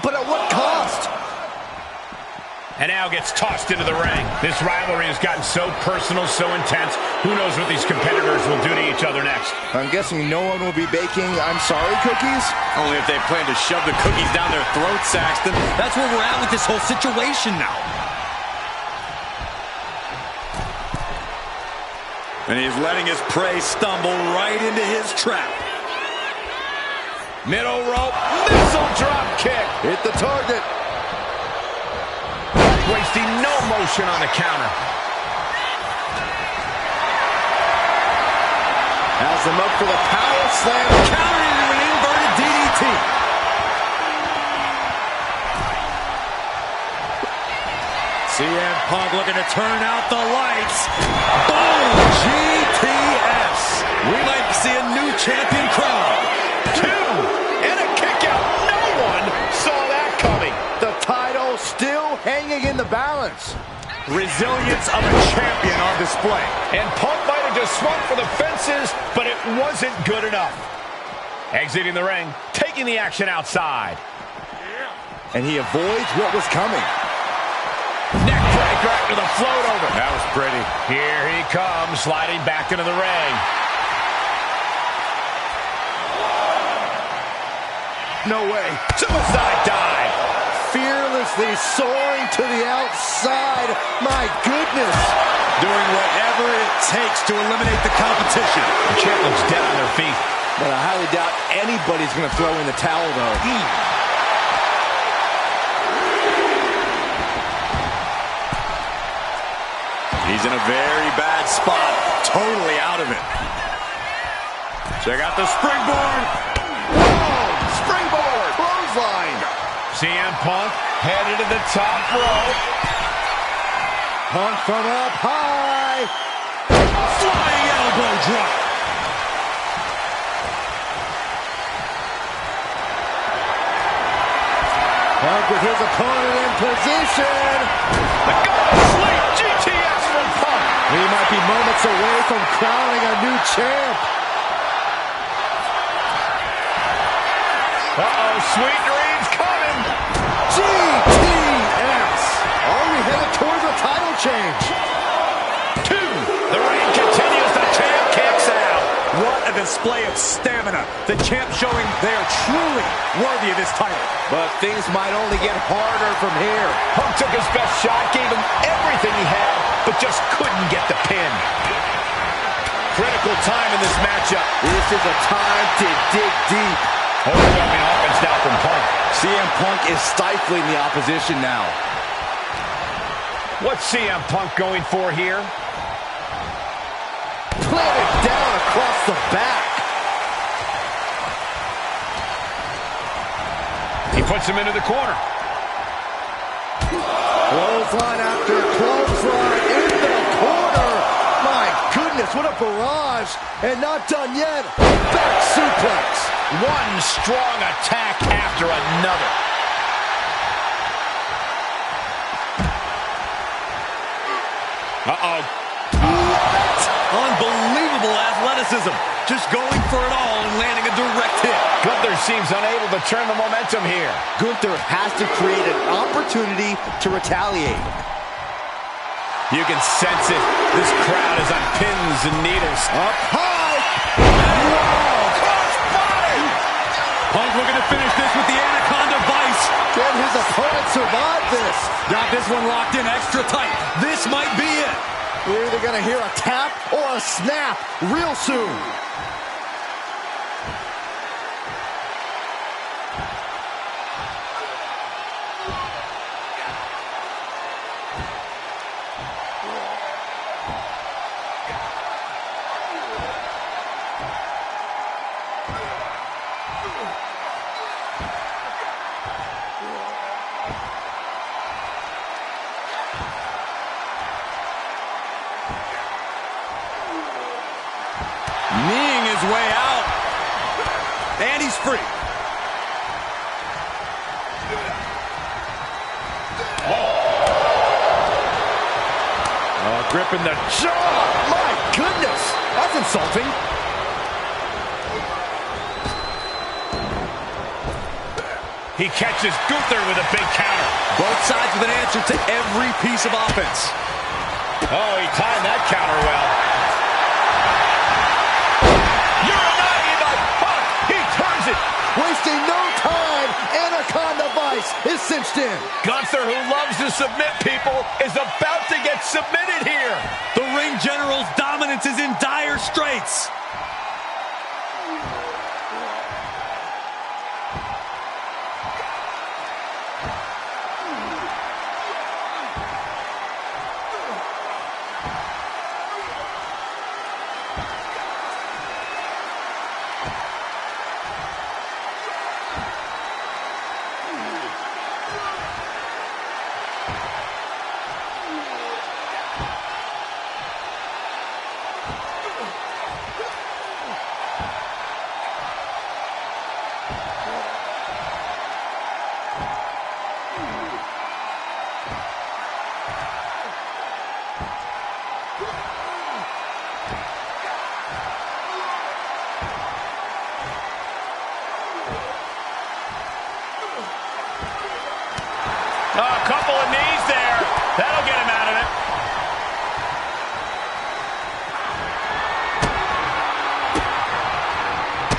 But at what cost? And now gets tossed into the ring. This rivalry has gotten so personal, so intense. Who knows what these competitors will do to each other next? I'm guessing no one will be baking I'm sorry cookies? Only if they plan to shove the cookies down their throat, Saxton. That's where we're at with this whole situation now. And he's letting his prey stumble right into his trap. Middle rope, missile drop kick. Hit the target. Wasting no motion on the counter. Has him up for the power slam. Counter into an inverted DDT. CM Punk looking to turn out the lights. Boom! GTS. We might see a new champion crowned. Two, and a kick out. No one saw that coming. The title still hanging in the balance. Resilience of a champion on display. And Punk might have just swung for the fences, but it wasn't good enough. Exiting the ring, taking the action outside. And he avoids what was coming. Neck breaker after the float over. That was pretty. Here he comes, sliding back into the ring. No way. Suicide dive. Fearlessly soaring to the outside. My goodness. Doing whatever it takes to eliminate the competition. The champ looks dead on their feet. But I highly doubt anybody's going to throw in the towel, though. He's in a very bad spot. Totally out of it. Check out the springboard. Whoa! Springboard! Clothesline! CM Punk headed to the top rope. Punk from up high. Flying elbow drop. Punk with his opponent in position. The God of Sleep, GTS from Punk. We might be moments away from crowning a new champ. Uh-oh, sweet dreams coming. GTS. Are we headed towards a title change? 2. The reign continues. The champ kicks out. What a display of stamina. The champ showing they are truly worthy of this title. But things might only get harder from here. Punk took his best shot, gave him everything he had, but just couldn't get the pin. Critical time in this matchup. This is a time to dig deep. Overwhelming offense now from Punk. CM Punk is stifling the opposition now. What's CM Punk going for here? Planted down across the back. He puts him into the corner. Clothesline after clothesline in the corner. My goodness, what a barrage. And not done yet. Back suplex. One strong attack after another. Uh-oh. Unbelievable athleticism. Just going for it all and landing a direct hit. Gunther seems unable to turn the momentum here. Gunther has to create an opportunity to retaliate. You can sense it. This crowd is on pins and needles. Up high. Whoa! Crossbody! Punk looking to finish this with the Anaconda Vice. Can his opponent survive this? Got this one locked in extra tight. This might be it. We're either going to hear a tap or a snap real soon. Kneeing his way out. And he's free. Gripping the jaw. My goodness, that's insulting. He catches Gunther with a big counter. Both sides with an answer to every piece of offense. Oh, he timed that counter well. Uranagi by Punk. He turns it. Wasting no time. Anaconda Vice is cinched in. Gunther, who loves to submit people, is about to get submitted here. The ring general's dominance is in dire straits.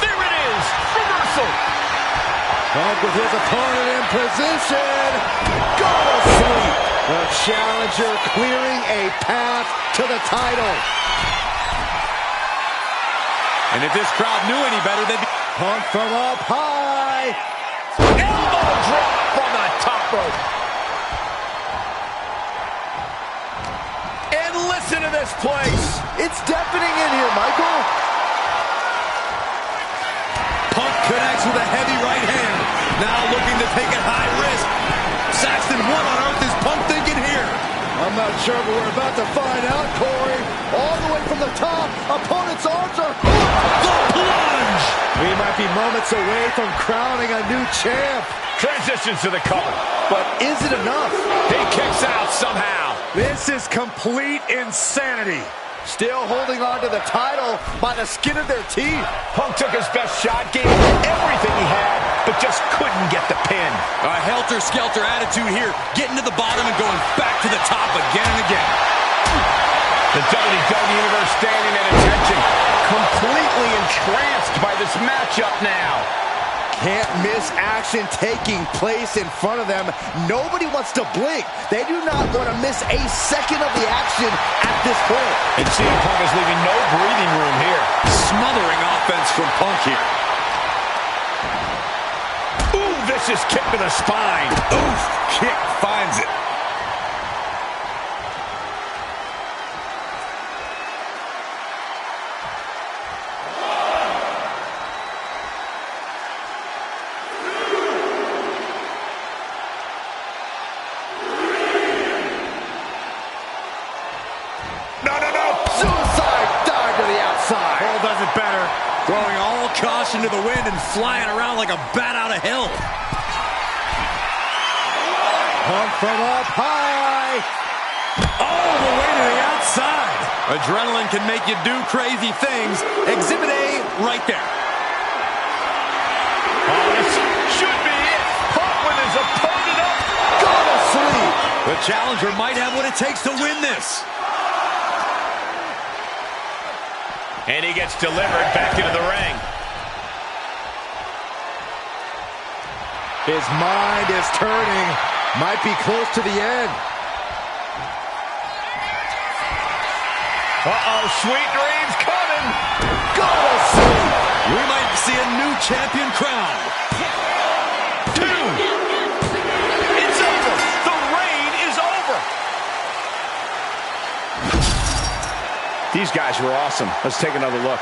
There it is. Reversal. Punk with his opponent in position. Go to sleep. The challenger clearing a path to the title. And if this crowd knew any better, they'd be... Punk from up high. Elbow drop from the top rope. And listen to this place. It's deafening in here, Michael. Punk connects with a heavy right hand. Now looking to take a high risk. Saxton, what on earth is Punk thinking here? I'm not sure, but we're about to find out, Corey. All the way from the top, opponent's arms are hooked. The plunge! We might be moments away from crowning a new champ. Transitions to the cover. But is it enough? He kicks out somehow. This is complete insanity. Still holding on to the title by the skin of their teeth. Punk took his best shot, gave everything he had, but just couldn't get the pin. A helter-skelter attitude here, getting to the bottom and going back to the top again and again. The WWE Universe standing at attention, completely entranced by this matchup now. Can't miss action taking place in front of them. Nobody wants to blink. They do not want to miss a second of the action at this point. And CM Punk is leaving no breathing room here. Smothering offense from Punk here. Ooh, vicious kick to the spine. Oof, kick finds it. Throwing all caution to the wind and flying around like a bat out of hell. Punk from up high. All the way to the outside. Adrenaline can make you do crazy things. Exhibit A right there. Oh, this should be it. Punk with his opponent up. Go to sleep. The challenger might have what it takes to win this. And he gets delivered back into the ring. His mind is turning. Might be close to the end. Uh-oh, sweet dreams coming. Go to sleep. We might see a new champion crowned. 2. It's over. The reign is over. These guys were awesome. Let's take another look.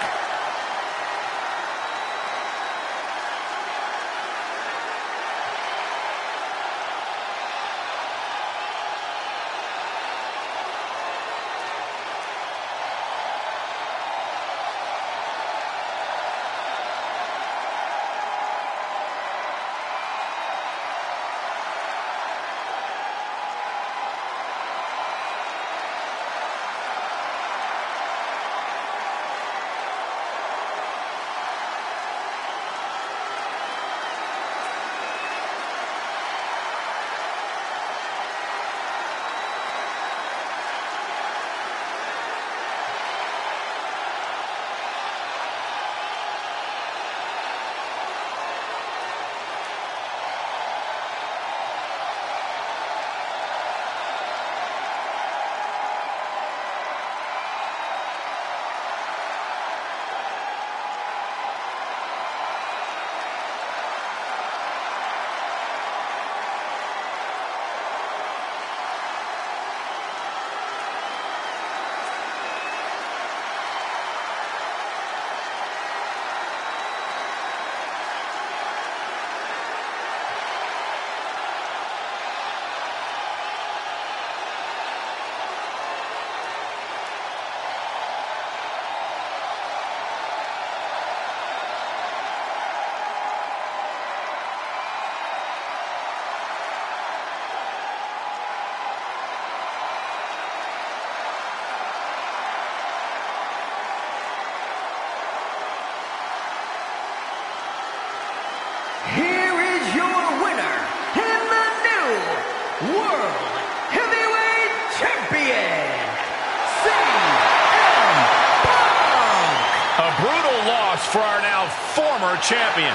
brutal loss for our now former champion.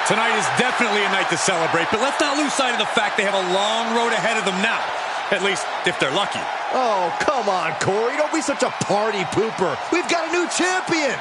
Tonight is definitely a night to celebrate, but let's not lose sight of the fact they have a long road ahead of them now. At least, if they're lucky. Oh, come on, Corey. Don't be such a party pooper. We've got a new champion.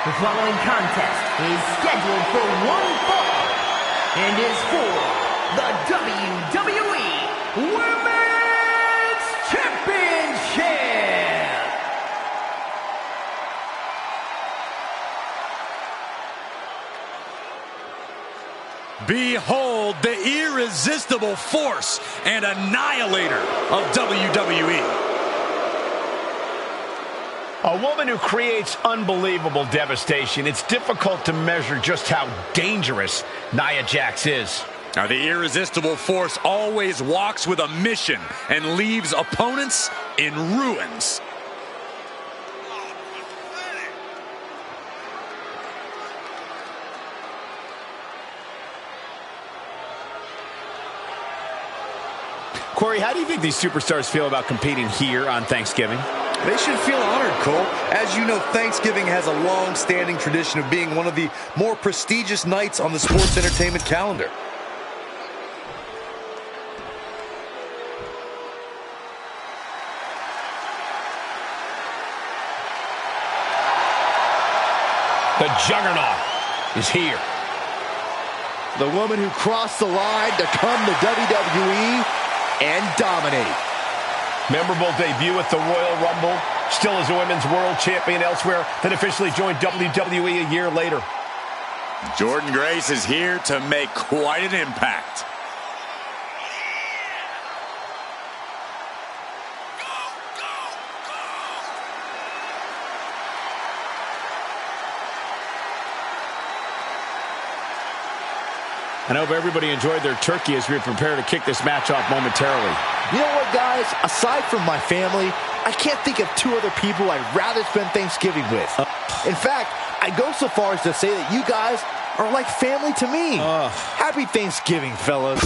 The following contest is scheduled for one fall and is for the WWE Women's Championship. Behold the irresistible force and annihilator of WWE. A woman who creates unbelievable devastation. It's difficult to measure just how dangerous Nia Jax is. Now, the irresistible force always walks with a mission and leaves opponents in ruins. Corey, how do you think these superstars feel about competing here on Thanksgiving? They should feel honored, Cole. As you know, Thanksgiving has a long-standing tradition of being one of the more prestigious nights on the sports entertainment calendar. The Juggernaut is here. The woman who crossed the line to come to WWE and dominate. Memorable debut at the Royal Rumble. Still as a women's world champion elsewhere. Then officially joined WWE a year later. Jordynne Grace is here to make quite an impact. I hope everybody enjoyed their turkey as we prepare to kick this match off momentarily. You know what, guys? Aside from my family, I can't think of two other people I'd rather spend Thanksgiving with. In fact, I'd go so far as to say that you guys are like family to me. Happy Thanksgiving, fellas.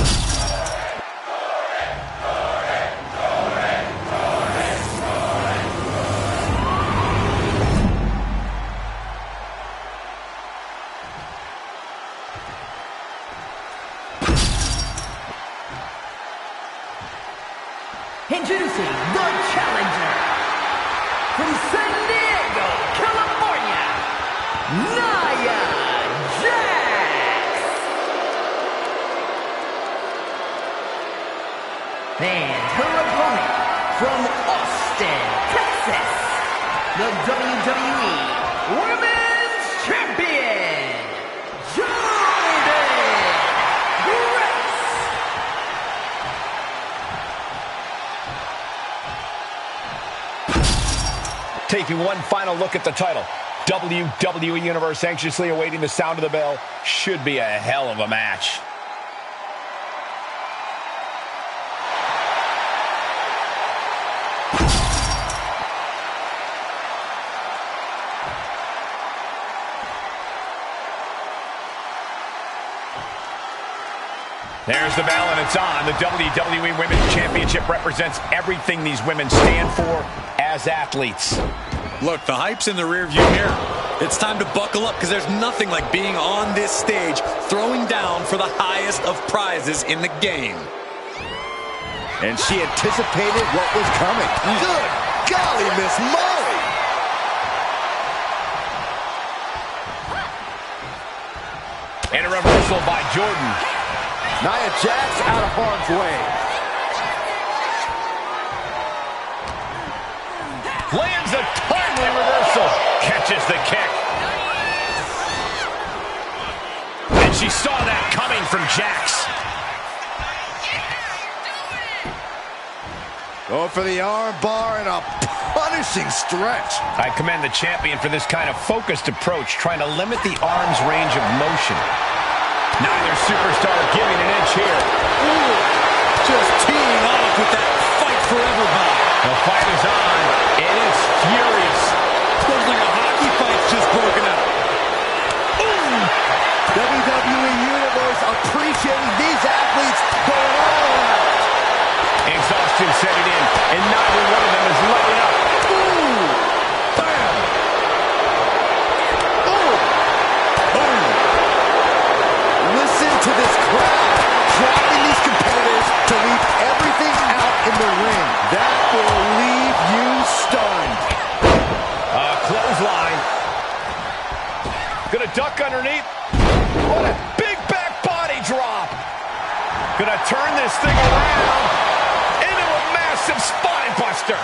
Introducing the challenger from San Diego, California, Nia Jax. And her opponent from Austin, Texas, the WWE Women's Champion, Jordynne Grace. Taking one final look at the title. WWE Universe anxiously awaiting the sound of the bell. Should be a hell of a match. There's the bell and it's on. The WWE Women's Championship represents everything these women stand for as athletes. Look, the hype's in the rearview mirror. It's time to buckle up because there's nothing like being on this stage, throwing down for the highest of prizes in the game. And she anticipated what was coming. Good golly, Miss Molly. And a reversal by Jordynne. Nia Jax out of harm's way. Lands a timely reversal. Catches the kick. And she saw that coming from Jax. Going for the arm bar and a punishing stretch. I commend the champion for this kind of focused approach, trying to limit the arm's range of motion. Neither superstar giving an inch here. Ooh, just teeing off with that fight forever vibe. The fight is on, and it's furious. Looks like a hockey fight's just broken out. WWE Universe appreciating these athletes going all out. Exhaustion setting in, and neither one of them is letting up. Ooh! Bam! Ooh! Boom! Listen to this crowd driving these competitors to leave everything out in the ring. That will leave you stunned. Clothesline. Gonna duck underneath. What a big back body drop. Gonna turn this thing around into a massive spine buster.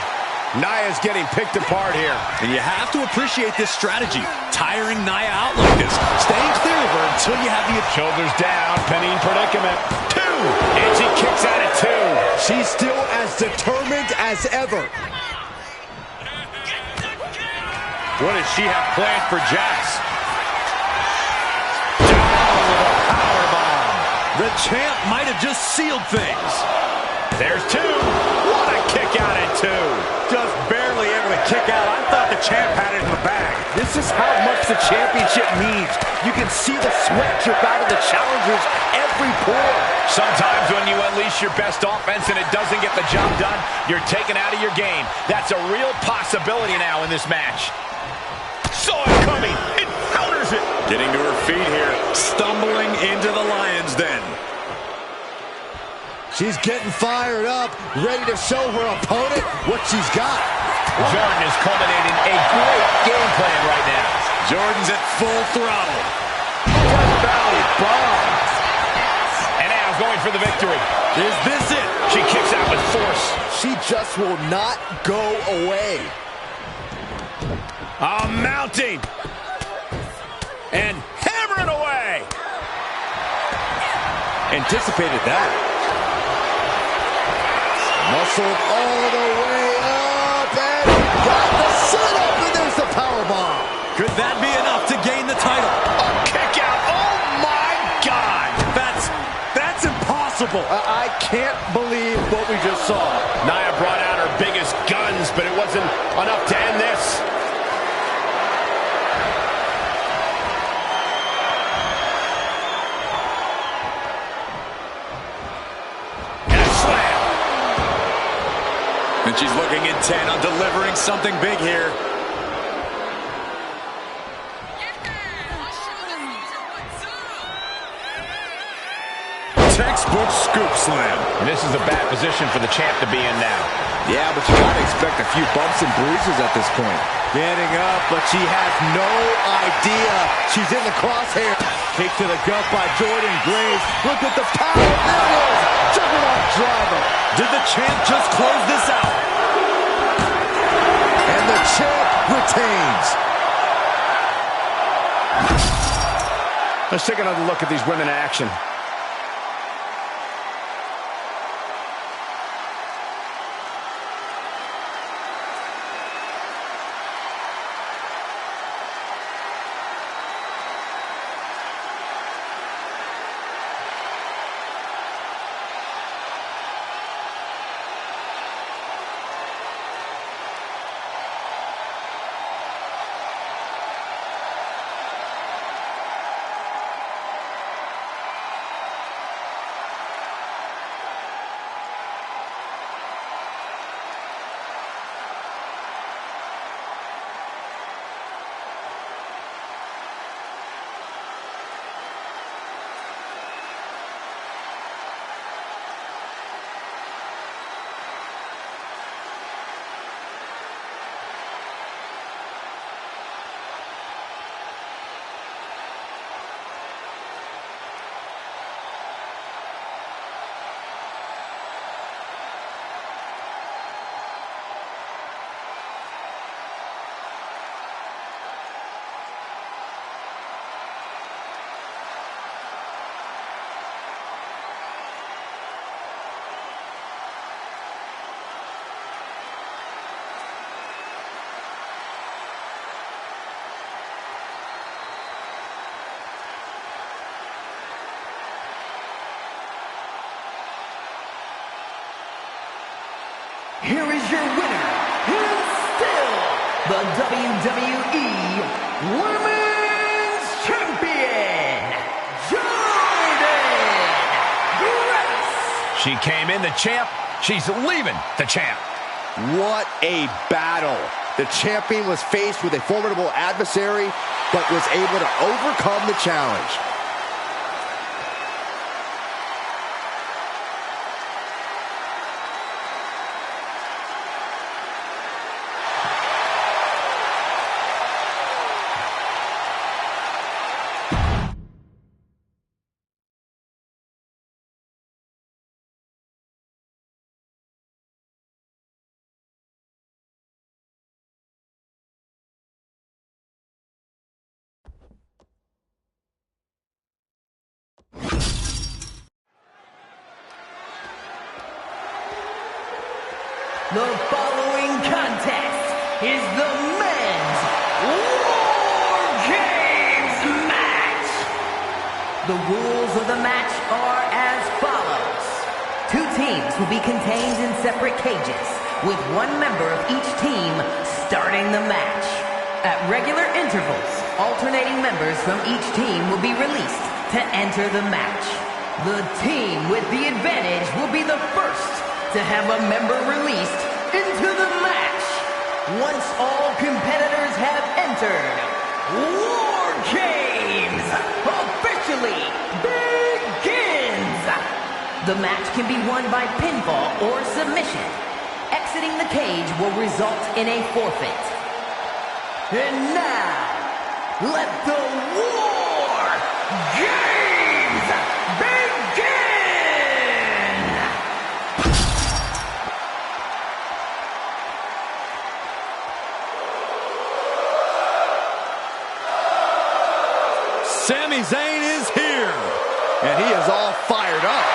Nia's getting picked apart here. And you have to appreciate this strategy. Tiring Nia out like this. Staying clear of her until you have the... Shoulders down, pinning predicament. 2, and she kicks out at 2. She's still as determined as ever. What does she have planned for Jax? The champ might have just sealed things. There's 2. What a kick out at 2. Just barely able to kick out. I thought the champ had it in the bag. This is how much the championship means. You can see the sweat drip out of the challengers every pore. Sometimes when you unleash your best offense and it doesn't get the job done, you're taken out of your game. That's a real possibility now in this match. Saw it coming. It counters it. Getting to her feet here. Stumbling into the lion's den. She's getting fired up, ready to show her opponent what she's got. Jordan is culminating a great game plan right now. Jordan's at full throttle. Valley bomb. And now going for the victory. Is this it? She kicks out with force. She just will not go away. Mounting. And hammering away. Anticipated that. Muscled all the way up and got the setup, and there's the powerbomb. Could that be enough to gain the title? A kick out. Oh my God. That's impossible. I can't believe what we just saw. Nia brought out her biggest guns, but it wasn't enough to end this. And she's looking intent on delivering something big here. Textbook scoop slam. And this is a bad position for the champ to be in now. Yeah, but you gotta expect a few bumps and bruises at this point. Getting up, but she has no idea she's in the crosshair. Kick to the gut by Jordan Graves. Look at the power. There it is. Juggernaut driver. Did the champ just close this out? And the champ retains. Let's take another look at these women in action. here is your winner, and still the WWE Women's Champion, Jordynne Grace. She came in the champ. She's leaving the champ. What a battle. The champion was faced with a formidable adversary, but was able to overcome the challenge. The following contest is the men's WarGames match. The rules of the match are as follows. 2 teams will be contained in separate cages, with 1 member of each team starting the match. At regular intervals, alternating members from each team will be released to enter the match. The team with the advantage will be the first to have a member released into the match. Once all competitors have entered, WarGames officially begins. The match can be won by pinfall or submission. Exiting the cage will result in a forfeit. And now, let the WarGames begin! Sami Zayn is here. And he is all fired up.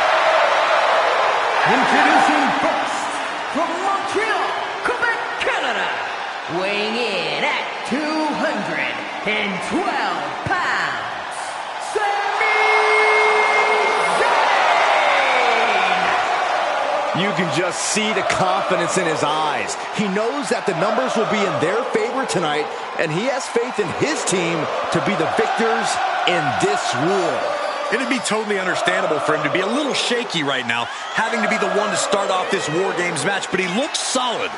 Introducing first, from Montreal, Quebec, Canada, weighing in at 212 pounds, Sami Zayn! You can just see the confidence in his eyes. He knows that the numbers will be in their favor tonight, and he has faith in his team to be the victors in this war. It'd be totally understandable for him to be a little shaky right now, having to be the one to start off this WarGames match, but he looks solid.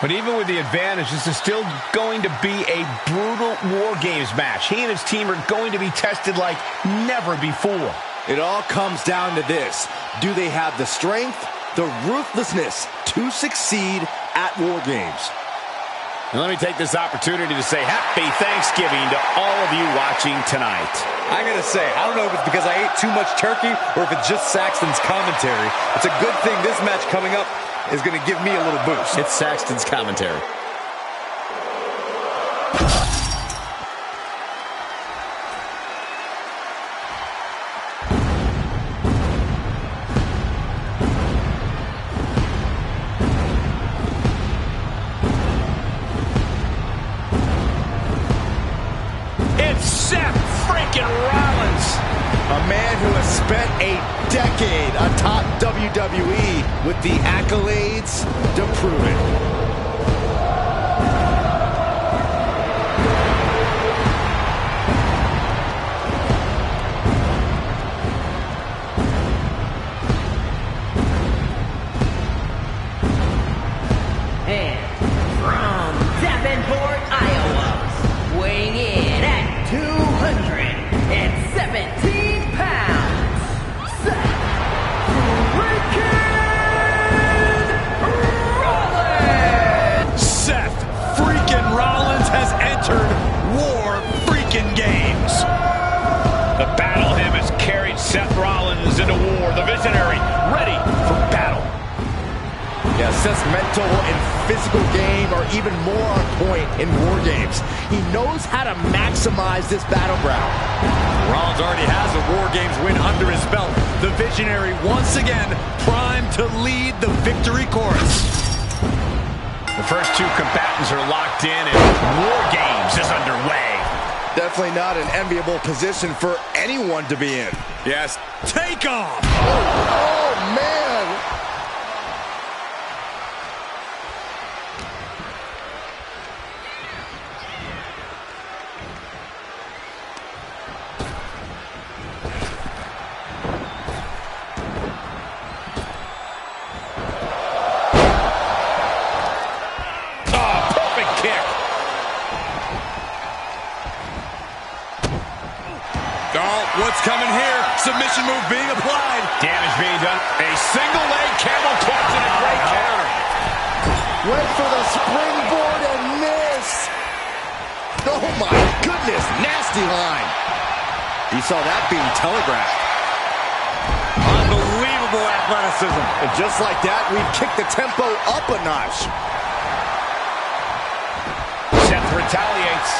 But even with the advantage, this is still going to be a brutal WarGames match. He and his team are going to be tested like never before. It all comes down to this. Do they have the strength, the ruthlessness to succeed at WarGames? And let me take this opportunity to say happy Thanksgiving to all of you watching tonight. I gotta say, I don't know if it's because I ate too much turkey or if it's just Saxton's commentary. It's a good thing this match coming up is gonna give me a little boost. It's Saxton's commentary. A man who has spent a decade atop WWE with the accolades to prove it. And from Davenport, Iowa, weighing in at 217 pounds, Seth Rollins! Seth freaking Rollins has entered War freaking Games. The battle hymn has carried Seth Rollins into war. The visionary ready for battle. Yeah, Seth's mental and physical game are even more on point in WarGames. He knows how to maximize this battleground. Rollins already has a WarGames win under his belt. The visionary once again primed to lead the victory chorus. The first 2 combatants are locked in and WarGames is underway. Definitely not an enviable position for anyone to be in. Yes, take off! Oh man! Oh, what's coming here? Submission move being applied. Damage being done. A single leg camel clutch and a great counter. Went for the springboard and miss. Oh my goodness, nasty line. He saw that being telegraphed. Unbelievable athleticism. And just like that, we've kicked the tempo up a notch. Seth retaliates.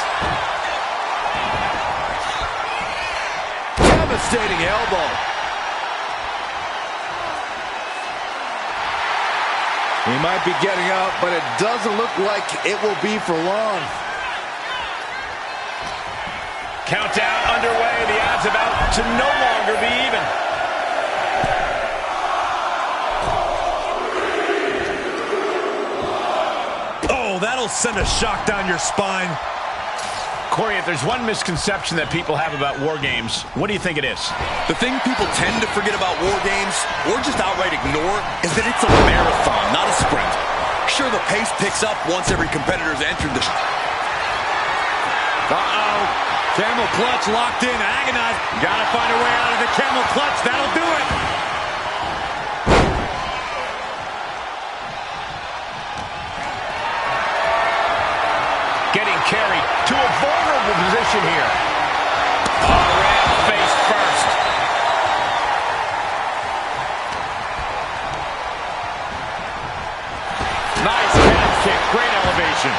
Devastating elbow. He might be getting up, but it doesn't look like it will be for long. Countdown underway. The odds about to no longer be even. Oh, that'll send a shock down your spine. Corey, if there's one misconception that people have about WarGames, what do you think it is? The thing people tend to forget about WarGames, or just outright ignore, is that it's a marathon, not a sprint. Sure, the pace picks up once every competitor's entered the... Uh-oh. Camel clutch locked in, agonized. Gotta find a way out of the camel clutch. That'll do it. Getting carried to a vulnerable position here. Oh, ran face first. Nice calf kick. Great elevation.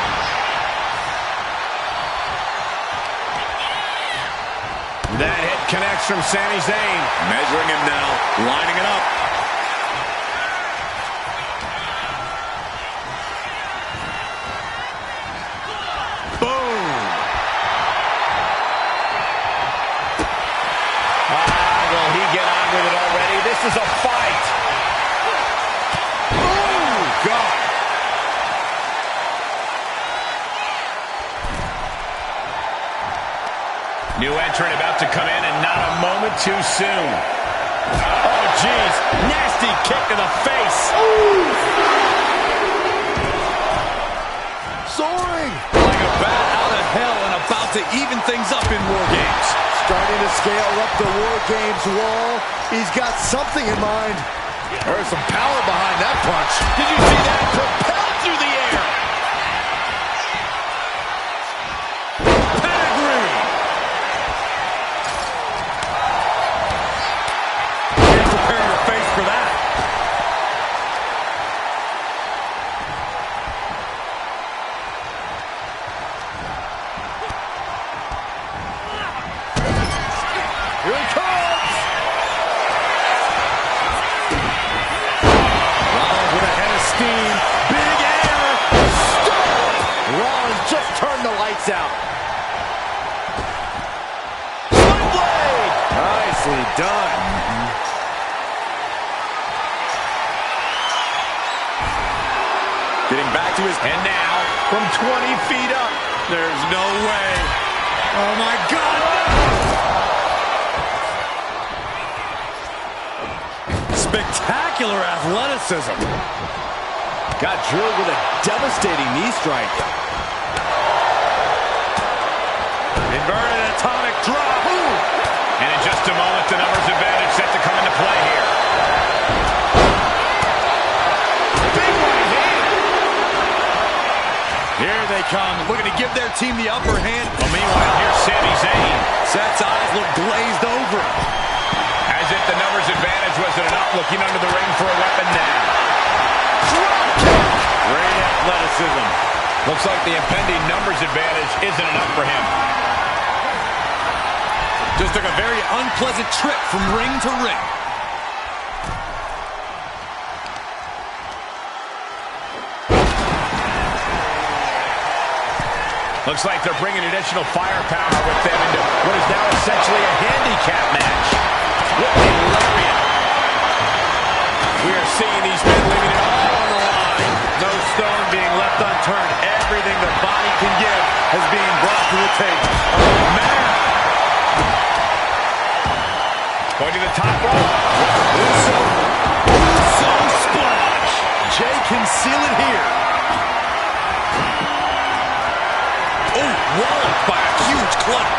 That hit connects from Sami Zayn. Measuring him now, lining it up. Boom. Will he get on with it already? This is a fight. Oh, God. New entrant about to come in, and not a moment too soon. Oh, jeez. Nasty kick to the face. Soaring. Like a bat out of hell and about to even things up in WarGames. Starting to scale up the WarGames wall. He's got something in mind. There's some power behind that punch. Did you see that? Propelled through the air. Pedigree. Can't prepare your face for that. Here he comes. Rollins with a head of steam. Big air. Stop. Rollins just turned the lights out. Blade. Nicely done. Getting back to his... And now, from 20 feet up. There's no way. Oh, my God. Spectacular athleticism. Got drilled with a devastating knee strike. Inverted atomic drop. And in just a moment, the numbers advantage set to come into play here. Big right hand. Here they come, looking to give their team the upper hand. Well, meanwhile, here's Sami Zayn. Seth's eyes look glazed over. As if the numbers advantage wasn't enough, looking under the ring for a weapon now. Great athleticism. Looks like the impending numbers advantage isn't enough for him. Just took a very unpleasant trip from ring to ring. Looks like they're bringing additional firepower with them into what is now essentially a handicap match. What a lariat. We are seeing these men leaving it all on the line. No stone being left unturned. Everything the body can give is being brought to the table. Oh, man. Going to the top rope. Uso splash. Jay can seal it here. Oh, walloped by a huge club.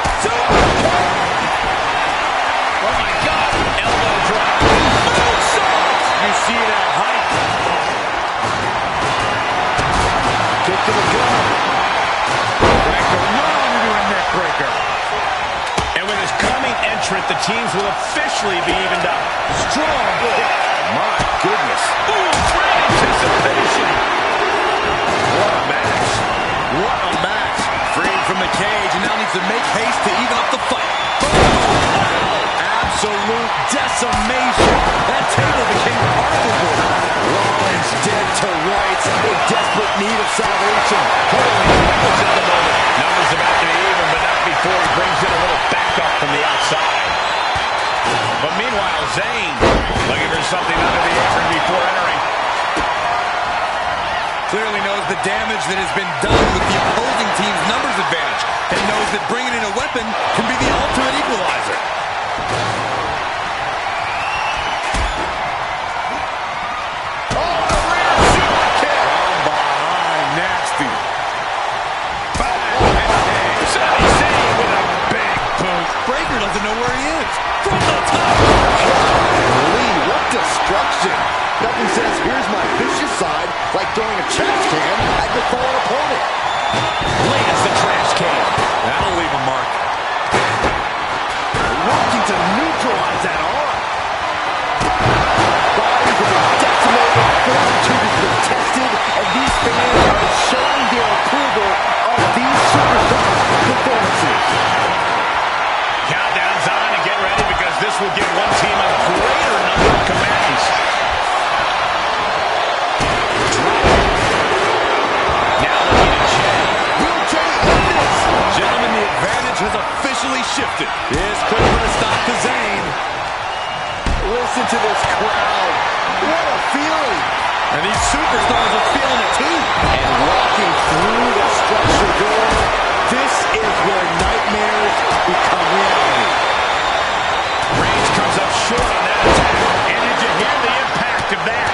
the teams will officially be evened up. Strong. My goodness. Ooh, great anticipation. What a match. What a match. Freed from the cage and now needs to make haste to even up the fight. Absolute decimation. That table became heartbroken. Rollins dead to rights, in desperate need of salvation. Numbers at the moment. Numbers about to be even, but not before he brings in a little backup from the outside. But meanwhile, Zayn looking for something under the apron before entering. Clearly knows the damage that has been done with the opposing team's numbers advantage and knows that bringing in a weapon can be the ultimate equalizer. Breaker doesn't know where he is. From the top. Lee, what destruction. Nothing says, here's my vicious side, like throwing a trash can at your fallen opponent. Lands the trash can. That'll leave a mark. Working to neutralize that arm. Bodies have been decimated, fortitude has been tested, and these fans are showing their approval of these superstars' performances. Countdown's on and get ready because this will give one team a greater number of commands. Now looking at Jay. Will Jay end this? Gentlemen, the advantage has officially shifted. This could put a stop to Zayn. Listen to this crowd. What a feeling. And these superstars are feeling it too. And walking through the structure door, this is where nightmares become reality. Reigns comes up short on that attack. And did you hear the impact of that?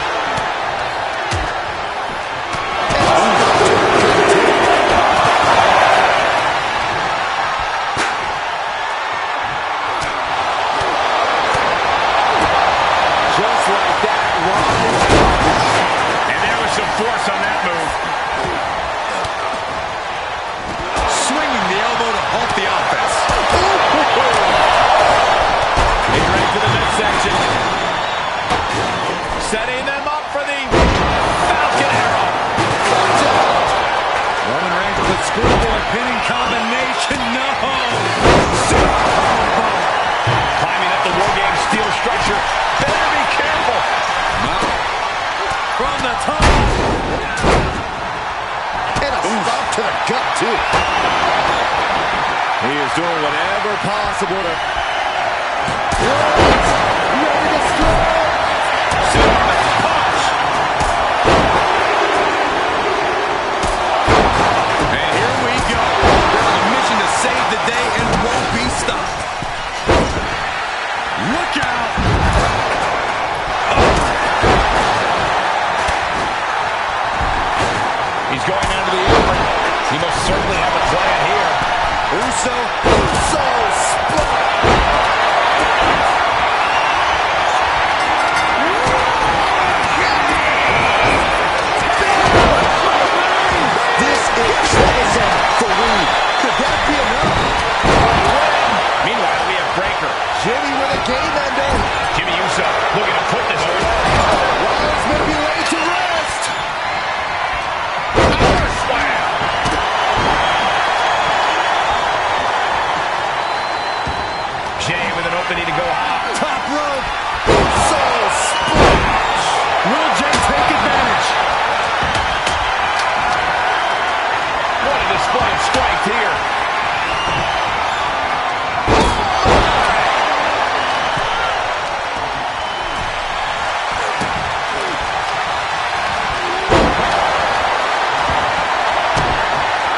Just like that, Rollins. And there was some force on that move. Swinging the elbow to halt the offense. Getting ready for the midsection. Setting them up for the Falcon Arrow. Roman Reigns with a screwball pinning combination. No. Climbing up the WarGames steel structure. Better be careful. From the top. And a stop to the gut, too. He is doing whatever possible to... Rollins, ready to strike. Superman punch. And here we go. They're on a mission to save the day and won't be stopped. Look out. He's going out of the apron. He must certainly have a plan here. Uso split. This is troublesome for Reed. Could that be enough? Meanwhile, we have Breaker. Jimmy with a game ender. Jimmy Uso looking to put this away. Rollins may be ready to rest. Power slam. Jay with an opening to go high. Top rope. Uso splash. Will Jay take advantage? What a display of strength here.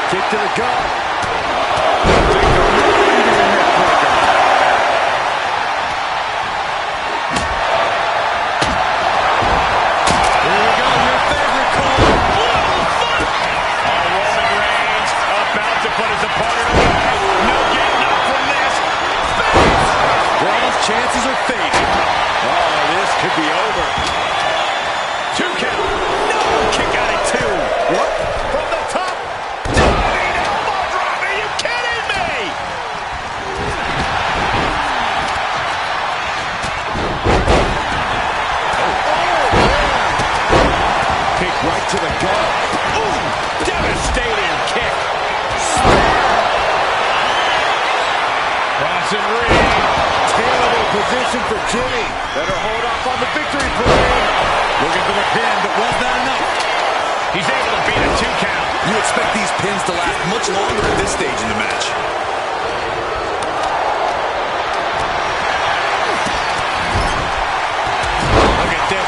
Kick to the gut. Here we go, your favorite call. Roman Reigns about to put his opponent away. No getting up from this. Raw's chances are fading. Oh, this could be over. 2 count. No, kick out at 2. What? From the top. Diving elbow drop. Are you kidding me? position for Jimmy. Better hold off on the victory parade. Looking for the pin, but was that enough? He's able to beat a 2 count. You expect these pins to last much longer at this stage in the match. Look at this.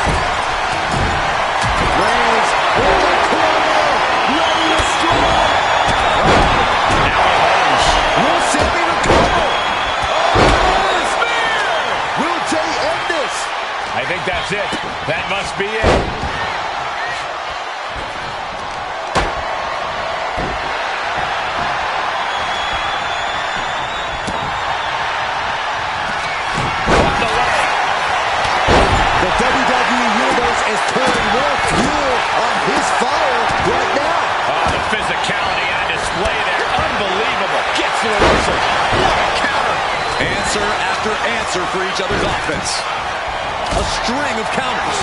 Reigns in the corner, ready to strike. Now he holds. Will Sammy recover? Oh, spear! Will Jay end this? I think that's it. That must be it. The WWE Universe is pouring more fuel on his fire right now. Oh, the physicality on display there. Unbelievable. Gets the reversal. What a counter. Answer after answer for each other's offense. A string of counters.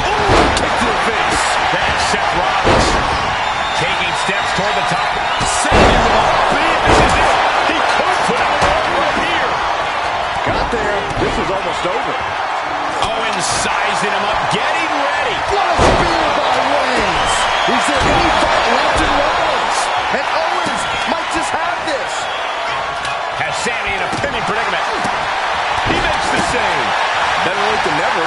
Ooh, kick to the face. That's Seth Rollins. Taking steps toward the top. Sending him up. This is it. He could put him away right here. Got there. This was almost over. Owens sizing him up. Getting ready. What a spear by Reigns. Is there any fight left in Rollins? And Owens might just have this. Has Sammy in a pinning predicament. He makes the save. Better late than never.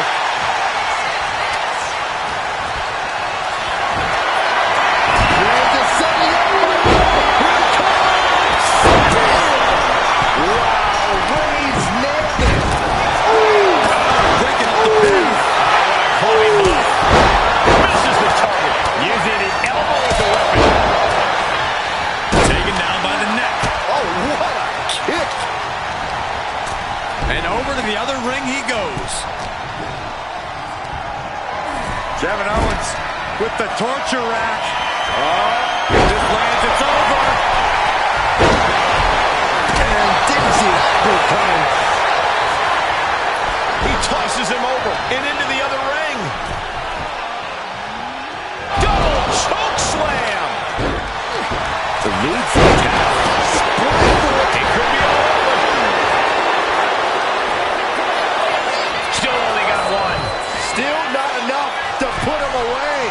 Reigns is setting up. Here it comes. Wow, Reigns nailed it. Breaking up the pin. Chloe Moore misses the target. Using his elbow as a weapon. Taken down by the neck. Oh, what a kick. And over to the other ring he goes. Kevin Owens with the torture rack. Oh, if this lands, it's over. And didn't see that move coming. He tosses him over and into the other ring. Double choke slam. The lead for the tap. It could be all over. Still only got one. Still not enough to put him away.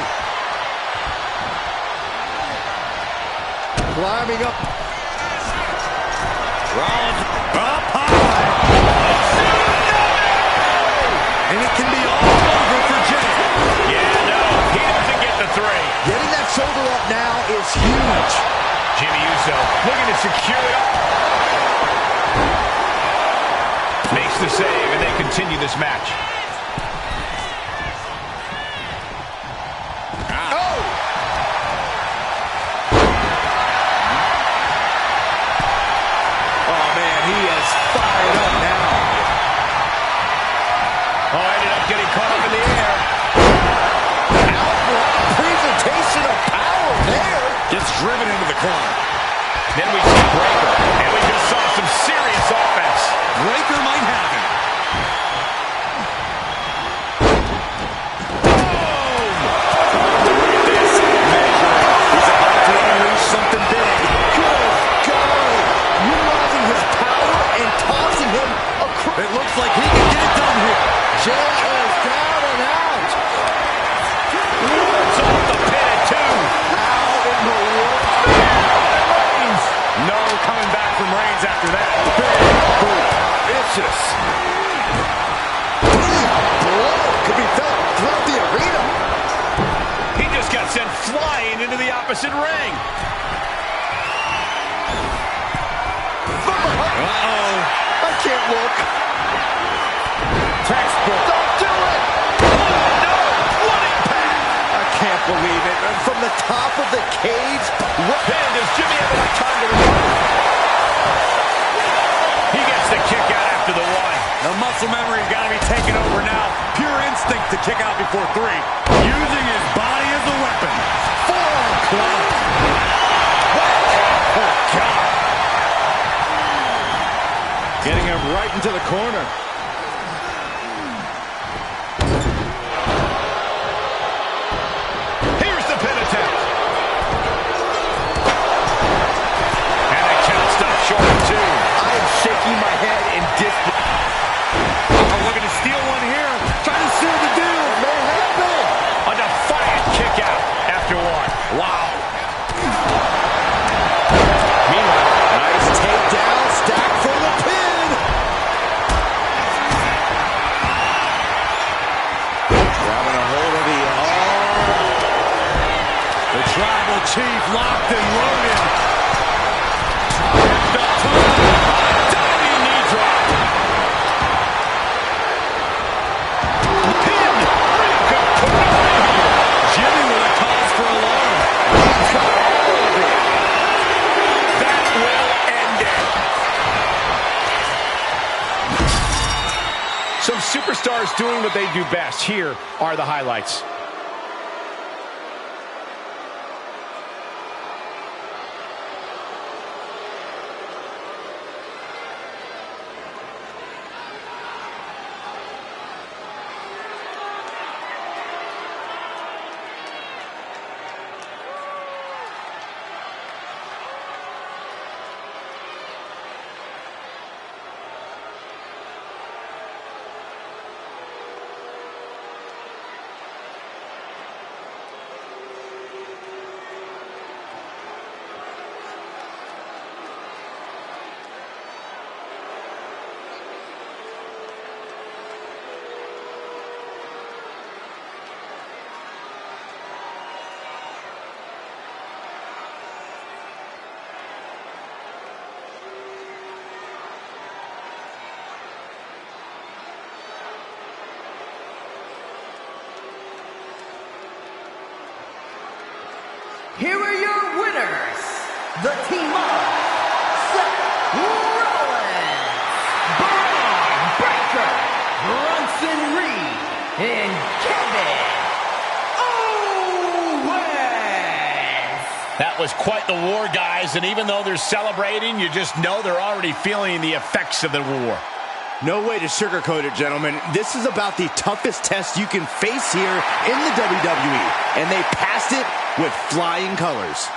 Climbing up. Rollins up high. And it can be all over for Jay. Yeah, no, he doesn't get the 3. Getting that shoulder up now is huge. Jimmy Uso looking to secure it up. Makes the save, and they continue this match. Oh! Oh, man, he is fired up now. Oh, ended up getting caught up in the air. Outright presentation of power there. Gets driven into the corner. Then we see Breaker, and we just saw some serious offense. Breaker might have him. This measure is about to unleash something big. Good golly. Utilizing his power and tossing him across. It looks like he can get it done here. Jay is down and out. It's off the pin at 2. How in the world? No coming back from Reigns after that. Vicious. Blow could be felt throughout the arena. He just got sent flying into the opposite ring. Uh-oh. I can't look. Textbook. Don't do it. Oh, no. What impact. I can't believe it. And from the top of the cage. Man, does Jimmy have enough time to recover? He gets the kick out after the 1. The muscle memory's got to be taken over now. Pure instinct to kick out before 3. Using his body as a weapon. Forearm club. Oh, God. Getting him right into the corner. Here's the pin attempt. And the count stops short of 2. I am shaking my head in disbelief. Chief locked and loaded. Picked up top. Diving knee drop. Pin. Rico put it away here. Jimmy with a cause for alarm. He's got all of it. That will end it. Some superstars doing what they do best. Here are the highlights. Here are your winners, the team of Seth Rollins, Braun Breaker, Bronson Reed, and Kevin Owens. That was quite the war, guys, and even though they're celebrating, you just know they're already feeling the effects of the war. No way to sugarcoat it, gentlemen. This is about the toughest test you can face here in the WWE, and they passed it with flying colors.